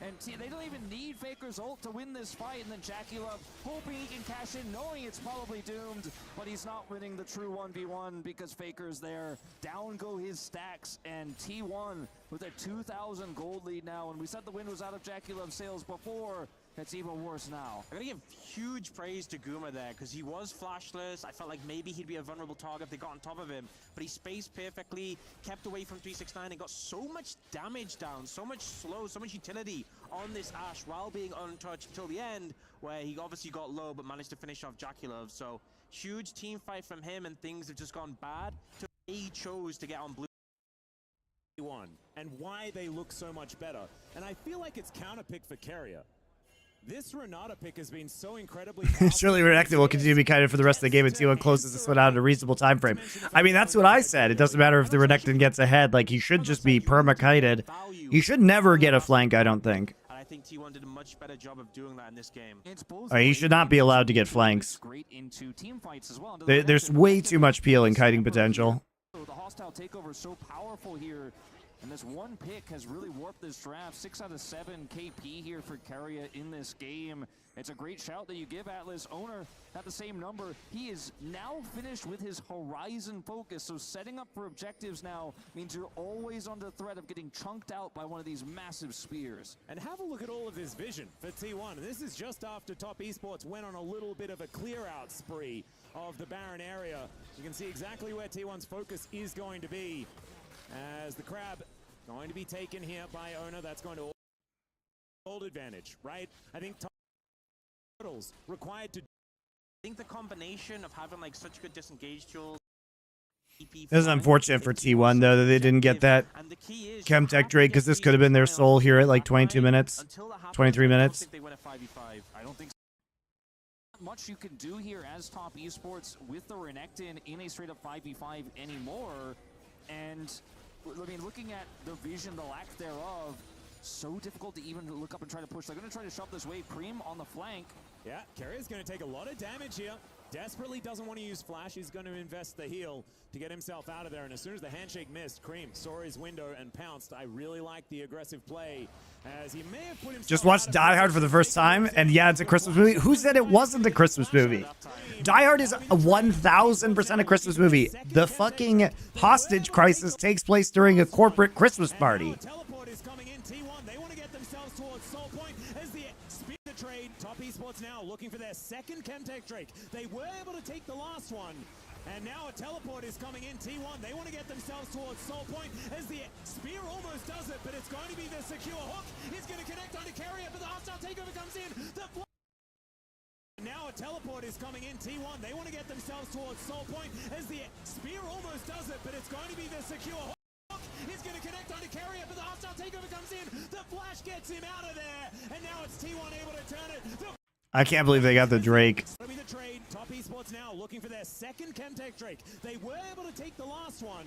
And they don't even need Faker's ult to win this fight, and then Jackie Love hoping he can cash in, knowing it's probably doomed, but he's not winning the true 1v1 because Faker's there. Down go his stacks, and T1 with a 2,000 gold lead now, and we said the win was out of Jackie Love's sails before. It's even worse now. I'm gonna give huge praise to Guma there, because he was flashless. I felt like maybe he'd be a vulnerable target if they got on top of him, but he spaced perfectly, kept away from 369, and got so much damage down, so much slow, so much utility on this Ashe while being untouched till the end, where he obviously got low but managed to finish off Jackie Love. So huge team fight from him, and things have just gone bad. He chose to get on blue. And why they look so much better. And I feel like it's counterpick for Carrier. This Renata pick has been so incredibly Surely Renekton will continue to be kited for the rest of the game until T1 closes this one out in a reasonable time frame. I mean, that's what I said. It doesn't matter if the Renekton gets ahead. Like, he should just be perma-kited. He should never get a flank, I don't think. And I think T1 did a much better job of doing that in this game. He should not be allowed to get flanks. There's way too much peel and kiting potential. The hostile takeover is so powerful here. And this one pick has really warped this draft. 6 out of 7 KP here for Carrier in this game. It's a great shout that you give Atlas. Owner at the same number. He is now finished with his Horizon focus. So setting up for objectives now means you're always under threat of getting chunked out by one of these massive spears. And have a look at all of this vision for T1. This is just after Top Esports went on a little bit of a clear-out spree of the Baron area. You can see exactly where T1's focus is going to be. As the crab going to be taken here by Owner, that's going to hold advantage, right? I think totals required to. I think the combination of having like such good disengage tools. This is unfortunate for T1 though that they didn't get that Chemtech Drake, because this could have been their soul here at like 22 minutes, 23 minutes. I don't think much you can do here as Top Esports with the Renekton in a straight up 5v5 anymore. And I mean, looking at the vision, the lack thereof, so difficult to even look up and try to push. They're going to try to shove this wave. Cream on the flank. Yeah, Carrier's going to take a lot of damage here. Desperately doesn't want to use flash. He's going to invest the heal to get himself out of there. And as soon as the handshake missed, Cream saw his window and pounced. I really like the aggressive play, as he may have put himself. Just watched Die Hard for the first time, and yeah, it's a Christmas movie. Who said it wasn't a Christmas movie? Die Hard is a 1000% a Christmas movie. The fucking hostage crisis takes place during a corporate Christmas party. Teleport is coming in. T1 T1. They want to get themselves towards Soul Point as the speed the trade. Top Esports now looking for their second Chemtech Drake. They were able to take the last one. And now a teleport is coming in. T1, they want to get themselves towards Soul Point as the spear almost does it, but it's going to be the secure hook. He's going to connect onto Carrier, but the hostile takeover comes in. Now a teleport is coming in. T1, they want to get themselves towards Soul Point as the spear almost does it, but it's going to be the secure hook. He's going to connect onto Carrier, but the hostile takeover comes in. The flash gets him out of there, and now it's T1 able to turn it. I can't believe they got the Drake. The trade. Top Esports now looking for their second Chemtech Drake. They were able to take the last one.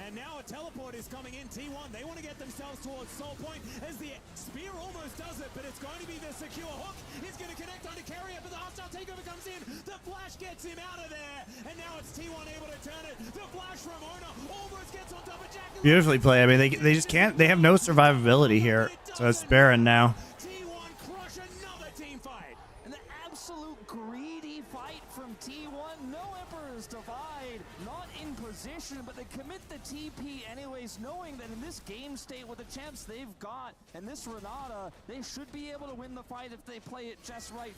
And now a teleport is coming in. T1, they want to get themselves towards Soul Point as the spear almost does it, but it's going to be the secure hook. He's going to connect onto Carrier, but the hostile takeover comes in. The flash gets him out of there, and now it's T1 able to turn it. The flash from Ona almost gets on top of Jack. Beautifully played. I mean, they just can't. They have no survivability here. So it's Baron now. T1 crush another team fight. An absolute greedy fight from T1. No Emperor's Divide, not in position, but they commit the TP anyways, knowing that in this game state with the champs they've got, and this Renata, they should be able to win the fight if they play it just right.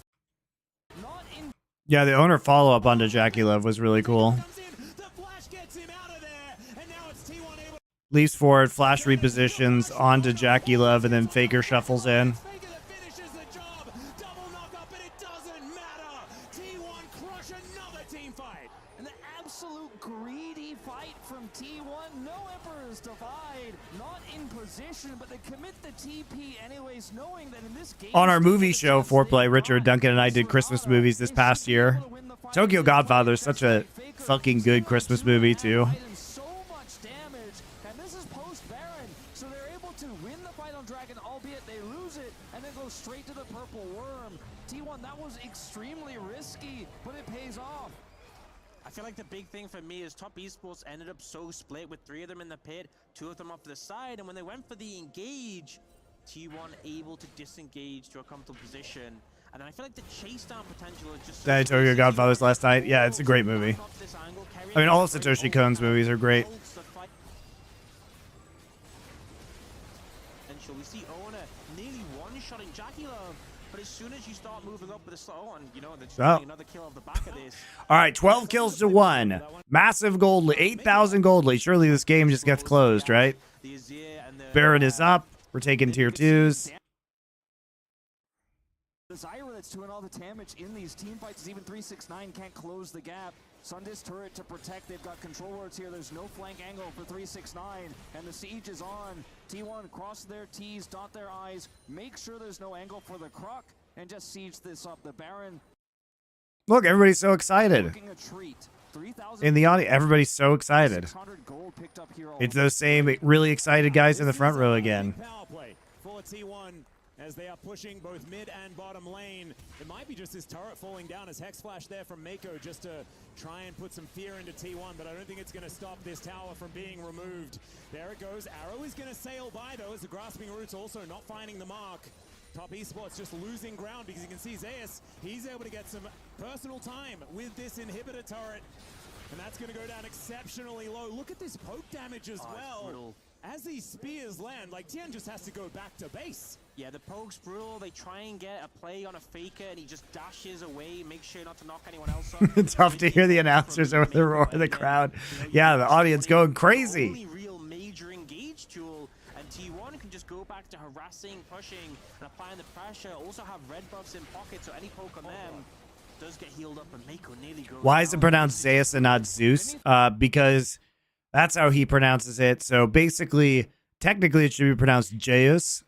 Not in. Yeah, the owner follow-up onto Jackie Love was really cool. Leaps forward, flash repositions onto Jackie Love, and then Faker shuffles in. Greedy fight from T1. No Emperor's Divide, not in position, but they commit the TP anyways, knowing that in this game. On our movie show, Foreplay, Richard, Duncan, and I did Christmas movies this past year. Tokyo Godfather is such a fucking good Christmas movie, too. So much damage, and this is post-Baron, so they're able to win the fight on Dragon, albeit they lose it, and then go straight to the Purple Worm. T1, that was extremely risky, but it pays off. I feel like the big thing for me is Top Esports ended up so split with 3 of them in the pit, 2 of them off to the side, and when they went for the engage, T1 able to disengage to a comfortable position. And I feel like the chase down potential is just That Tokyo Godfathers last night. Yeah, it's a great movie. I mean, all of Satoshi Kon's movies are great. We see Ona nearly one-shotting Jackie Love, but as soon as you start moving up with a slow on, you know, there's another kill off the back of this. All right, 12 kills to 1. Massive gold lead, 8,000 gold lead. Surely this game just gets closed, right? Baron is up. We're taking tier 2s. Zyra that's doing all the damage in these team fights. Even 369 can't close the gap. Sunday's turret to protect. They've got control wards here. There's no flank angle for 369, and the siege is on. T1 cross their T's, dot their I's, make sure there's no angle for the Croc, and just siege this up. The Baron. Look, everybody's so excited. In the audience, everybody's so excited. It's those same really excited guys in the front row again. Power play for T1 as they are pushing both mid and bottom lane. It might be just this turret falling down as Hex Flash there from Mako just to try and put some fear into T1, but I don't think it's going to stop this tower from being removed. There it goes. Arrow is going to sail by, though, as the Grasping Roots also not finding the mark. Top Esports just losing ground because you can see Zeus, he's able to get some personal time with this inhibitor turret. And that's going to go down exceptionally low. Look at this poke damage as well. As these spears land, like Tien just has to go back to base. Yeah, the poke's brutal. They try and get a play on a faker, and he just dashes away, makes sure not to knock anyone else up. Tough to hear the announcers over the roar of the crowd. Yeah, the audience going crazy. Only real major engage tool, and T1 can just go back to harassing, pushing, and applying the pressure. Also have red buffs in pocket, so any poke on them does get healed up, and Mako nearly goes. Why is it pronounced Zeus and not Zeus? Because that's how he pronounces it. So basically, technically, it should be pronounced Zeus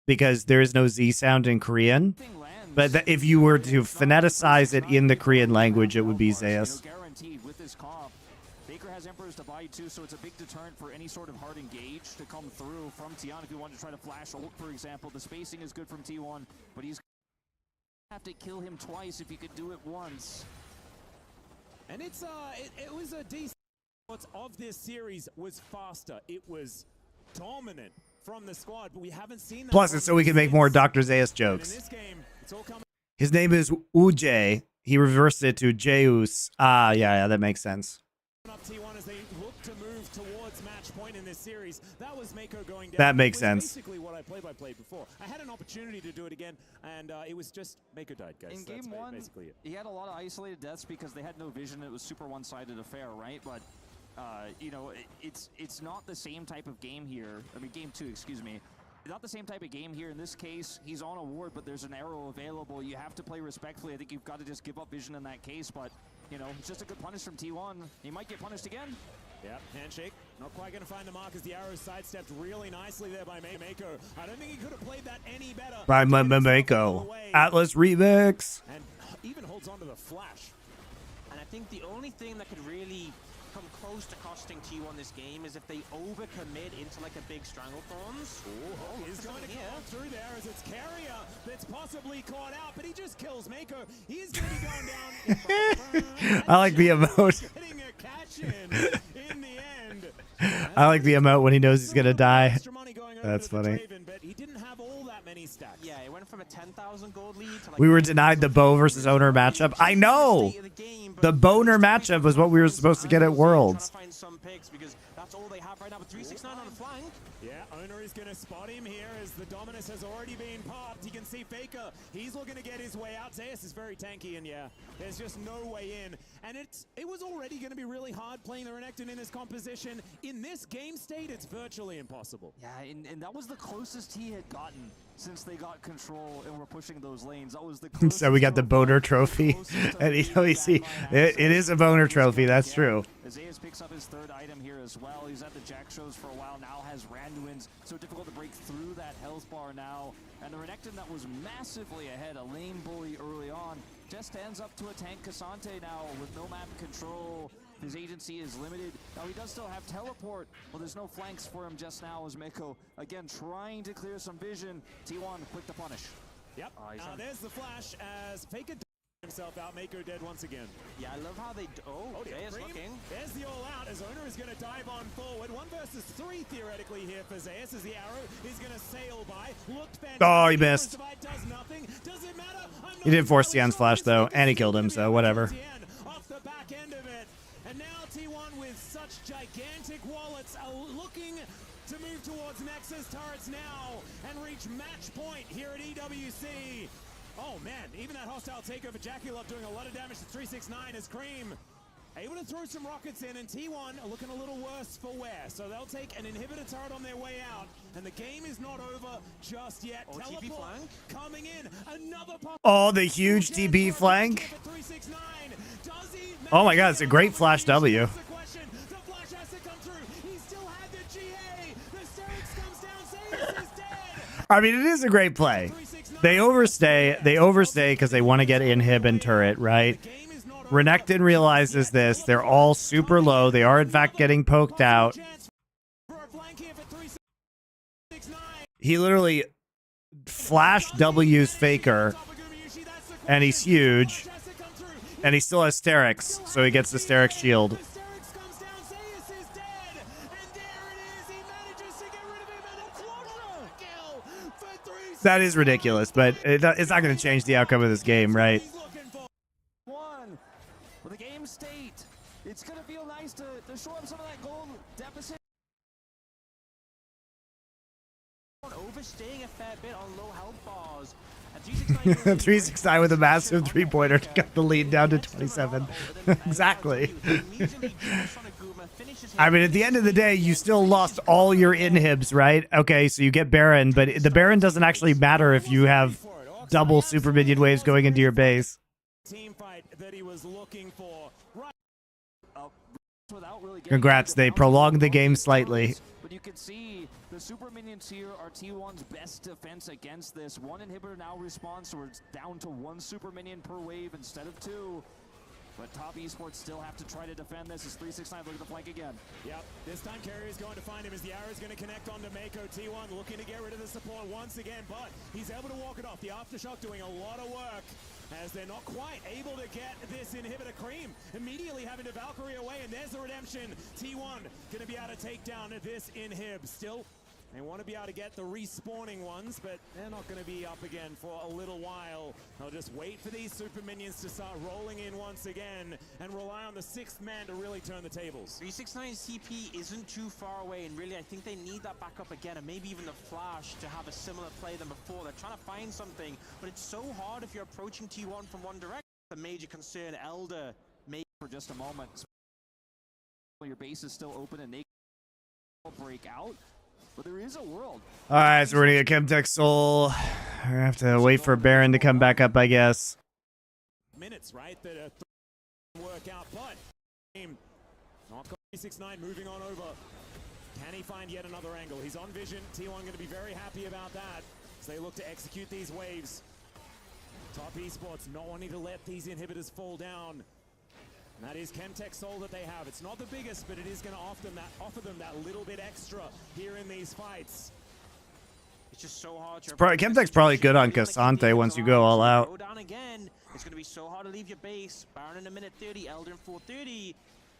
because there is no Z sound in Korean. But if you were to phoneticize it in the Korean language, it would be Zeus. Guaranteed with this comp. Baker has Emperor's Divide too, so it's a big deterrent for any sort of hard engage to come through from Tian. If you want to try to flash ult, for example, the spacing is good from T1, but he's have to kill him twice if he could do it once. And it's it was a decent of this series was faster. It was dominant from the squad, but we haven't seen that. Plus, it's so we can make more Dr. Zeus jokes. In this game, it's all coming. His name is Uj. He reversed it to Zeus. Ah, yeah, that makes sense. Up T1 as they look to move towards match point in this series. That was Mako going down. That makes It was sense. basically what I played before. I had an opportunity to do it again, and it was just Mako died, guys. In That's game one, basically it. he had a lot of isolated deaths because they had no vision. It was super one-sided affair, right? But you know, it's not the same type of game here. I mean, game 2, excuse me. Not the same type of game here. In this case, he's on a ward, but there's an arrow available. You have to play respectfully. I think you've got to just give up vision in that case, but you know, it's just a good punish from T1. He might get punished again. Yep, handshake. Not quite going to find the mark as the arrow sidestepped really nicely there by Mako. I don't think he could have played that any better. By Mako. Atlas Remix. And even holds on to the flash. And I think the only thing that could really come close to costing T1 this game is if they overcommit into like a big Stranglethorns. Oh, he's going to come through there as it's Carrier that's possibly caught out, but he just kills Mako. He's going to be going down. I like the emote. Getting a catch in the end. I like the emote when he knows he's gonna die. Extra money going over That's to the funny. Draven, but he didn't have all that many stacks. Yeah, it went from a 10,000 gold lead to like We were denied the Bo versus Owner matchup. I know. The Boner matchup was what we were supposed to get at Worlds. Trying to find some picks because that's all they have right now. But 369 on the flank. Yeah, Owner is going to spot him here as the Dominus has already been popped. You can see Faker. He's looking to get his way out. Zeus is very tanky, and yeah, there's just no way in. And it was already going to be really hard playing the Renekton in this composition. In this game state, it's virtually impossible. Yeah, and that was the closest he had gotten since they got control and were pushing those lanes. That was the closest. So we got the Boner trophy. And you know, you see, it is a Boner trophy. That's true. Zeus picks up his 3rd item here as well. He's at the Jack shows for a while now, has Randuin's. So difficult to break through that health bar now. And the Renekton that was massively ahead, a lane bully early on, just ends up to a tank Cassante now with no map control. His agency is limited. Now he does still have teleport. Well, there's no flanks for him just now as Mako, again, trying to clear some vision. T1 quick to punish. Yep. There's the flash as Faker himself out. Mako dead once again. Yeah, I love how they. Oh, Zeus looking. There's the all out as Owner is going to dive on forward. 1 versus 3 theoretically here for Zeus as the arrow is going to sail by. Looked fantastic. Oh, he missed. Does nothing. Does it matter? He did force Tian's flash, though, and he killed him, so whatever. Off the back end of it. And now T1 with such gigantic wallets are looking to move towards Nexus turrets now and reach match point here at EWC. Oh man, even that hostile takeover, Jackie Love doing a lot of damage to 369 as Cream able to throw some rockets in, and T1 are looking a little worse for wear. So they'll take an inhibitor turret on their way out, and the game is not over just yet. TP flank coming in, another pop. Oh, the huge TB flank. Oh my god, it's a great flash W. I mean, it is a great play. They overstay because they want to get inhib and turret, right? Renekton realizes this. They're all super low. They are, in fact, getting poked out. He literally flash W's Faker, and he's huge. And he still has Sterix, so he gets the Sterix shield. That is ridiculous, but it's not going to change the outcome of this game, right? One with the game state. It's going to feel nice to show up some of that gold deficit. Overstaying a fair bit on low health bars. 369 with a massive 3-pointer to cut the lead down to 27. Exactly. I mean, at the end of the day, you still lost all your inhibs, right? Okay, so you get Baron, but the Baron doesn't actually matter if you have double super minion waves going into your base. Team fight that he was looking for. Congrats, they prolonged the game slightly. But you can see the super minions here are T1's best defense against this. 1 inhibitor now responds, so it's down to 1 super minion per wave instead of 2. But top esports still have to try to defend this as 369 look at the flank again. Yep, this time Carrier is going to find him as the arrow is going to connect onto Mako. T1 looking to get rid of the support once again, but he's able to walk it off. The Aftershock doing a lot of work as they're not quite able to get this inhibitor. Cream immediately having to Valkyrie away, and there's the redemption. T1 going to be able to take down this inhib. Still They want to be able to get the respawning ones, but they're not going to be up again for a little while. They'll just wait for these super minions to start rolling in once again and rely on the 6th man to really turn the tables. 369 CP isn't too far away, and really I think they need that backup again, and maybe even the flash to have a similar play than before. They're trying to find something, but it's so hard if you're approaching T1 from one direction. The major concern, Elder may For just a moment. Your base is still open and they will break out. But there is a world. All right, so we're gonna get Chemtech Soul. We're gonna have to wait for Baron to come back up, I guess. Minutes, right? That work out, but not 369 moving on over. Can he find yet another angle? He's on vision. T1 going to be very happy about that as they look to execute these waves. Top Esports not wanting to let these inhibitors fall down. And that is Chemtech Soul that they have. It's not the biggest, but it is going to offer them that little bit extra here in these fights. It's just so hard. Chemtech's probably good on Cassante once you go all out. Go down again. It's going to be so hard to leave your base. Baron in a minute 30, Elder in 4:30.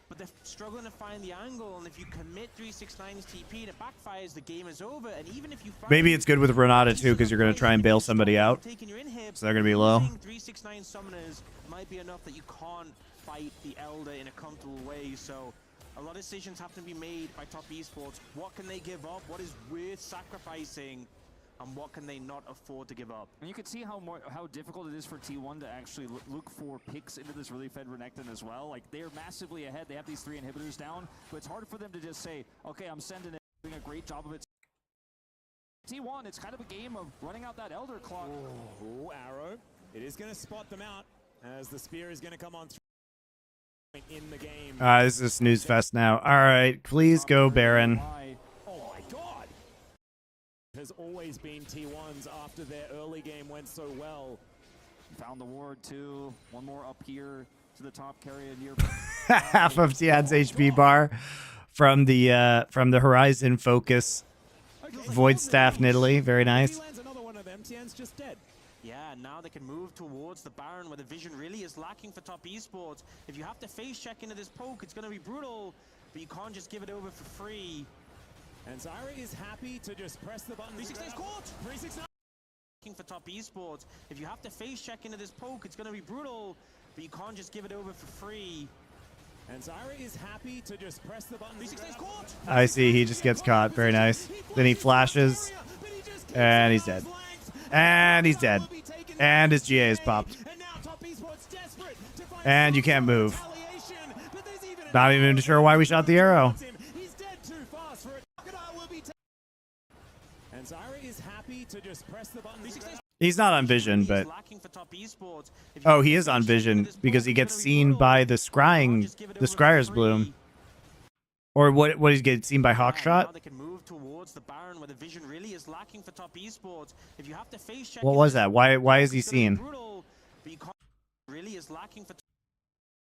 But they're struggling to find the angle, and if you commit 369's TP and it backfires, the game is over. And even if you find Maybe it's good with Renata too, because you're going to try and bail somebody out. So they're going to be low. 369 summoners might be enough that you can't fight the Elder in a comfortable way. So a lot of decisions have to be made by Top Esports. What can they give up? What is worth sacrificing? And what can they not afford to give up? And you can see how difficult it is for T1 to actually look for picks into this really fed Renekton as well. Like, they're massively ahead. They have these 3 inhibitors down, but it's hard for them to just say, okay, I'm sending it, doing a great job of it. T1, it's kind of a game of running out that Elder clock. Oh, arrow. It is going to spot them out as the spear is going to come on in the game. This is a snooze fest now. All right, please go Baron. Oh my god! Has always been T1's after their early game went so well. Found the ward too. One more up here to the top carrier near. Half of Tian's HP bar from the Horizon Focus Void Staff Nidalee. Very nice. Another one of them. Tian's just dead. Yeah, now they can move towards the Baron where the vision really is lacking for Top Esports. If you have to face check into this poke, it's going to be brutal, but you can't just give it over for free. And Zyra is happy to just press the button. 369's caught! 369 for Top Esports. If you have to face check into this poke, it's going to be brutal, but you can't just give it over for free. And Zyra is happy to just press the button. 369's caught! I see, he just gets caught. Very nice. Then he flashes, and he's dead. And he's dead. And his GA is popped. And you can't move. Not even sure why we shot the arrow. And Zyra is happy to just press the button. He's not on vision, but oh, he is on vision because he gets seen by the Scryer's Bloom. Or what he gets seen by Hawkshot? They can move towards the Baron where the vision really is lacking for Top Esports. If you have to face check, What was that? Why is he seen? Really is lacking for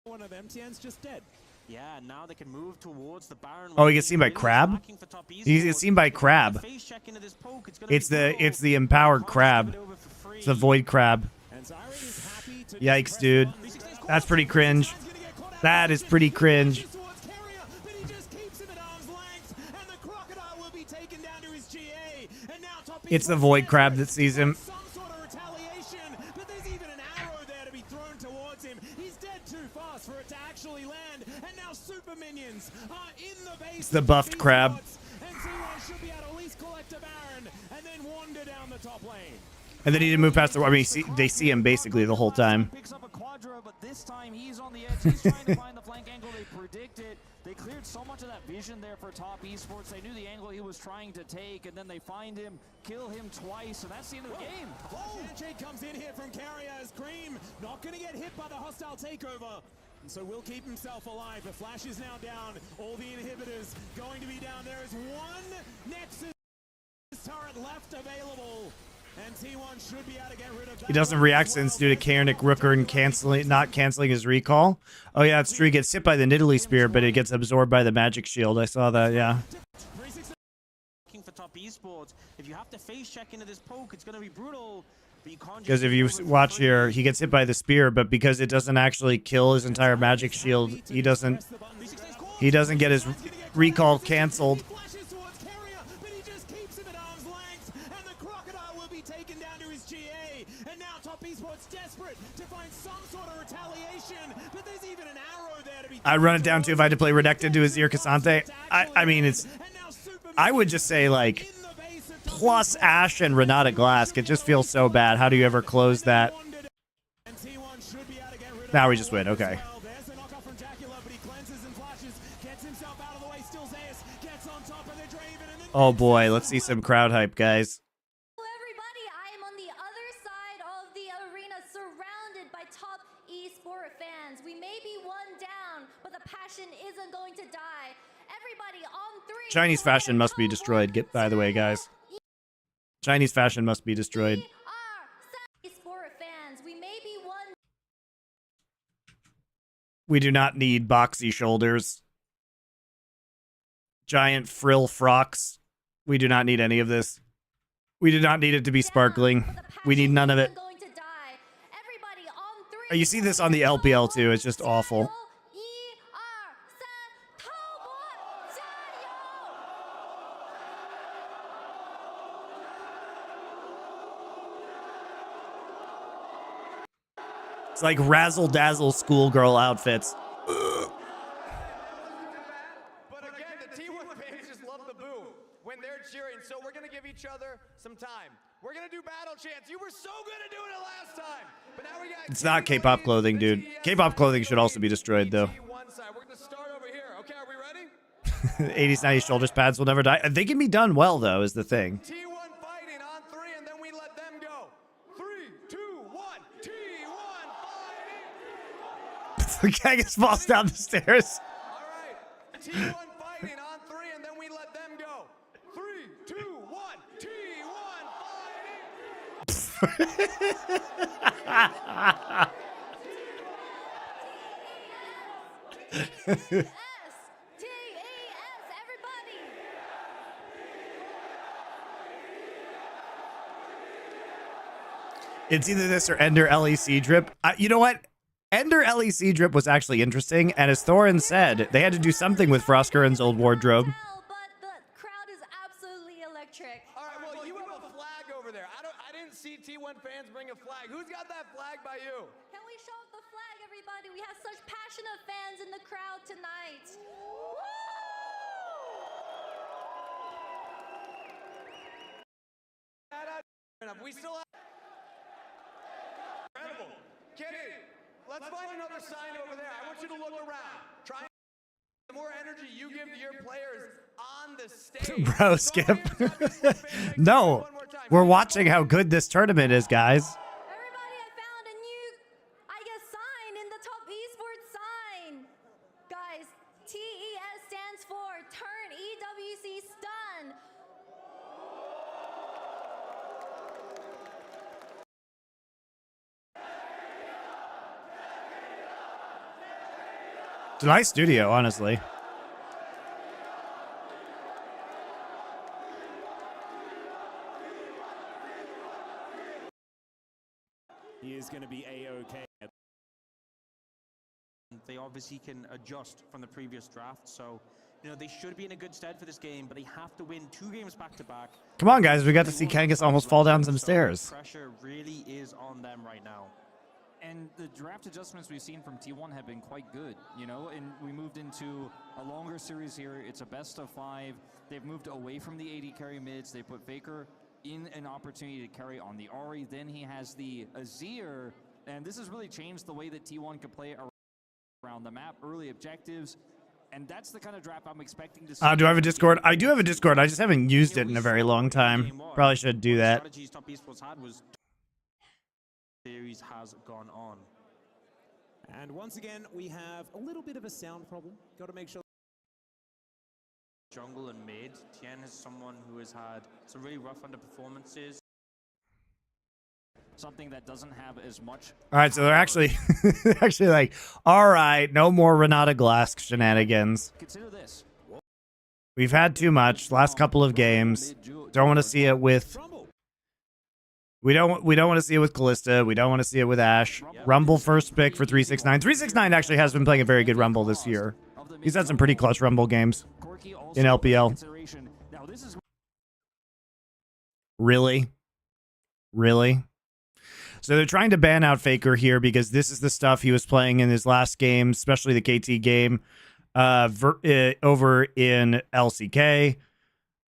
one of MTN's just dead. Yeah, now they can move towards the Baron. Oh, he gets seen by Crab? He gets seen by Crab. It's the empowered Crab. It's the Void Crab. Yikes, dude. That's pretty cringe. That is pretty cringe. It's the Void Crab that sees him. It's the buffed crab. And then he didn't move past the. I mean, they see him basically the whole time. Picks up a quadra, but this time he's on the edge. He's trying to find the flank angle they predicted. They cleared so much of that vision there for Top Esports. They knew the angle he was trying to take, and then they find him, kill him twice, and that's the end of the game. Oh, handshake comes in here from Carrier as Cream not going to get hit by the hostile takeover. And so will keep himself alive. The flash is now down. All the inhibitors going to be down. There is one Nexus turret left available. And T1 should be able to get rid of that. He doesn't react since due to Kaernic Rooker and not canceling his recall. Oh yeah, it's true. He gets hit by the Nidalee Spear, but it gets absorbed by the Magic Shield. I saw that, yeah. For Top Esports, if you have to face check into this poke, it's going to be brutal. Because if you watch here, he gets hit by the spear, but because it doesn't actually kill his entire Magic Shield, he doesn't get his recall canceled. be taken down to his GA, and now Top Esports desperate to find some sort of retaliation, but there's even an arrow there to be... I'd run it down too if I had to play Redacted to his ear Cassante. I mean, it's... I would just say, like, plus Ash and Renata Glask. It just feels so bad. How do you ever close that? Now we just win. Okay. Oh boy, let's see some crowd hype, guys. Hello everybody, I am on the other side of the arena surrounded by top eSport fans. We may be one down, but the passion isn't going to die. Everybody on three. Chinese fashion must be destroyed. Get by the way, guys. Chinese fashion must be destroyed. eSport fans, we may be one. We do not need boxy shoulders. Giant frill frocks. We do not need any of this. We do not need it to be sparkling. We need none of it. You see this on the LPL too. It's just awful. It's like razzle-dazzle schoolgirl outfits. Some time. We're gonna do battle chants. You were so good at doing it last time, but now we got. It's not K-pop clothing, dude. K-pop clothing should also be destroyed, though. We're gonna start over here. Okay, are we ready? 80s, 90s shoulder pads will never die. They can be done well, though, is the thing. T1 fighting on 3, and then we let them go. 3, 2, 1. T1 fighting. Kangas falls down the stairs. All right. T1 fighting on 3, and then we let them go. 3, 2, 1. everybody. It's either this or Ender LEC drip. You know what? Ender LEC drip was actually interesting, and as Thorin said, they had to do something with Frostgurren's old wardrobe. But the crowd is absolutely electric. All right, well, you have a flag over there. I didn't see T1 fans bring a flag. Who's got that flag by you? Can we show off the flag, everybody? We have such passionate fans in the crowd tonight. Woo! We still have... Incredible. Kitty, let's find another sign over there. I want you to look around. Try. The more energy you give to your players on the stage. Bro, Skip. No, we're watching how good this tournament is, guys. Everybody, I found a new, I guess, sign in the Top Esports sign. Guys, TES stands for Turn EWC Stun. It's a nice studio, honestly. He is going to be A-OK. They obviously can adjust from the previous draft, so you know they should be in a good stead for this game, but they have to win 2 games back-to-back. Come on, guys. We got to see Kangas almost fall down some stairs. Pressure really is on them right now. And the draft adjustments we've seen from T1 have been quite good, you know, and we moved into a longer series here. It's a best of 5. They've moved away from the AD carry mids. They put Faker in an opportunity to carry on the Ahri. Then he has the Azir, and this has really changed the way that T1 can play around the map, early objectives, and that's the kind of draft I'm expecting to see. Do I have a Discord? I do have a Discord. I just haven't used it in a very long time. Probably should do that. Strategies Top Esports had was series has gone on. And once again, we have a little bit of a sound problem. Got to make sure. Jungle and mid, Tien is someone who has had some really rough underperformances. Something that doesn't have as much. All right, so they're actually like, all right, no more Renata Glask shenanigans. Consider this. We've had too much last couple of games. Don't want to see it with. We don't want to see it with Callista. We don't want to see it with Ash. Rumble first pick for 369. 369 actually has been playing a very good Rumble this year. He's had some pretty clutch Rumble games in LPL. Really? Really? So they're trying to ban out Faker here because this is the stuff he was playing in his last game, especially the KT game over in LCK,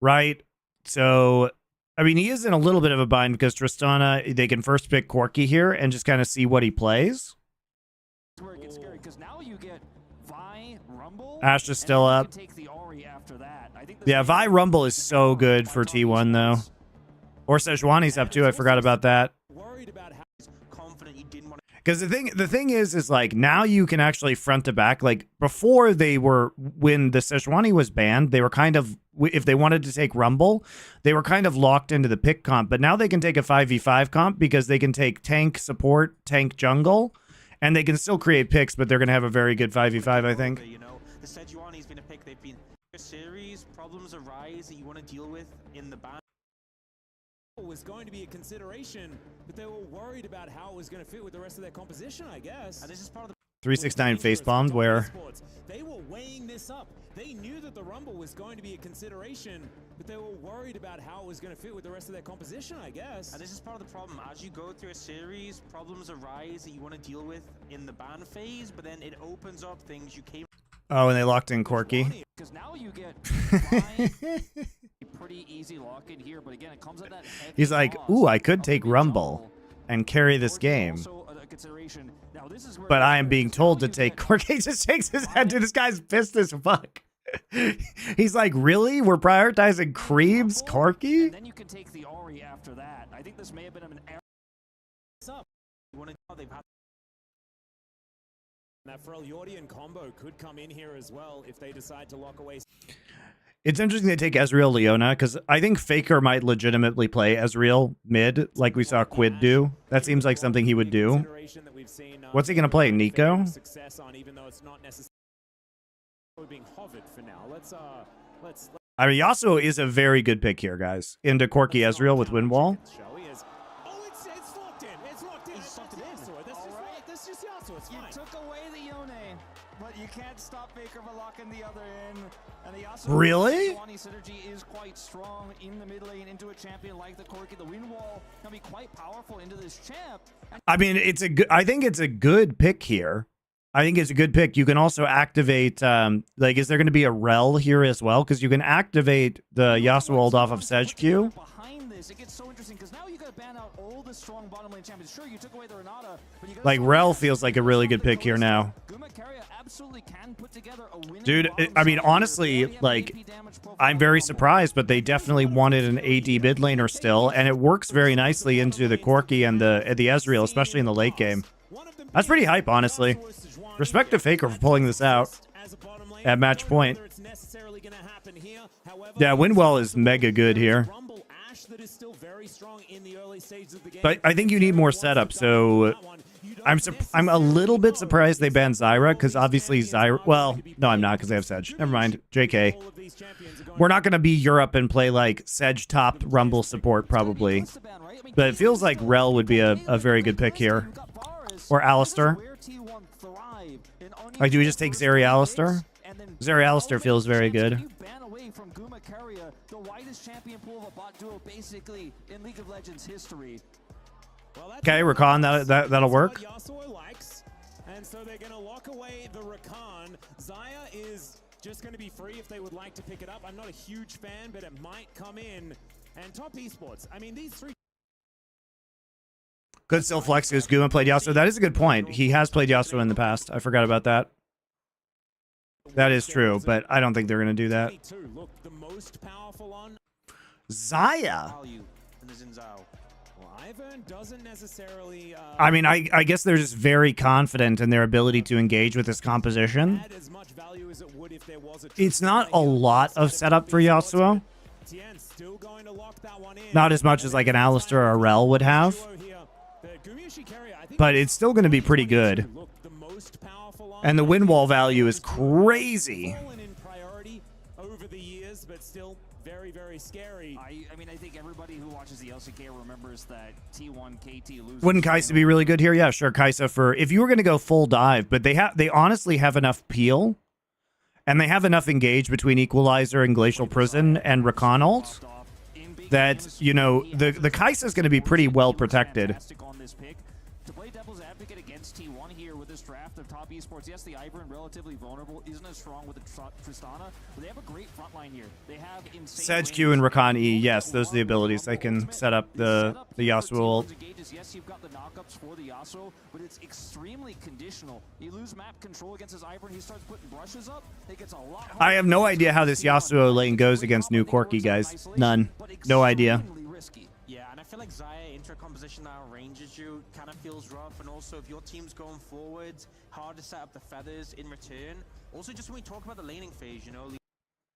right? So, I mean, he is in a little bit of a bind because Tristana, they can first pick Corki here and just kind of see what he plays. Where it gets scary, 'cause now you get Vi, Rumble, Ash is still up. take the Ori after that. I think Yeah, Vi Rumble is so good for T1, though. Or Sejuani's up, too. I forgot about that. Because the thing is like now you can actually front to back. Like before they were, when the Sejuani was banned, they were kind of, if they wanted to take Rumble, they were kind of locked into the pick comp. But now they can take a 5v5 comp because they can take tank, support, tank, jungle, and they can still create picks, but they're going to have a very good 5v5, I think. You know, the Sejuani's been a pick. They've been a series. Problems arise that you want to deal with in the ban. Was going to be a consideration, but they were worried about how it was going to fit with the rest of their composition, I guess. And this is part of the 369 face-bombed where they were weighing this up. They knew that the Rumble was going to be a consideration, but they were worried about how it was going to fit with the rest of their composition, I guess. And this is part of the problem. As you go through a series, problems arise that you want to deal with in the ban phase, but then it opens up things you came. Oh, and they locked in Corki. Because now you get pretty easy lock in here, but again, it comes at that heavy He's like, cost ooh, I could of take the Rumble and carry this game. also a consideration. Now, this is where But I am being told to take Corki. He just shakes his head. Dude, this guy's pissed as fuck. He's like, really? We're prioritizing Creebs, Corki? And then you can take the Ori after that. I think this may have been an error. You want to know they've had. That Freljordian combo could come in here as well if they decide to lock away. It's interesting they take Ezreal Leona because I think Faker might legitimately play Ezreal mid like we saw Quid do. That seems like something he would do. What's he going to play, Nico? Success on, even though it's not necessarily being hovered for now. Let's I mean, Yasuo is a very good pick here, guys. Into Corki Ezreal with Windwall. It's locked in. It's locked in. It's locked in. That's just Yasuo. It's fine. You took away the Yone, but you can't stop Faker from locking the other in. And the Yasuo Really? synergy is quite strong in the mid lane into a champion like the Corki. The Windwall can be quite powerful into this champ. I mean, it's a good. I think it's a good pick here. I think it's a good pick. You can also activate, like, is there going to be a Rel here as well? Because you can activate the Yasuo ult off of Sedge Q. Behind this, it gets so interesting because now you got to ban out all the strong bottom lane champions. Sure, you took away the Renata, but you Like, Rel feels like a really good pick here now. absolutely can put together a winning Dude, bottom I mean, side. honestly, like, I'm very surprised, but they definitely wanted an AD mid laner still, and it works very nicely into the Corki and the Ezreal, especially in the late game. That's pretty hype, honestly. Respect to Faker for pulling this out at match point. Yeah, Windwall is mega good here. But I think you need more setup, so I'm a little bit surprised they banned Zyra, because obviously Zyra... Well, no, I'm not, because they have Sedge. Never mind. JK. We're not going to be Europe and play, like, Sedge top Rumble support, probably. But it feels like Rel would be a very good pick here. Or Alistar. Like, do we just take Zeri Alistar? Zeri Alistar feels very good. The widest champion pool of a bot duo basically in League of Legends history. Okay, Rakan, that'll work. And so they're going to lock away the Rakan. Xayah is just going to be free if they would like to pick it up. I'm not a huge fan, but it might come in. And top esports, I mean, these three... Could still flex because Guma played Yasuo. That is a good point. He has played Yasuo in the past. I forgot about that. That is true, but I don't think they're going to do that. Xayah. I mean, I guess they're just very confident in their ability to engage with this composition. It's not a lot of setup for Yasuo. Not as much as like an Alistar or a Rel would have. But it's still going to be pretty good. And the win wall value is crazy. I mean, I think everybody who watches the LCK remembers that T1 KT loses. Wouldn't Kaisa be really good here? Yeah, sure, Kaisa for if you were going to go full dive, but they honestly have enough peel, and they have enough engage between Equalizer and Glacial Prison and Rakan ult that, you know, the Kai'Sa is going to be pretty well protected. On this pick. To play devil's advocate against T1 here with this draft of top esports, yes, the Ivern relatively vulnerable, isn't as strong with the Tristana, but they have a great front line here. They have insane Sedge Q and Rakan E, yes, those are the abilities. They can set up the Yasuo ult. Yes, you've got the knockups for the Yasuo, but it's extremely conditional. You lose map control against his Ivern, he starts putting brushes up, it gets a lot harder. I have no idea how this Yasuo lane goes against New Corki, guys. None. No idea. Yeah, and I feel like Xayah into a composition that ranges you kind of feels rough, and also if your team's going forwards, hard to set up the feathers in return. Also, just when we talk about the laning phase, you know,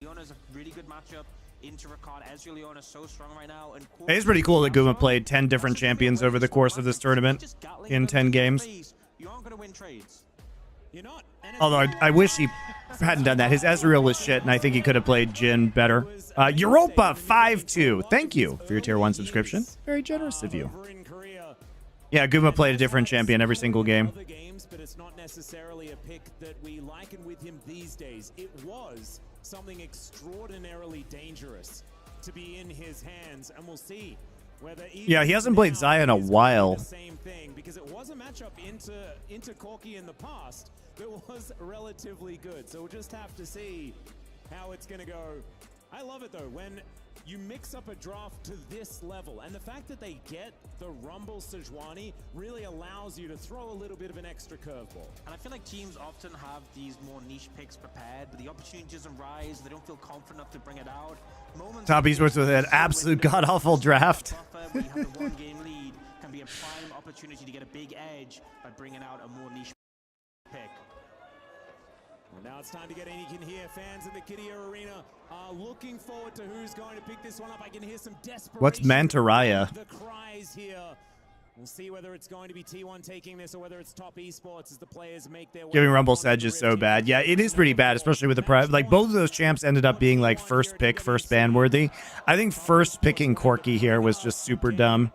Leona's a really good matchup into Rakan. Ezreal Leona so strong right now. And It's pretty cool that Guma played 10 different champions over the course of this tournament in 10 games. You aren't going to win trades. You're not. Although I wish he hadn't done that. His Ezreal was shit, and I think he could have played Jhin better. Europa 5-2. Thank you for your tier 1 subscription. Very generous of you. Yeah, Guma played a different champion every single game. But it's not necessarily a pick that we liken with him these days. It was something extraordinarily dangerous to be in his hands, and we'll see whether yeah, he hasn't played Xayah in a while. Same thing, because it was a matchup into Corki in the past that was relatively good. So we'll just have to see how it's going to go. I love it though when you mix up a draft to this level, and the fact that they get the Rumble Sejuani really allows you to throw a little bit of an extra curveball. And I feel like teams often have these more niche picks prepared, but the opportunity doesn't rise. They don't feel confident enough to bring it out. Top esports with an absolute god-awful draft. Where you have the one-game lead can be a prime opportunity to get a big edge by bringing out a more niche pick. Well, now it's time to get in. You can hear fans in the Kidia Arena are looking forward to who's going to pick this one up. I can hear some desperation. What's Mantaraya? The cries here. We'll see whether it's going to be T1 taking this or whether it's Top Esports as the players make their way. Giving Rumble Sedge is so bad. Yeah, it is pretty bad, especially with the like both of those champs ended up being like first pick, first ban worthy. I think first picking Corki here was just super dumb.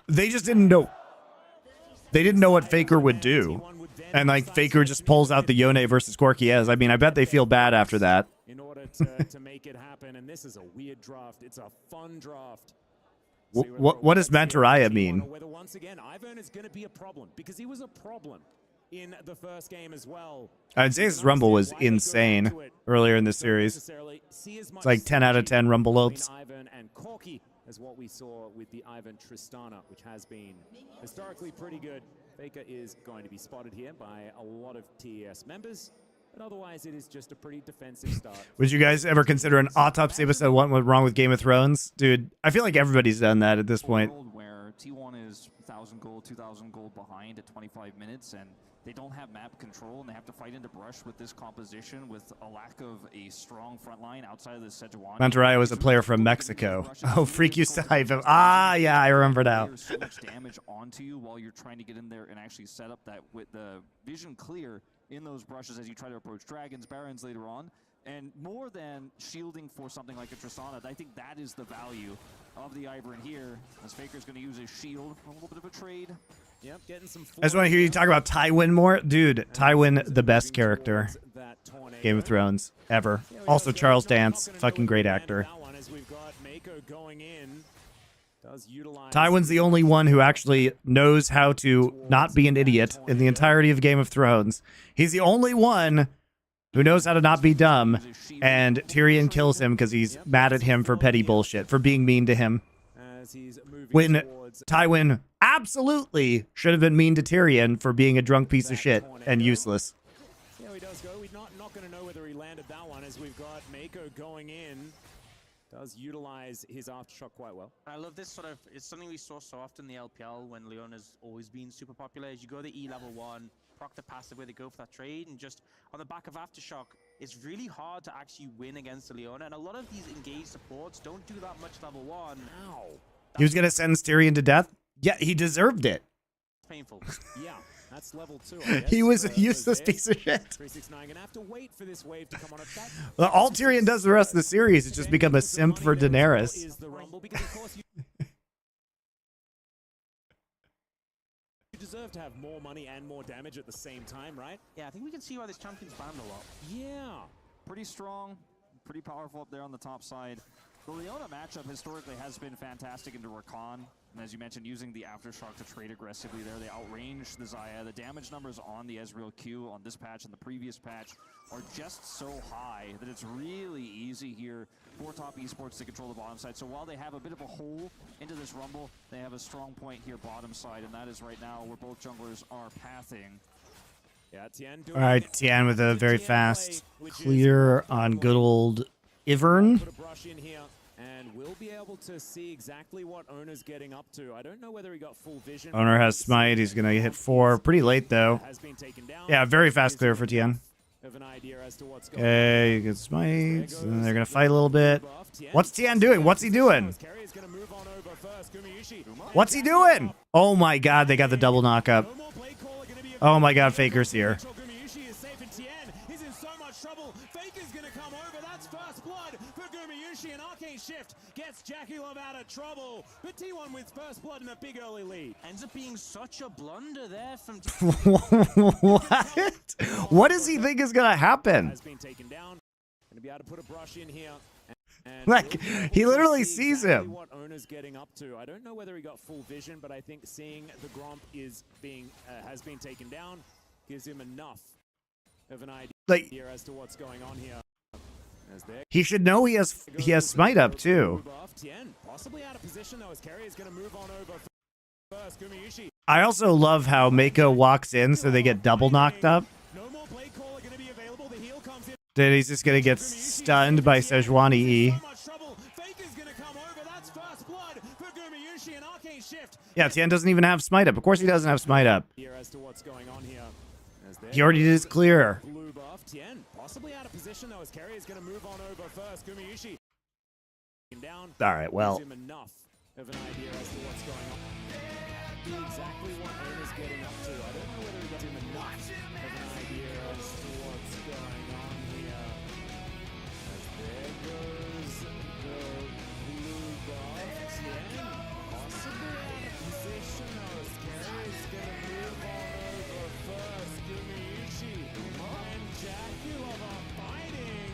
They just didn't know. They didn't know what Faker would do. And like Faker just pulls out the Yone versus Corki as. I mean, I bet they feel bad after that. In order to make it happen, and this is a weird draft. It's a fun draft. What does Mantaraya mean? Whether once again Ivern is going to be a problem, because he was a problem in the first game as well. Decisive Rumble was insane earlier in the series. It's like 10 out of 10 Rumble ults. Ivern and Corki as what we saw with the Ivern Tristana, which has been historically pretty good. Faker is going to be spotted here by a lot of TES members, but otherwise it is just a pretty defensive start. Would you guys ever consider an autopsy episode what went wrong with Game of Thrones? Dude, I feel like everybody's done that at this point. Where T1 is 1,000 gold, 2,000 gold behind at 25 minutes, and they don't have map control, and they have to fight into brush with this composition with a lack of a strong front line outside of the Sejuani. Mantaraya was a player from Mexico. Oh, freak you, Decisive. Ah, yeah, I remember now. There's so much damage onto you while you're trying to get in there and actually set up that with the vision clear in those brushes as you try to approach dragons, barons later on. And more than shielding for something like a Tristana, I think that is the value of the Ivern here, as Faker's going to use his shield for a little bit of a trade. Yep, getting some. I just want to hear you talk about Tywin more. Dude, Tywin, the best character. Game of Thrones, ever. Also, Charles Dance, fucking great actor. Tywin's the only one who actually knows how to not be an idiot in the entirety of Game of Thrones. He's the only one who knows how to not be dumb, and Tyrion kills him because he's mad at him for petty bullshit, for being mean to him. When Tywin absolutely should have been mean to Tyrion for being a drunk piece of shit and useless. See how he does go. We're not going to know whether he landed that one, as we've got Mako going in. Does utilize his aftershock quite well. I love this sort of, it's something we saw so often in the LPL when Leona's always been super popular. As you go to E level 1, proc the passive where they go for that trade, and just on the back of aftershock, it's really hard to actually win against the Leona, and a lot of these engaged supports don't do that much level 1. Ow. He was going to send Tyrion to death? Yeah, he deserved it. It's painful. Yeah, that's level 2. He was a useless piece of shit. 369 gonna have to wait for this wave to come on. Well, all Tyrion does the rest of the series is just become a simp for Daenerys. Is the Rumble, because of course you deserve to have more money and more damage at the same time, right? Yeah, I think we can see why this champion's banned a lot. Yeah. Pretty strong, pretty powerful up there on the top side. The Leona matchup historically has been fantastic into Rakan, and as you mentioned, using the Aftershock to trade aggressively there. They outrange the Xayah. The damage numbers on the Ezreal Q on this patch and the previous patch are just so high that it's really easy here for top esports to control the bottom side. So while they have a bit of a hole into this Rumble, they have a strong point here bottom side, and that is right now where both junglers are pathing. Yeah, Tien All right, Tien with a very fast clear on good old Ivern. Put a brush in here, and we'll be able to see exactly what Owner's getting up to. I don't know whether he got full vision. Owner has smite. He's going to hit 4 pretty late, though. Has been taken down. Yeah, very fast clear for Tien. Of an idea as to what's going Okay, you get smite. And they're going to fight a little bit. What's Tien doing? What's he doing? What's he doing? Oh, my God. They got the double knockup. Oh, my God. Faker's here. Shift gets Jackie Love out of trouble, but T1 with first blood and a big early lead. Ends up being such a blunder there from What? What does he think is gonna happen? Has been taken down. Gonna be able to put a brush in here. And Like, he literally sees exactly him. what Owner's getting up to. I don't know whether he got full vision, but I think seeing the Gromp is being has been taken down gives him enough of an idea as to what's going on here. He should know he has smite up too. Possibly out of position though, as Kerry is going to move on over first. Gumayushi. I also love how Mako walks in so they get double knocked up. No more play call are going to be available. The heal comes in. Then he's just gonna get stunned by Sejuani E. Yeah, Tien doesn't even have smite up. Of course he doesn't have smite up. He already did his clear. Blue buff. Tien possibly out of position though, as Kerry is going to move on over first. Gumayushi. Down. All right, well. Gives him enough of an idea as to what's going on. Exactly what Owner's getting up to. I don't know whether he got him enough of an idea as to what's going on here. As there goes the blue buff. Tien possibly out of position though, as Kerry is going to move on over first. Gumayushi and Jackie Love are fighting.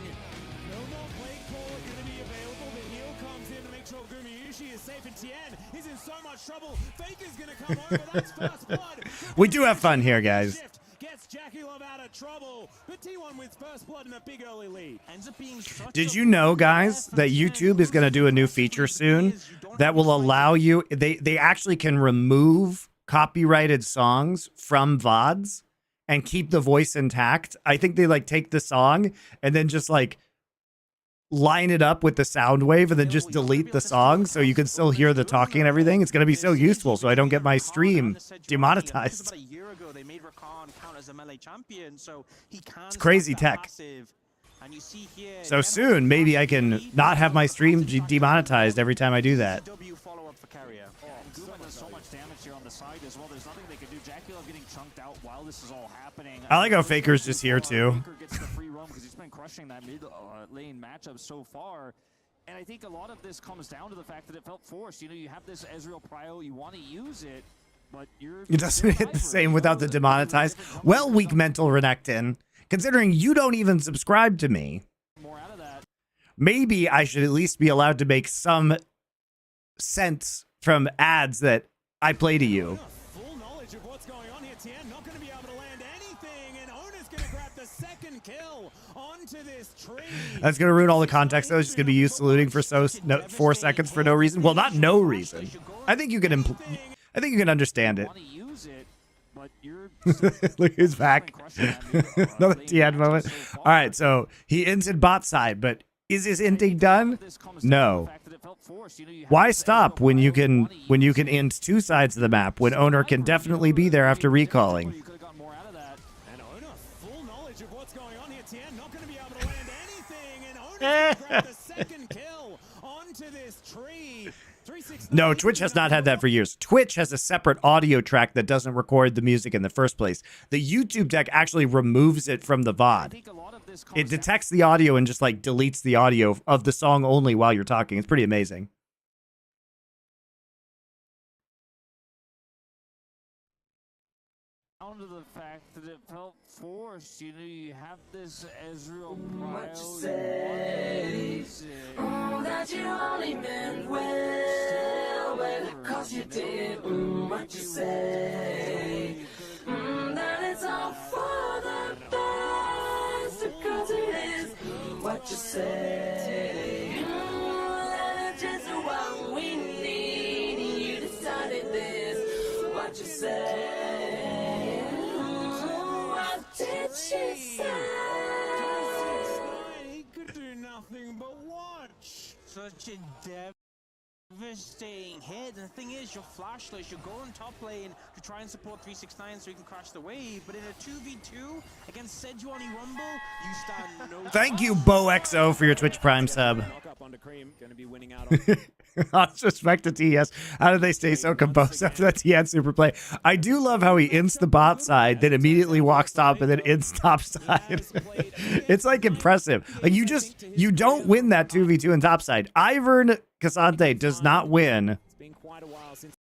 No more play call are going to be available. The heal comes in to make sure Gumayushi is safe, and Tien is in so much trouble. Faker's going to come over. That's first blood. We do have fun here, guys. Gets Jackie Love out of trouble, but T1 with first blood and a big early lead. Ends up being Did you know, guys, that YouTube is going to do a new feature soon that will allow you, they actually can remove copyrighted songs from VODs and keep the voice intact. I think they like take the song and then just like line it up with the sound wave and then just delete the song so you can still hear the talking and everything. It's going to be so useful so I don't get my stream demonetized. A year ago, they made Rakan count as a melee champion, so he can. It's crazy tech. And you see here, So soon, maybe I can not have my stream demonetized every time I do that. follow-up for Carrier. Guma does so much damage here on the side as well. There's nothing they can do. Jackie Love getting chunked out while this is all happening. I like how Faker's just here too. Faker gets the free roam because he's been crushing that mid lane matchup so far. And I think a lot of this comes down to the fact that it felt forced. You know, you have this Ezreal prio, you want to use it, but it doesn't hit the same without the demonetized. Well, weak mental Renekton, considering you don't even subscribe to me. More out of that. Maybe I should at least be allowed to make some sense from ads that I play to you. Full knowledge of what's going on here. Tien not going to be able to land anything, and Owner's going to grab the second kill onto this tree. That's going to ruin all the context, though. It's just going to be you saluting for 4 seconds for no reason. Well, not no reason. I think you can I think you can understand it. Look who's back. Another Tien moment. All right, so he inted bot side, but is his inting done? No. Why stop when you can int 2 sides of the map when Owner can definitely be there after recalling? And Owner, full knowledge of what's going on here. Tien not going to be able to land anything, and Owner's going to grab the second kill onto this tree. No, Twitch has not had that for years. Twitch has a separate audio track that doesn't record the music in the first place. The YouTube deck actually removes it from the VOD. It detects the audio and just like deletes the audio of the song only while you're talking. It's pretty amazing. down to the fact that it felt forced. You know, you have this Ezreal What you say? That you only meant well, cause you did. What you say? That it's all for the best, cause it is. What you say? That it's just what we need. You decided this. What you say? Did she say? He could do nothing but watch. Such a devastating hit. And the thing is, your flashless, you go on top lane to try and support 369 so you can crash the wave. But in a 2v2 against Sejuani Rumble, you stand no Thank you, BoXO, for your Twitch Prime sub. Knock up onto Cream, going to be winning out on. Respect to TS. How do they stay so composed after that TN super play? I do love how he ints the bot side, then immediately walks top, and then ints top side. It's like impressive. Like you don't win that 2v2 in top side. Ivern Cassante does not win It's been quite a while since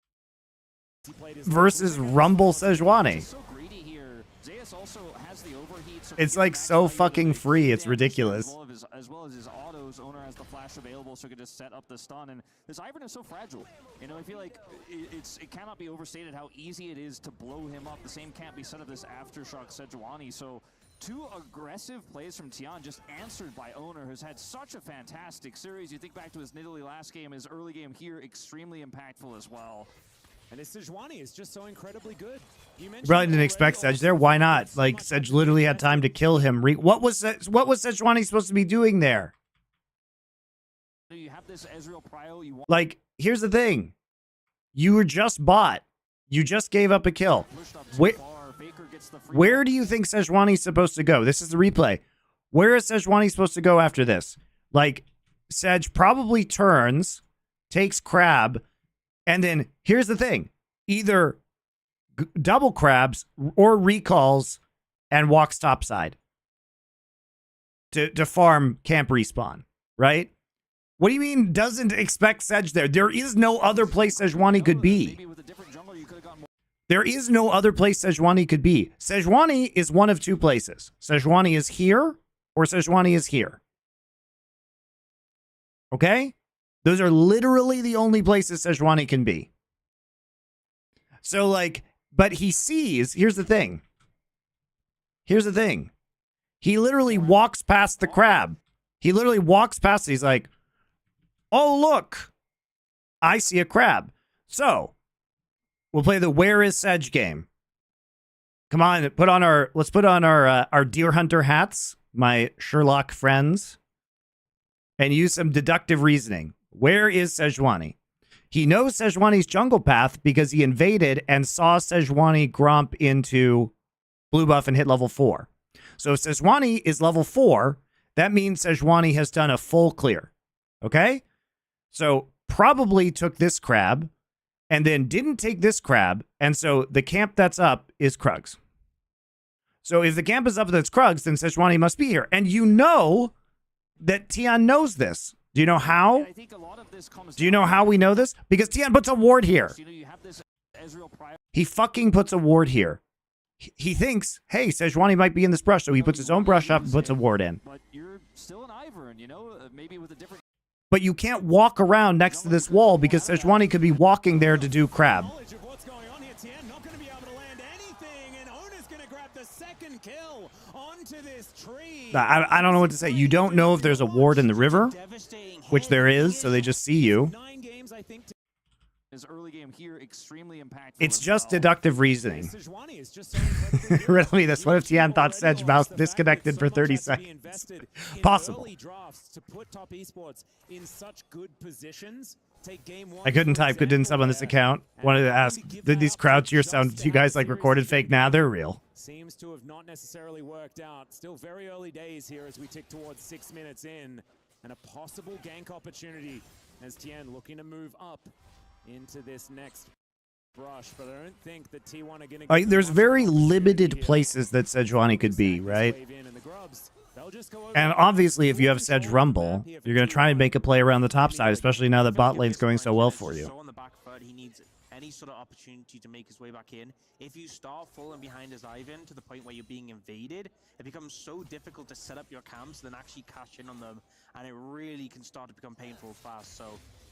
he played his versus Rumble Sejuani. So greedy here. Zeus also has the overheat. So It's like so fucking free. It's ridiculous. As well as his autos, owner has the flash available, so he can just set up the stun. And this Ivern is so fragile. You know, I feel like it cannot be overstated how easy it is to blow him up. The same can't be said of this aftershock Sejuani. So two aggressive plays from Tian, just answered by owner, who's had such a fantastic series. You think back to his Nidalee last game, his early game here, extremely impactful as well. And his Sejuani is just so incredibly good. You mentioned Probably didn't expect Sedge there. Why not? Like Sedge literally had time to kill him. What was Sejuani supposed to be doing there? You have this Ezreal Prio, you want Like, here's the thing. You were just bought. You just gave up a kill. pushed up Where, too far. Faker gets the free where do you think Sejuani's supposed to go? This is the replay. Where is Sejuani supposed to go after this? Like, Sedge probably turns, takes crab, and then here's the thing. Either double crabs or recalls and walks topside to farm camp respawn, right? What do you mean doesn't expect Sedge there? There is no other place Sejuani could be. Maybe with a different jungler, you could have gotten more. There is no other place Sejuani could be. Sejuani is one of two places. Sejuani is here or Sejuani is here. Okay? Those are literally the only places Sejuani can be. So, like, but he sees, here's the thing. Here's the thing. He literally walks past the crab. He literally walks past it. He's like, oh, look, I see a crab. So we'll play the Where is Sedge game. Come on, let's put on our deer hunter hats, my Sherlock friends, and use some deductive reasoning. Where is Sejuani? He knows Sejuani's jungle path because he invaded and saw Sejuani gromp into blue buff and hit level 4. So if Sejuani is level 4, that means Sejuani has done a full clear. Okay? So probably took this crab and then didn't take this crab. And so the camp that's up is Krugs. So if the camp is up that's Krugs, then Sejuani must be here. And you know that Tian knows this. Do you know how? I think a lot of this comes Do you know how we know this? Because Tian puts a ward here. You know, you have this Ezreal Prio. He fucking puts a ward here. He thinks, hey, Sejuani might be in this brush. So he puts his own brush up and puts a ward in. But you're still an Ivern, you know, maybe with a different. But you can't walk around next to this wall because Sejuani could be walking there to do crab. knowledge of what's going on here. Tian not going to be able to land anything, and Ona's going to grab the second kill onto this tree. I don't know what to say. You don't know if there's a ward in the river, which there is, so they just see you. 9 games, I think. His early game here, extremely impactful. It's as just well. deductive reasoning. Sejuani is just so incredibly good. Riddle me this. What if Tian thought Sedge mouse disconnected for 30 So much has to be seconds? invested in Possible. early drafts to put top esports in such good positions. Take game 1, I couldn't for type, couldn't sub on this example, account. Wanted to ask, did these crowd cheers sound to you guys like recorded fake? Nah, they're real. Seems to have not necessarily worked out. Still very early days here as we tick towards 6 minutes in. And a possible gank opportunity as Tian looking to move up into this next brush. But I don't think that T1 are going to... There's very limited places that Sejuani could be, right? And obviously, if you have Sedge Rumble, you're going to try and make a play around the top side, especially now that bot lane's going so well for you. So on the back foot, he needs any sort of opportunity to make his way back in. If you start falling behind his Ivan to the point where you're being invaded, it becomes so difficult to set up your camps and then actually cash in on them, and it really can start to become painful fast. So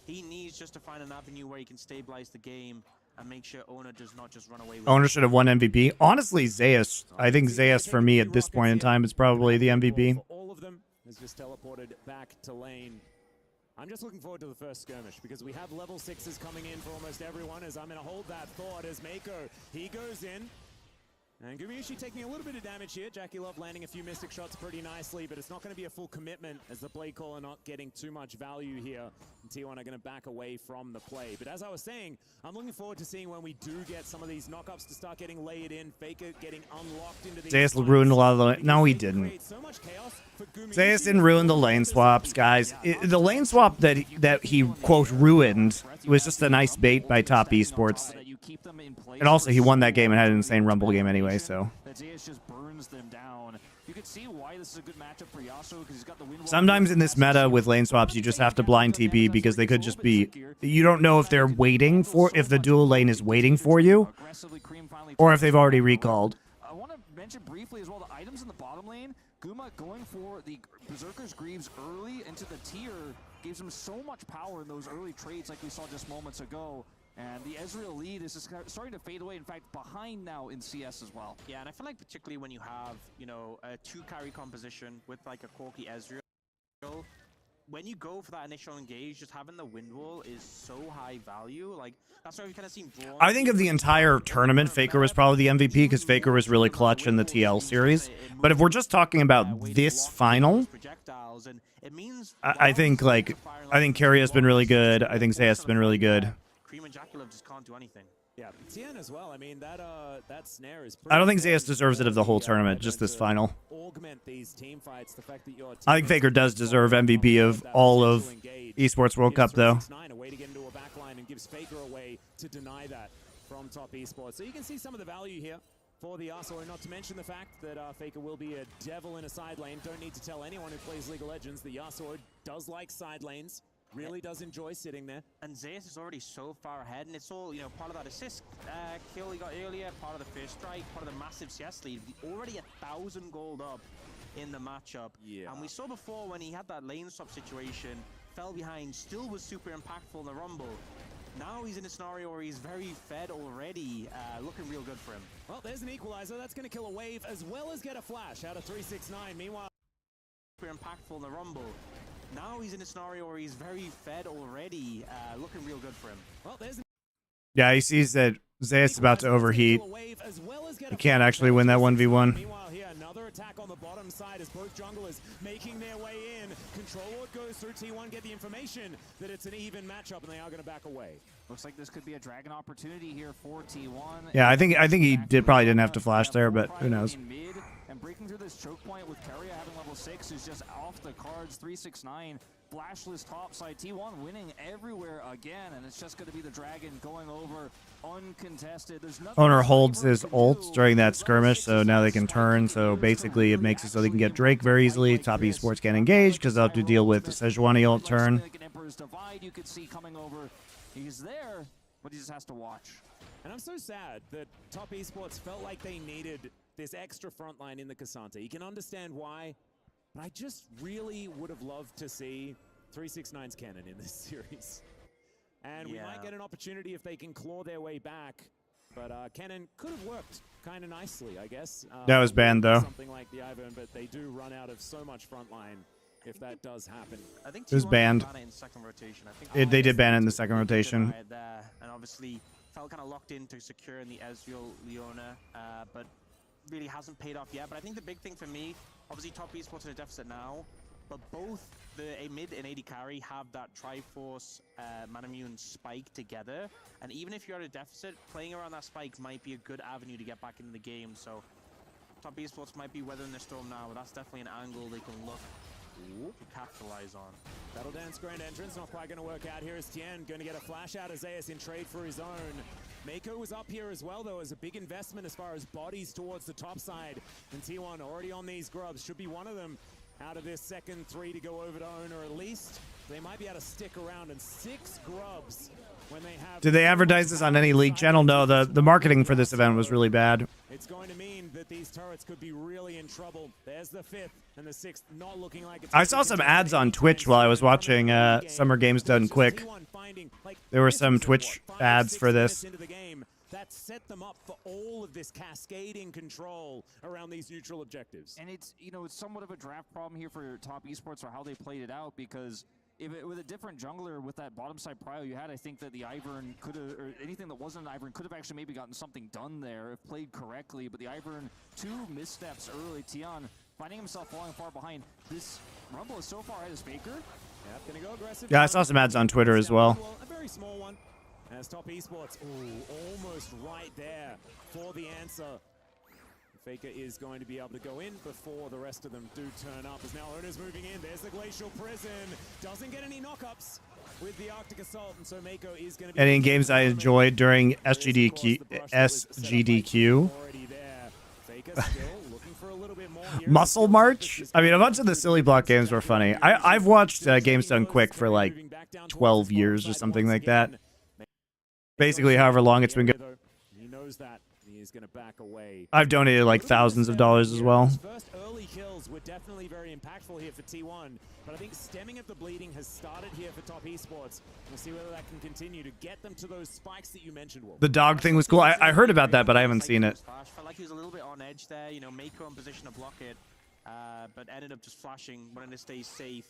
he needs just to find an avenue where he can stabilize the game and make sure Owner does not just run away with Owner it. should have won MVP. Honestly, Zeus. I think Zeus for me at this point in time is probably the MVP. For all of them has just teleported back to lane. I'm just looking forward to the first skirmish because we have level 6s coming in for almost everyone, as I'm going to hold that thought as Mako, he goes in. And Gumiushi taking a little bit of damage here. Jackie Love landing a few Mystic shots pretty nicely, but it's not going to be a full commitment as the Blade Caller not getting too much value here. And T1 are going to back away from the play. But as I was saying, I'm looking forward to seeing when we do get some of these knockups to start getting layered in. Faker getting unlocked into these. Zeus ruined a lot of the... No, he didn't. Zeus didn't ruin the lane swaps, guys. The lane swap that he, quote, ruined was just a nice bait by Top Esports. And also, he won that game and had an insane Rumble game anyway, so... Sometimes in this meta with lane swaps, you just have to blind TP because they could just be... You don't know if they're waiting for... If the dual lane is waiting for you, or if they've already recalled. I want to mention briefly as well the items in the bottom lane. Guma going for the Berserker's Greaves early into the tier gives him so much power in those early trades like we saw just moments ago. And the Ezreal lead is just starting to fade away. In fact, behind now in CS as well. Yeah, and I feel like particularly when you have, you know, a 2-carry composition with like a quirky Ezreal, when you go for that initial engage, just having the wind wall is so high value. Like, that's why we've kind of seen Braun. I think of the entire tournament, Faker was probably the MVP because Faker was really clutch in the TL series. But if we're just talking about this final, I think Carry has been really good. I think Zeus has been really good. Cream and Jackie Love just can't do anything. Yeah, Tien as well. I mean, that snare is. I don't think Zeus deserves it of the whole tournament, just this final. Augment these team fights. The fact that I think Faker does deserve MVP of all of Esports World Cup, though. A way to get into a backline and gives Faker a way to deny that from Top Esports. So you can see some of the value here for the Yasuo, not to mention the fact that Faker will be a devil in a side lane. Don't need to tell anyone who plays League of Legends, the Yasuo does like side lanes. Really does enjoy sitting there. And Zeus is already so far ahead, and it's all, you know, part of that assist kill he got earlier, part of the first strike, part of the massive CS lead. Already 1,000 gold up in the matchup. Yeah. And we saw before when he had that lane swap situation, fell behind, still was super impactful in the Rumble. Now he's in a scenario where he's very fed already, looking real good for him. Well, there's an equalizer. That's going to kill a wave as well as get a flash out of 369. Meanwhile, super impactful in the Rumble. Now he's in a scenario where he's very fed already, looking real good for him. Well, Yeah, he sees that Zeus is about to overheat. He can't actually win that 1v1. Meanwhile, here another attack on the bottom side as both junglers making their way in. Control Ward goes through T1, get the information that it's an even matchup, and they are going to back away. Looks like this could be a dragon opportunity here for T1. Yeah, I think he probably didn't have to flash there, but who knows. And breaking through this choke point with Keria having level 6 is just off the cards. 369 flashless topside. T1 winning everywhere again, and it's just going to be the dragon going over uncontested. There's nothing. Owner holds his ult during that skirmish, so now they can turn. So basically, it makes it so they can get Drake very easily. Top Esports can't engage because they'll have to deal with the Sejuani ult turn. Like an Emperor's Divide, you could see coming over. He's there, but he just has to watch. And I'm so sad that Top Esports felt like they needed this extra front line in the Cassandra. You can understand why, but I just really would have loved to see 369's Cannon in this series. And we might get an opportunity if they can claw their way back. But Cannon could have worked kind of nicely, I guess. That was banned, though. Something like the Ivern, but they do run out of so much front line if that does happen. I think it was banned. In second rotation. I think They did ban it in the second rotation. There, and obviously felt kind of locked into securing the Ezreal Leona, but really hasn't paid off yet. But I think the big thing for me, obviously Top Esports in a deficit now, but both the mid and AD carry have that Triforce Manamune spike together. And even if you're at a deficit, playing around that spike might be a good avenue to get back into the game. So Top Esports might be weathering the storm now, but that's definitely an angle they can look to capitalize on. Battle Dance Grand Entrance not quite going to work out here as Tien going to get a flash out of Zeus in trade for his own. Mako was up here as well, though, as a big investment as far as bodies towards the top side. And T1 already on these grubs. Should be one of them out of this second 3 to go over to Owner at least. They might be able to stick around, and 6 grubs when they have... Did they advertise this on any league channel? No, the marketing for this event was really bad. It's going to mean that these turrets could be really in trouble. There's the 5th and the 6th, not looking like it's... I saw some ads on Twitch while I was watching Summer Games Done Quick. There were some Twitch ads for this. That set them up for all of this cascading control around these neutral objectives. And it's, you know, it's somewhat of a draft problem here for Top Esports or how they played it out, because if it, with a different jungler with that bottom side prio you had, I think that the Ivern could have, or anything that wasn't an Ivern could have actually maybe gotten something done there if played correctly. But the Ivern, 2 missteps early. Tian finding himself falling far behind. This Rumble is so far ahead as Faker. Yep, gonna go aggressive. Yeah, I saw some ads on Twitter as well. A very small one. As Top Esports, almost right there for the answer. Faker is going to be able to go in before the rest of them do turn up. As now Ona's moving in. There's the Glacial Prison. Doesn't get any knockups with the Arctic Assault, and so Mako is going to be... And in games I enjoyed during SGDQ. Muscle March? I mean, a bunch of the silly block games were funny. I've watched Games Done Quick for like 12 years or something like that. Basically, however long it's been going. He knows that. He is going to back away. I've donated like thousands of dollars as well. First early kills were definitely very impactful here for T1, but I think stemming of the bleeding has started here for Top Esports. We'll see whether that can continue to get them to those spikes that you mentioned, Wolf. The dog thing was cool. I heard about that, but I haven't seen it. Felt like he was a little bit on edge there, you know, Mako in position to block it, but ended up just flashing, wanting to stay safe.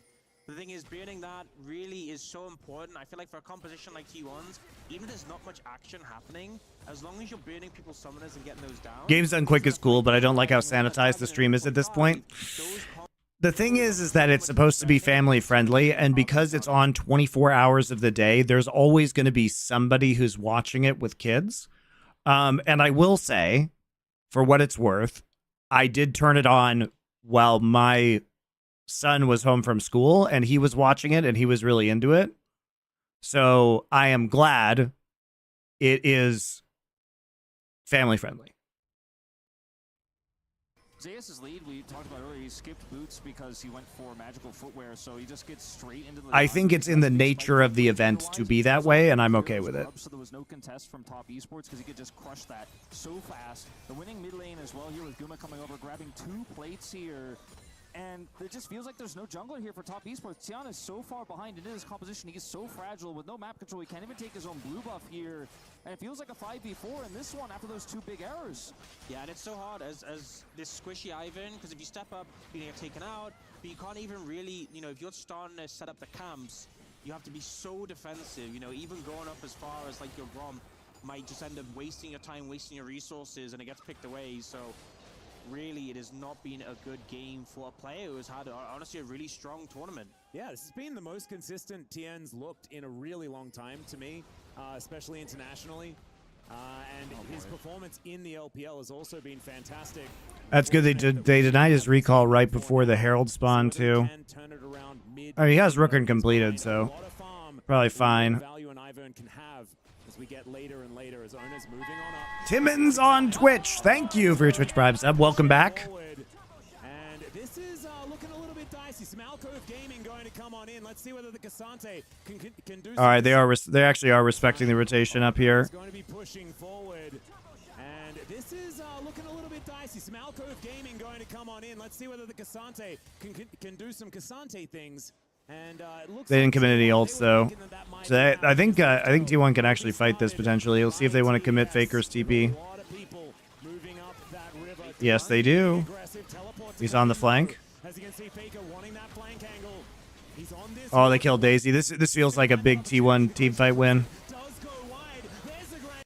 The thing is, burning that really is so important. I feel like for a composition like T1's, even if there's not much action happening, as long as you're burning people's summoners and getting those down... Games Done Quick is cool, but I don't like how sanitized the stream is at this point. The thing is that it's supposed to be family friendly, and because it's on 24 hours of the day, there's always going to be somebody who's watching it with kids. And I will say, for what it's worth, I did turn it on while my son was home from school, and he was watching it, and he was really into it. So I am glad it is family friendly. Zeus's lead, we talked about earlier, he skipped boots because he went for magical footwear, so he just gets straight into the... I think it's in the nature of the event to be that way, and I'm okay with it. So there was no contest from Top Esports because he could just crush that so fast. The winning mid lane as well here with Guma coming over, grabbing 2 plates here. And it just feels like there's no jungler here for Top Esports. Tian is so far behind into this composition. He is so fragile with no map control. He can't even take his own blue buff here. And it feels like a 5v4 in this one after those 2 big errors. Yeah, and it's so hard as this squishy Ivern, because if you step up, you get taken out, but you can't even really, you know, if you're starting to set up the camps, you have to be so defensive, you know, even going up as far as like your Grom might just end up wasting your time, wasting your resources, and it gets picked away, so... Really, it has not been a good game for a player who has had, honestly, a really strong tournament. Yeah, this has been the most consistent TN's looked in a really long time to me, especially internationally. And his performance in the LPL has also been fantastic. That's good. They denied his recall right before the Herald spawn, too. I mean, he has Rookin completed, so probably fine. Value an Ivern can have as we get later and later as owners moving on up. Timmons on Twitch. Thank you for your Twitch Prime sub. Welcome back. And this is looking a little bit dicey. Some Alcove Gaming going to come on in. Let's see whether the Cassante can do. All right, they actually are respecting the rotation up here. Going to be pushing forward. And this is looking a little bit dicey. Some Alcove Gaming going to come on in. Let's see whether the Cassante can do some Cassante things. And it looks they didn't commit any ults though, so I think T1 can actually fight this potentially. We'll see if they want to commit Faker's TP. Yes, they do. He's on the flank. Oh, they killed Daisy. This feels like a big T1 team fight win.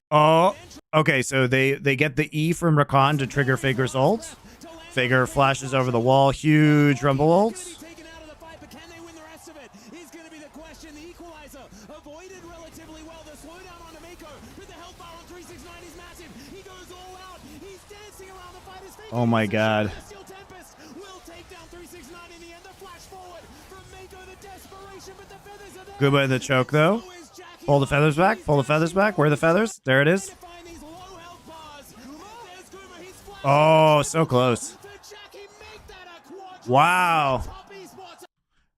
Oh, okay. So they get the E from Rakan to trigger Faker's ult. Faker flashes over the wall. Huge Rumble ult. Oh my god. Guma in the choke though. Pull the feathers back. Pull the feathers back. Where are the feathers? There it is. Oh, so close. Wow.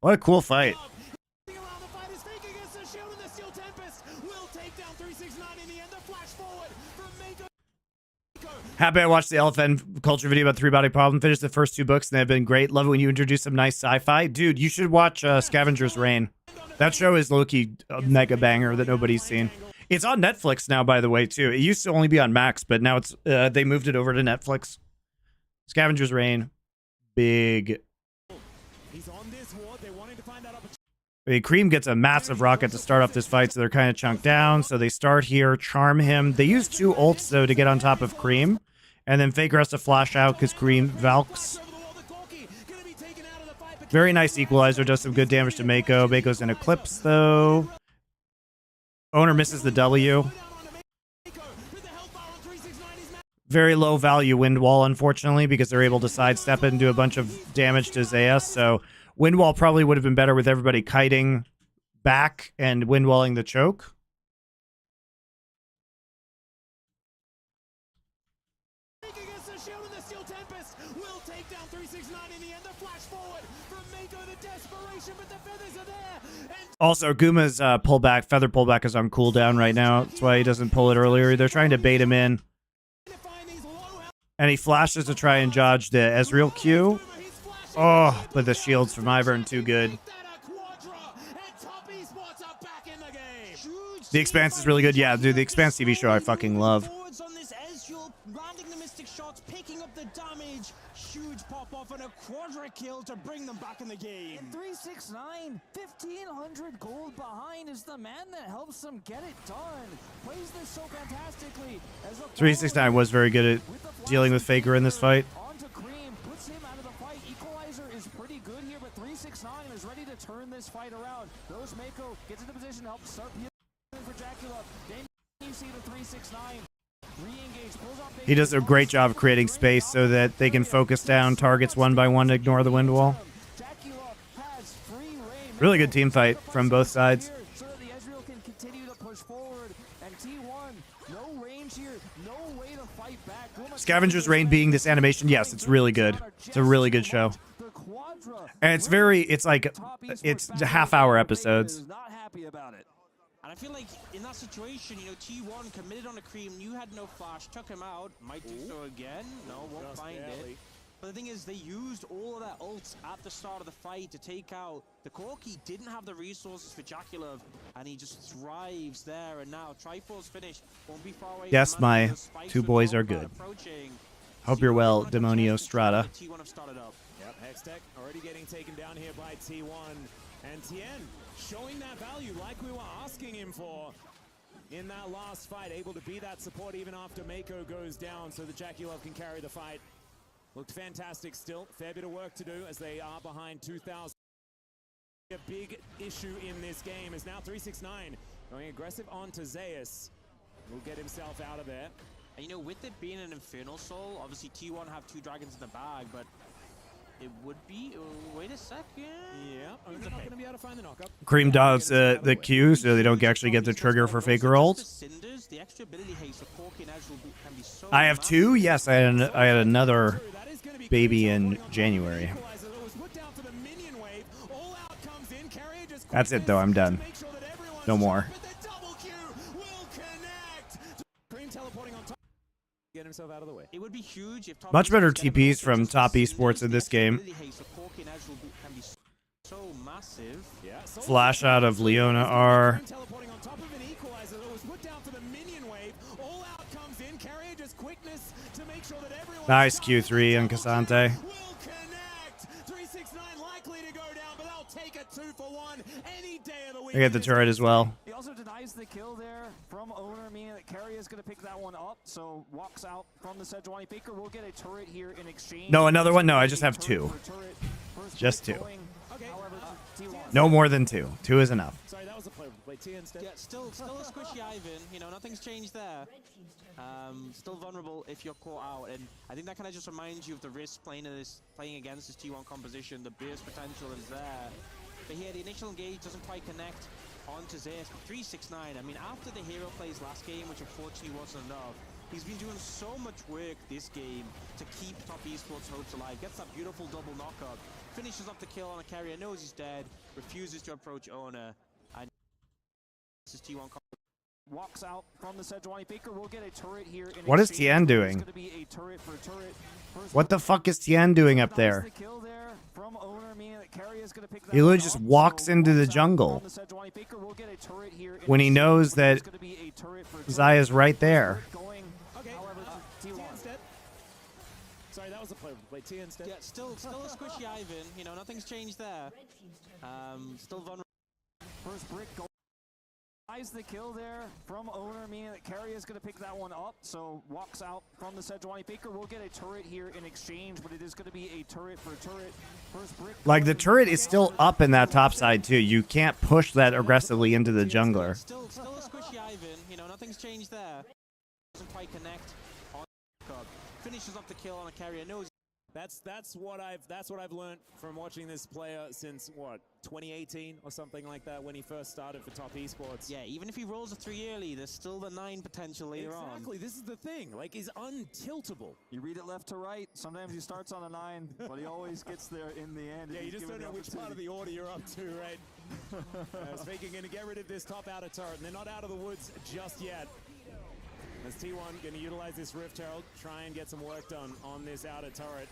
What a cool fight. Happy I watched the elephant culture video about the 3-body problem. Finished the first 2 books and they've been great. Love it when you introduce some nice sci-fi. Dude, you should watch Scavenger's Reign. That show is low-key a mega banger that nobody's seen. It's on Netflix now, by the way, too. It used to only be on Max, but now it's they moved it over to Netflix. Scavenger's Reign. Big. Cream gets a massive rocket to start off this fight, so they're kind of chunked down. So they start here, charm him. They use 2 ults, though, to get on top of Cream. And then Faker has to flash out because Cream Valks. Very nice equalizer, does some good damage to Mako. Mako's in Eclipse, though. Owner misses the W. Very low value wind wall, unfortunately, because they're able to sidestep it and do a bunch of damage to Zeus. So wind wall probably would have been better with everybody kiting back and wind walling the choke. Also, Guma's pullback, feather pullback is on cooldown right now. That's why he doesn't pull it earlier. They're trying to bait him in. And he flashes to try and dodge the Ezreal Q. Oh, but the shields from Ivern too good. The Expanse is really good. Yeah, dude, the Expanse TV show I fucking love. Quadra kill to bring them back in the game. And 369, 1,500 gold behind, is the man that helps them get it done. Plays this so fantastically. 369 was very good at dealing with Faker in this fight. Onto Cream, puts him out of the fight. Equalizer is pretty good here, but 369 is ready to turn this fight around. Those Mako gets into position to help start for Dracula. Then you see the 369. He does a great job of creating space so that they can focus down targets one by one to ignore the wind wall. Really good team fight from both sides. Scavenger's Reign being this animation, yes, it's really good. It's a really good show. And it's a half-hour episodes. And I feel like in that situation, T1 committed on a Cream, you had no flash, took him out, might do so again, no, won't find it. But the thing is, they used all of their ults at the start of the fight to take out the Corki. Didn't have the resources for Jaculov, and he just thrives there. And now Triforce finished, won't be far away. Yes, my 2 boys are good. Hope you're well, Demonio Strata. T1 have started up. Yep, Hextech already getting taken down here by T1. And Tien showing that value like we were asking him for in that last fight, able to be that support even after Mako goes down so that Jaculov can carry the fight. Looked fantastic still. Fair bit of work to do as they are behind 2,000. A big issue in this game is now 369 going aggressive onto Zeus. Will get himself out of there. And with it being an Infernal Soul, obviously T1 have 2 dragons in the bag, but it would be. Wait a second. Yeah, they're not going to be able to find the knockup. Cream dodges the Q so they don't actually get the trigger for Faker ult. I have 2. Yes, I had another baby in January. That's it though. I'm done. No more. Get himself out of the way. It would be huge if Much better TPs from top esports in this game. So massive. Flash out of Leona R. Nice Q3 on Cassante. They get the turret as well. He also denies the kill there from Owner, meaning that Carry is going to pick that one up, so walks out from the Sejuani. Faker will get a turret here in exchange. No, another one? No, I just have 2. Just 2. No more than 2. 2 is enough. Sorry, that was a play instead. Yeah, still a squishy Ivan. Nothing's changed there. Still vulnerable if you're caught out, and I think that kind of just reminds you of the risk playing against this T1 composition. The burst potential is there. But here, the initial engage doesn't quite connect onto Zeus. 369, I mean, after the hero plays last game, which unfortunately wasn't enough, he's been doing so much work this game to keep top esports hopes alive. Gets that beautiful double knockup, finishes off the kill on a carrier, knows he's dead, refuses to approach Owner, and this is T1 walks out from the Sejuani. Faker will get a turret here. What is Tien doing? What the fuck is Tien doing up there? He literally just walks into the jungle when he knows that Zaya's right there. Sorry, that was a play. T instead. Yeah, still a squishy Ivan. You know, nothing's changed there. Still vulnerable. First brick buys the kill there from Owner, meaning that Carry is going to pick that one up. So walks out from the Sejuani. Faker will get a turret here in exchange, but it is going to be a turret for turret. First brick. Like, the turret is still up in that top side too. You can't push that aggressively into the jungler. Still a squishy Ivan. You know, nothing's changed there. Doesn't quite connect on finishes up the kill on a carrier. Knows. That's what I've learned from watching this player since what, 2018 or something like that, when he first started for top esports. Yeah, even if he rolls a 3 early, there's still the 9 potential later on. Exactly, this is the thing. Like, he's untiltable. You read it left to right. Sometimes he starts on a 9, but he always gets there in the end. Yeah, you just don't know which part of the order you're up to, right? Faker going to get rid of this top outer turret, and they're not out of the woods just yet. As T1 going to utilize this Rift Herald, try and get some work done on this outer turret.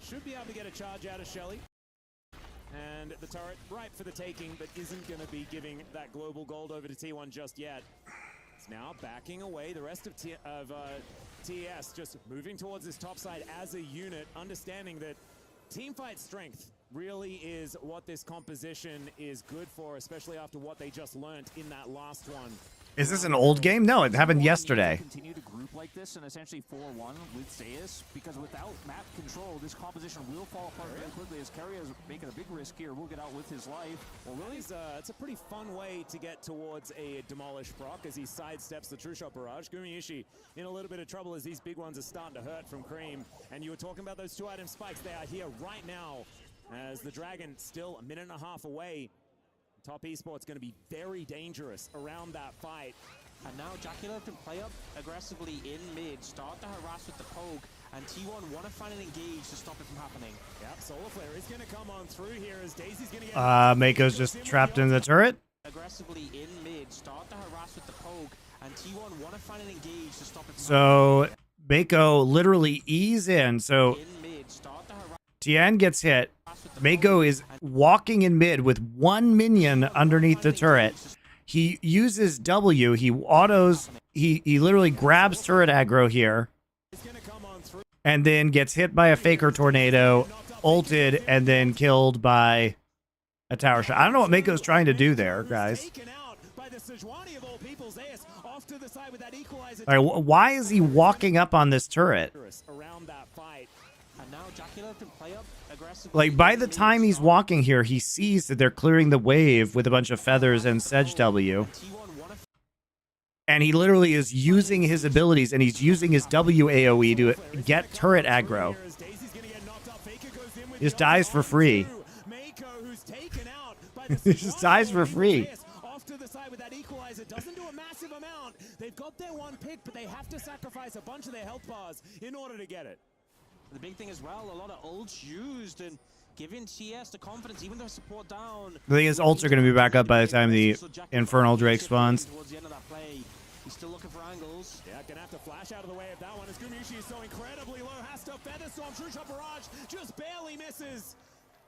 Should be able to get a charge out of Shelly. And the turret ripe for the taking, but isn't going to be giving that global gold over to T1 just yet. It's now backing away. The rest of TES just moving towards this top side as a unit, understanding that teamfight strength really is what this composition is good for, especially after what they just learned in that last one. Is this an old game? No, it happened yesterday. Continue to group like this and essentially 4-1 with Zeus, because without map control, this composition will fall apart very quickly as Carrier is making a big risk here. Will get out with his life. Well, really, it's a pretty fun way to get towards a Demolish proc as he sidesteps the True Shot Barrage. Gumayushi in a little bit of trouble as these big ones are starting to hurt from Cream. And you were talking about those 2-item spikes. They are here right now as the Dragon still a minute and a half away. Top Esports going to be very dangerous around that fight. And now Jackula can play up aggressively in mid, start to harass with the poke, and T1 want to find an engage to stop it from happening. Yep, Solar Flare is going to come on through here as Daisy's going to get... Mako's just trapped in the turret. Aggressively in mid, start to harass with the poke, and T1 want to find an engage to stop it from So Mako literally ease in. So Tien gets hit. Mako is walking in mid with one minion underneath the turret. He uses W. He autos. He literally grabs turret aggro here. And then gets hit by a Faker tornado, ulted, and then killed by a tower shot. I don't know what Mako's trying to do there, guys. All right, why is he walking up on this turret? Like, by the time he's walking here, he sees that they're clearing the wave with a bunch of feathers and Sedge W. And he literally is using his abilities, and he's using his W AoE to get turret aggro. He just dies for free. He just dies for free. Off to the side with that equalizer. Doesn't do a massive amount. They've got their one pick, but they have to sacrifice a bunch of their health bars in order to get it. The big thing as well, a lot of ults used and giving TS the confidence, even though support down. The thing is, ults are going to be back up by the time the Infernal Drake spawns. Towards the end of that play, he's still looking for angles. Yeah, gonna have to flash out of the way of that one. As Gumayushi is so incredibly low, has to feather storm. True Shot Barrage just barely misses.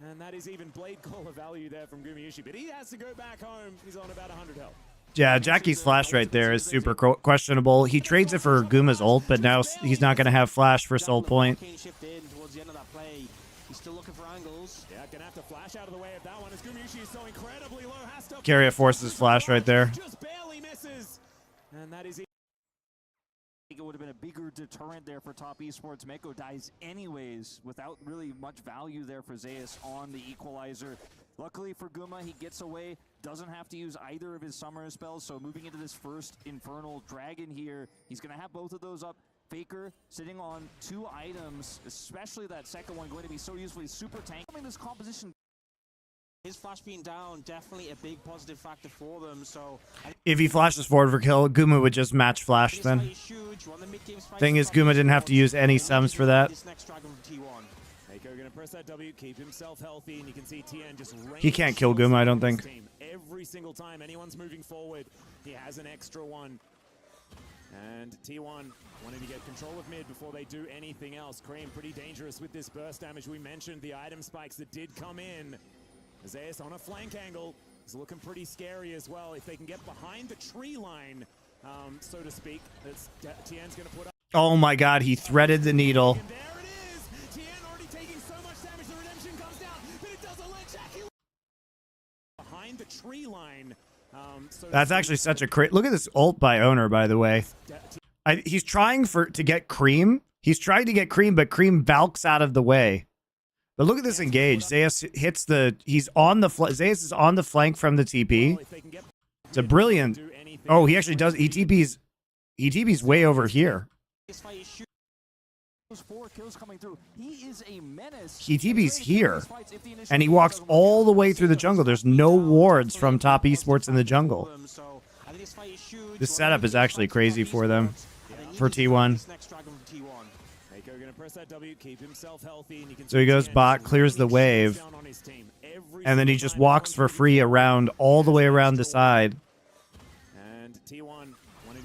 And that is even Blade Caller value there from Gumayushi, but he has to go back home. He's on about 100 health. Yeah, Jackie's flash right there is super questionable. He trades it for Guma's ult, but now he's not going to have flash for Soul Point. He's still looking for angles. Yeah, gonna have to flash out of the way of that one. As Gumayushi is so incredibly low, has to Carrier forces flash right there. just barely misses. And that is It would have been a bigger deterrent there for top esports. Mako dies anyways without really much value there for Zeus on the equalizer. Luckily for Guma, he gets away, doesn't have to use either of his summoner spells, so moving into this first Infernal Dragon here, he's going to have both of those up. Faker sitting on 2 items, especially that second one going to be so useful. He's super tank. This composition. His flash being down, definitely a big positive factor for them. So If he flashes forward for kill, Guma would just match flash then. Thing is, Guma didn't have to use any sums for that. This next Dragon from T1. Mako gonna press that W, keep himself healthy, and you can see Tien just He can't kill Guma, I don't think. Every single time anyone's moving forward, he has an extra one. And T1 wanting to get control of mid before they do anything else. Cream pretty dangerous with this burst damage. We mentioned the item spikes that did come in. Zeus on a flank angle is looking pretty scary as well. If they can get behind the tree line, so to speak, Tien's gonna put up. Oh my god, he threaded the needle. And there it is! Tien already taking so much damage, the redemption comes down, but it doesn't let Jackie behind the tree line. That's actually such a crit. Look at this ult by Owner, by the way. He's trying to get Cream. He's trying to get Cream, but Cream balks out of the way. But look at this engage. Zeus hits the. He's on the. Zeus is on the flank from the TP. It's a brilliant. Oh, he actually does. He TP's way over here. He TP's here, and he walks all the way through the jungle. There's no wards from top esports in the jungle. This setup is actually crazy for them, for T1. So he goes bot, clears the wave, and then he just walks for free around, all the way around the side.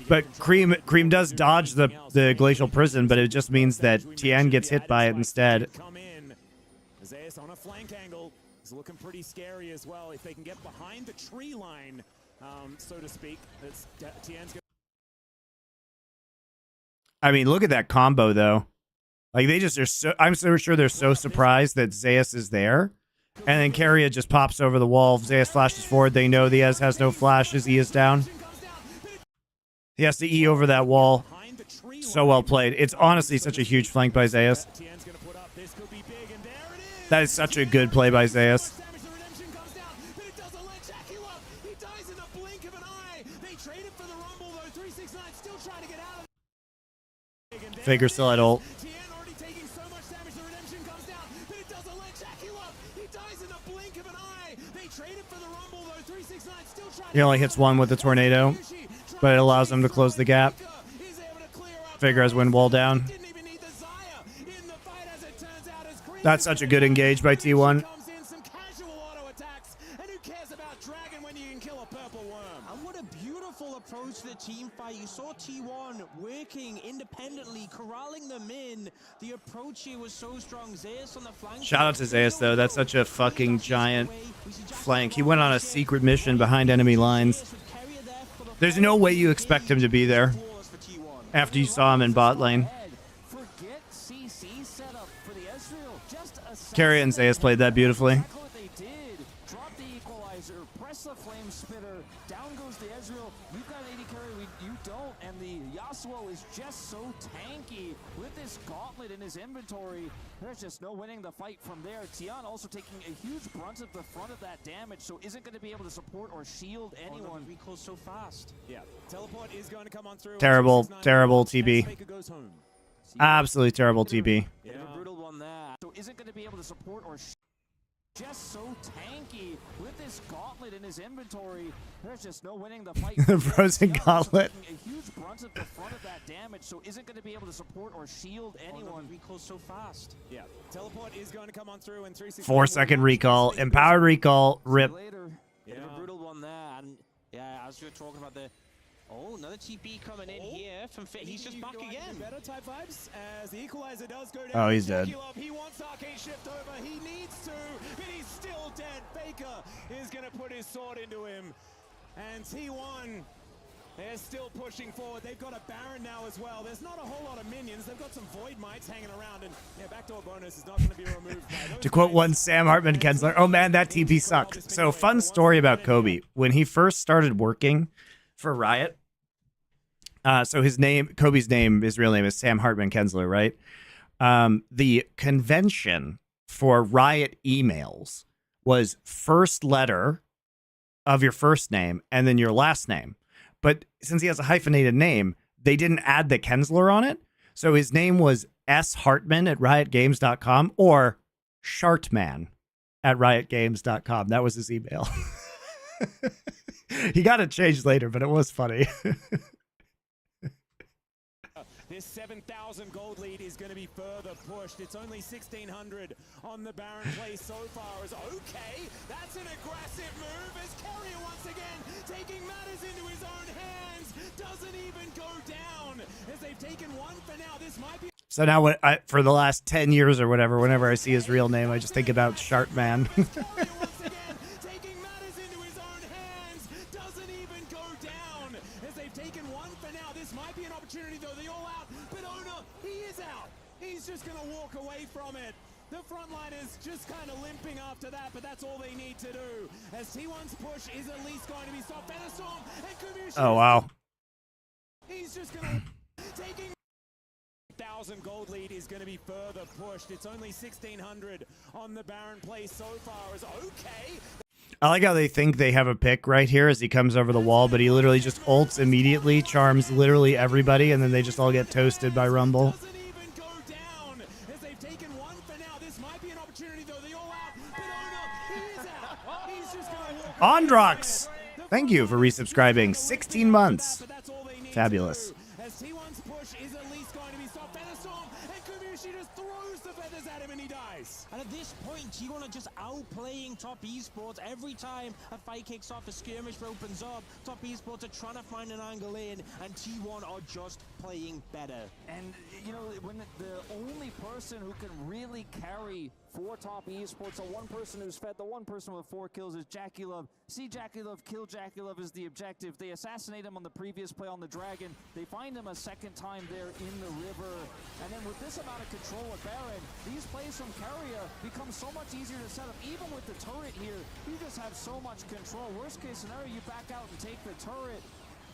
But Cream does dodge the Glacial Prison, but it just means that Tien gets hit by it instead. Zeus on a flank angle is looking pretty scary as well. If they can get behind the tree line, so to speak, Tien's gonna. I mean, look at that combo though. Like they just are so. I'm so sure they're so surprised that Zeus is there, and then Keria just pops over the wall. Zeus flashes forward. They know Diaz has no flash as E is down. He has to E over that wall. So well played. It's honestly such a huge flank by Zeus. That is such a good play by Zeus. Faker still at ult. He only hits one with the tornado, but it allows him to close the gap. Faker has wind wall down. That's such a good engage by T1. Approach to the team fight. You saw T1 working independently, corralling them in. The approach here was so strong. Zeus on the flank. Shout out to Zeus though. That's such a fucking giant flank. He went on a secret mission behind enemy lines. There's no way you expect him to be there after you saw him in bot lane. Keria and Zeus played that beautifully. Is just so tanky with this gauntlet in his inventory. There's just no winning the fight from there. Tien also taking a huge brunt of the front of that damage, so isn't going to be able to support or shield anyone. Recall so fast. Yeah, teleport is going to come on through. Terrible, terrible TB. Absolutely terrible TB. Yeah, a brutal one there. So isn't going to be able to support or just so tanky with this gauntlet in his inventory. There's just no winning the fight. The frozen gauntlet. A huge brunt of the front of that damage, so isn't going to be able to support or shield anyone. Recall so fast. Yeah, teleport is going to come on through in 3 seconds. 4-second recall, empowered recall, rip. Yeah, a brutal one there, and yeah, as you were talking about the. Oh, another TP coming in here from Fit. He's just back again. Better type vibes as the equalizer does go down. Oh, he's dead. He wants arcade shift over. He needs to, but he's still dead. Faker is going to put his sword into him. And T1, they're still pushing forward. They've got a Baron now as well. There's not a whole lot of minions. They've got some Void Mites hanging around. And yeah, backdoor bonus is not going to be removed. To quote one Sam Hartman-Kensler, oh man, that TP sucks. So fun story about Kobe. When he first started working for Riot, so Kobe's name, his real name is Sam Hartman-Kensler, right? The convention for Riot emails was first letter of your first name and then your last name. But since he has a hyphenated name, they didn't add the Kensler on it. So his name was S. Hartman at riotgames.com or Shartman at riotgames.com. That was his email. He got it changed later, but it was funny. This 7,000 1,000 gold lead is going to be further pushed. It's only 1,600 on the Baron play so far. As okay, that's an aggressive move as Carrier once again taking matters into his own hands. Doesn't even go down as they've taken one for now. This might be. So now, for the last 10 years or whatever, whenever I see his real name, I just think about Sharkman. He's just going to walk away from it. The frontliners just kind of limping after that, but that's all they need to do. As T1's push is at least going to be stopped. Benerstorm and Kumish. Oh, wow. He's just going to taking 1,000 gold lead is going to be further pushed. It's only 1,600 on the Baron play so far. As okay. I like how they think they have a pick right here as he comes over the wall, but he literally just ults immediately, charms literally everybody, and then they just all get toasted by Rumble. Androx, thank you for resubscribing. 16 months. Fabulous. As T1's push is at least going to be stopped. Benerstorm and Kumishi just throws the feathers at him and he dies. And at this point, T1 are just outplaying Top Esports. Every time a fight kicks off, a skirmish opens up, Top Esports are trying to find an angle in, and T1 are just playing better. And, you know, when the only person who can really carry for Top Esports, the one person who's fed, the one person with 4 kills is Jackie Love. See Jackie Love, kill Jackie Love is the objective. They assassinate him on the previous play on the Dragon. They find him a second time there in the river. And then with this amount of control with Baron, these plays from Carrier become so much easier to set up. Even with the turret here, you just have so much control. Worst case scenario, you back out and take the turret.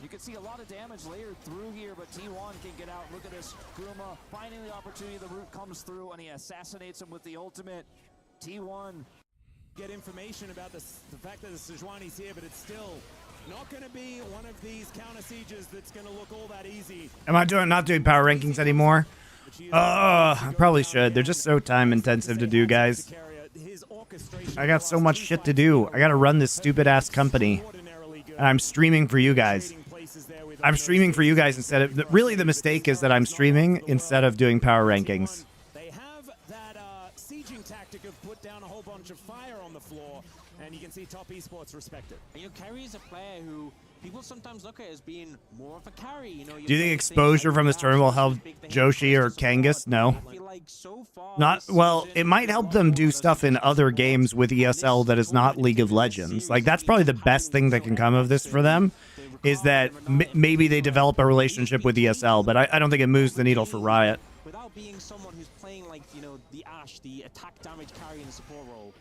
You can see a lot of damage layered through here, but T1 can get out. Look at this. Gruma finding the opportunity. The root comes through, and he assassinates him with the ultimate. T1. Get information about the fact that the Sejuani's here, but it's still not going to be one of these counter sieges that's going to look all that easy. Am I not doing power rankings anymore? I probably should. They're just so time intensive to do, guys. I got so much shit to do. I got to run this stupid ass company. And I'm streaming for you guys. I'm streaming for you guys instead of... Really, the mistake is that I'm streaming instead of doing power rankings. They have that sieging tactic of put down a whole bunch of fire on the floor, and you can see Top Esports respect it. And, you know, Carry is a player who people sometimes look at as being more of a carry. You know, do you think exposure from this tournament will help Joshi or Kangas? No. Not well. It might help them do stuff in other games with ESL that is not League of Legends. Like, that's probably the best thing that can come of this for them, is that maybe they develop a relationship with ESL. But I don't think it moves the needle for Riot. Without being someone who's playing, like, you know, the Ashe, the attack damage carry in the support role.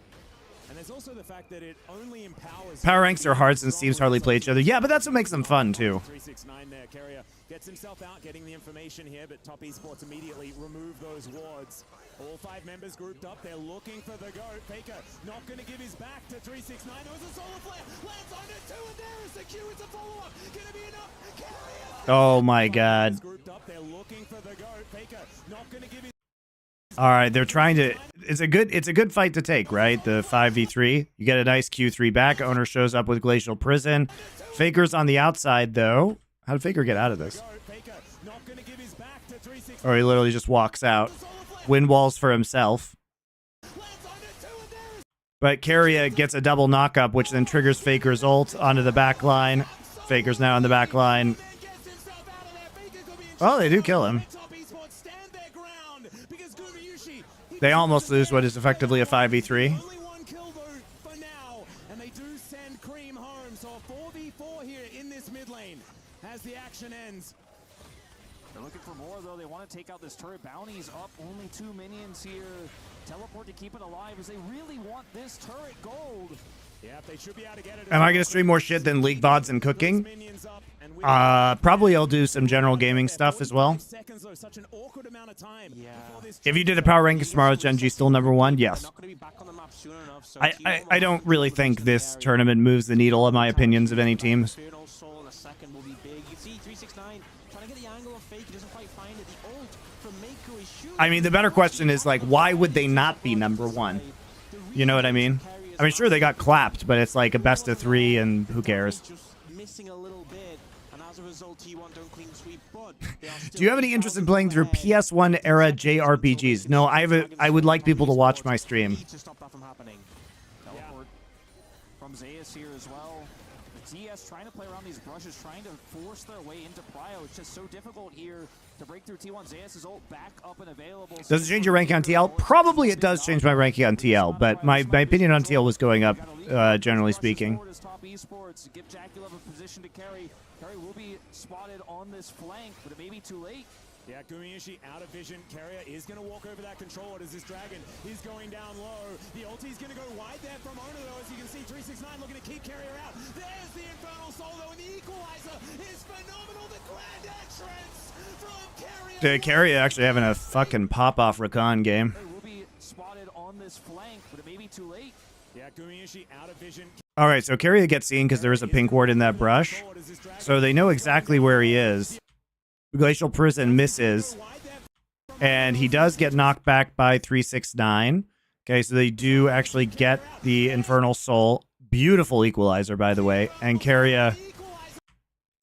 And there's also the fact that it only empowers... Power ranks are hard since teams hardly play each other. Yeah, but that's what makes them fun, too. 369 there. Carrier gets himself out, getting the information here, but Top Esports immediately remove those wards. All 5 members grouped up. They're looking for the goat. Faker not going to give his back to 369. There was a solar flare. Lands on it, 2, and there is the Q. It's a follow-up. Going to be enough. Carrier! Oh, my God. Grouped up. They're looking for the goat. Faker not going to give his... All right, they're trying to... It's a good fight to take, right? The 5v3. You get a nice Q3 back. Owner shows up with Glacial Prison. Faker's on the outside, though. How did Faker get out of this? Or he literally just walks out. Wind walls for himself. But Carrier gets a double knock-up, which then triggers Faker's ult onto the back line. Faker's now on the back line. Oh, they do kill him. They almost lose what is effectively a 5v3. Only one kill though for now, and they do send Cream home. So a 4v4 here in this mid lane as the action ends. They're looking for more though. They want to take out this turret. Bounty's up. Only 2 minions here. Teleport to keep it alive as they really want this turret gold. Yeah, they should be able to get it. Am I going to stream more shit than League VODs and cooking? Probably I'll do some general gaming stuff as well. If you did a power rankings tomorrow, is Gen G still #1? Yes. I don't really think this tournament moves the needle in my opinions of any teams. I mean, the better question is, like, why would they not be #1? You know what I mean? I mean, sure, they got clapped, but it's like a best of 3, and who cares? Missing a little bit, and as a result, result, T1 don't clean sweep, but they are Do you have any interest in playing through PS1 era JRPGs? No, I would like people to watch my stream. to stop that from happening. Teleport from Zeus here as well. The TS trying to play around these brushes, trying to force their way into Prio. It's just so difficult here to break through T1. Zeus' ult back up and available. Does it change your ranking on TL? Probably it does change my ranking on TL, but my opinion on TL was going up, generally speaking. Top esports, give Jackulov a position to carry. Carry will be spotted on this flank, but it may be too late. Yeah, Gumiushi out of vision. Carrier is going to walk over that control. As this Dragon is going down low. The ulti's going to go wide there from Ono, though. As you can see, 369 looking to keep Carrier out. There's the Infernal Soul, though, and the Equalizer is phenomenal. The grand entrance from Carrier. Dude, Carrier actually having a fucking pop-off Rakan game. They will be spotted on this flank, but it may be too late. Yeah, Gumiushi out of vision. All right, so Carrier gets seen because there is a pink ward in that brush. So they know exactly where he is. Glacial Prison misses. And he does get knocked back by 369. Okay, so they do actually get the Infernal Soul. Beautiful equalizer, by the way. And Carrier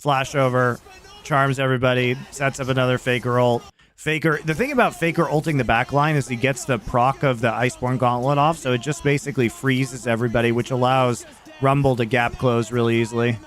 flash over, charms everybody, sets up another Faker ult. Faker, the thing about Faker ulting the backline is he gets the proc of the Iceborne Gauntlet off, so it just basically freezes everybody, which allows Rumble to gap close really easily.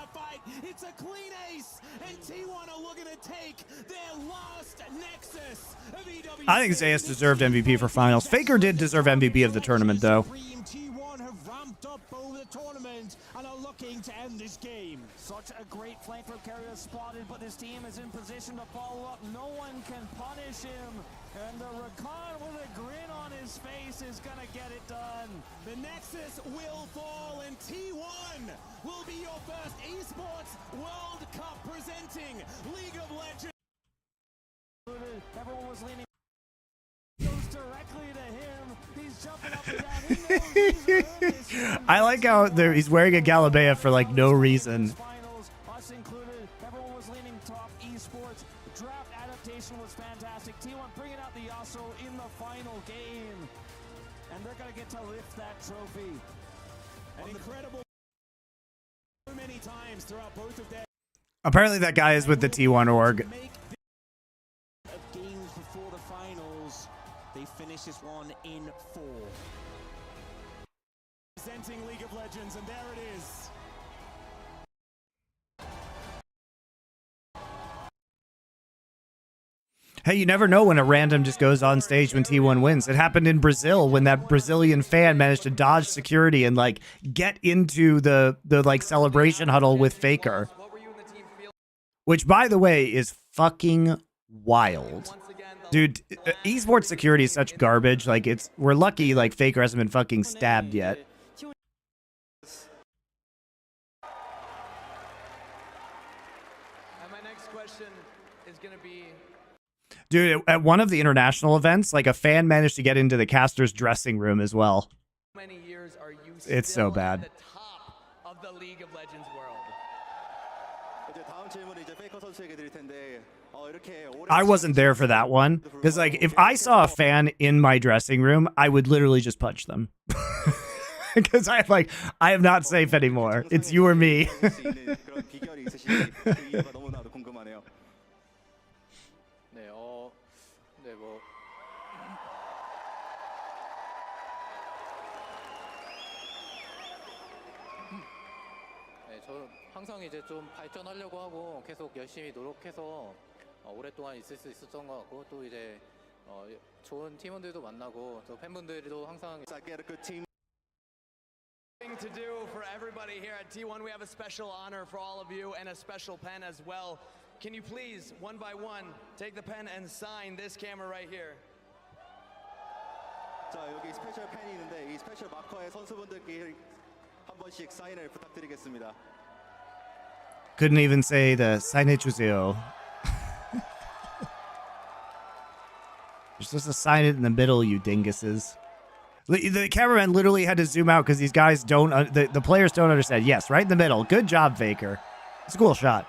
It's a clean ace, and T1 are looking to take their last nexus of EWC. I think Zeus deserved MVP for finals. Faker did deserve MVP of the tournament, though. T1 have ramped up over the tournament and are looking to end this game. Such a great flank from Carrier spotted, but this team is in position to follow up. No one can punish him. And the Rakan with a grin on his face is going to get it done. The Nexus will fall, and T1 will be your first esports World Cup presenting League of Legends. Everyone was leaning. Goes directly to him. He's jumping up and down. He knows he's earned this. I like how he's wearing a Galabea for like no reason. Finals, us included. Everyone was leaning top esports. The draft adaptation was fantastic. T1 bringing out the Yasuo in the final game. And they're going to get to lift that trophy. An incredible so many times throughout both of their Apparently that guy is with the T1 org. Of games before the finals, they finish this one in 4. presenting League of Legends, and there it is. Hey, you never know when a random just goes on stage when T1 wins. It happened in Brazil when that Brazilian fan managed to dodge security and like get into the like celebration huddle with Faker. Which, by the way, is fucking wild. Dude, esports security is such garbage. Like, we're lucky like Faker hasn't been fucking stabbed yet. And my next question is going to be... Dude, at one of the international events, like a fan managed to get into the caster's dressing room as well. How many years are you It's still so bad. at the top of the League of Legends world? I wasn't there for that one because, like, if I saw a fan in my dressing room, I would literally just punch them because I am not safe anymore. It's you or me. 항상 이제 좀 발전하려고 하고 계속 열심히 노력해서 오랫동안 있을 수 있었던 것 같고 또 이제 좋은 팀원들도 만나고 또 팬분들도 항상 Thing to do for everybody here at T1. We have a special honor for all of you and a special pen as well. Can you please, one by one, take the pen and sign this camera right here? 자, 여기 스페셜 펜이 있는데 이 스페셜 마커에 선수분들께 한 번씩 사인을 부탁드리겠습니다. Couldn't even say the 사인해주세요. You're supposed to sign it in the middle, you dinguses. The cameraman literally had to zoom out because these guys don't, the players don't understand. Yes, right in the middle. Good job, Faker. It's a cool shot.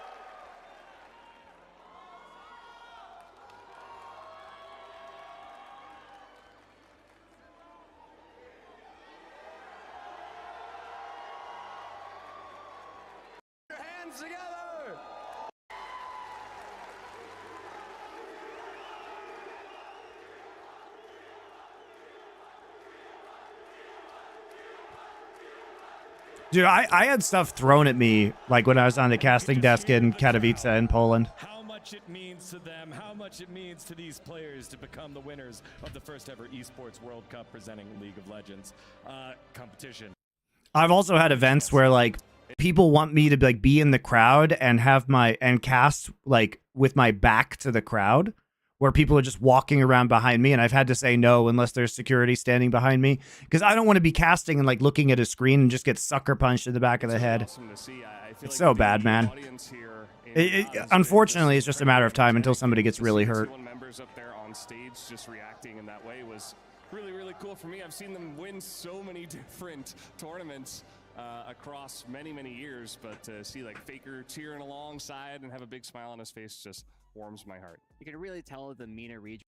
Dude, I had stuff thrown at me like when I was on the casting desk in Katowice in Poland. How much it means to them, how much it means to these players to become the winners of the first ever Esports World Cup presenting League of Legends competition. I've also had events where like people want me to like be in the crowd and have and cast like with my back to the crowd, where people are just walking around behind me, and I've had to say no unless there's security standing behind me, because I don't want to be casting and like looking at a screen and just get sucker punched in the back of the head. It's so bad, man. Unfortunately, it's just a matter of time until somebody gets really hurt. Members up there on stage just reacting in that way was really, really cool for me. I've seen them win so many different tournaments across many, many years, but to see like Faker cheering alongside and have a big smile on his face just warms my heart. You can really tell the MENA region.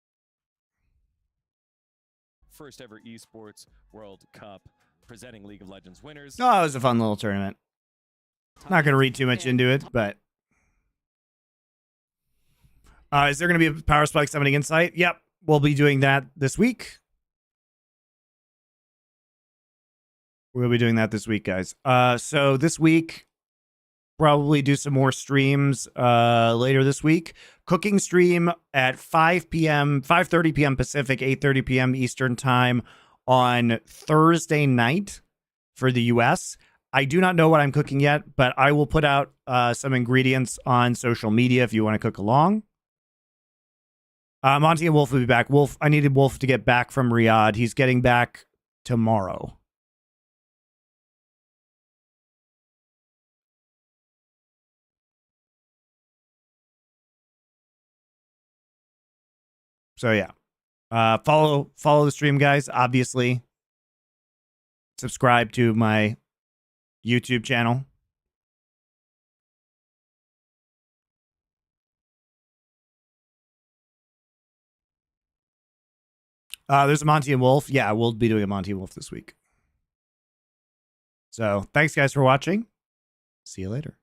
First ever Esports World Cup presenting League of Legends winners. Oh, it was a fun little tournament. Not going to read too much into it, but... is there going to be a Power Spike Summoning Insight? Yep, we'll be doing that this week. We'll be doing that this week, guys. So this week, probably do some more streams later this week. Cooking stream at 5 p.m., 5:30 p.m. Pacific, 8:30 p.m. Eastern Time on Thursday night for the U.S. I do not know what I'm cooking yet, but I will put out some ingredients on social media if you want to cook along. Monty and Wolf will be back. I needed Wolf to get back from Riyadh. He's getting back tomorrow. So yeah, follow the stream, guys. Obviously, subscribe to my YouTube channel. There's a Monty and Wolf. Yeah, we'll be doing a Monty and Wolf this week. So thanks, guys, for watching. See you later.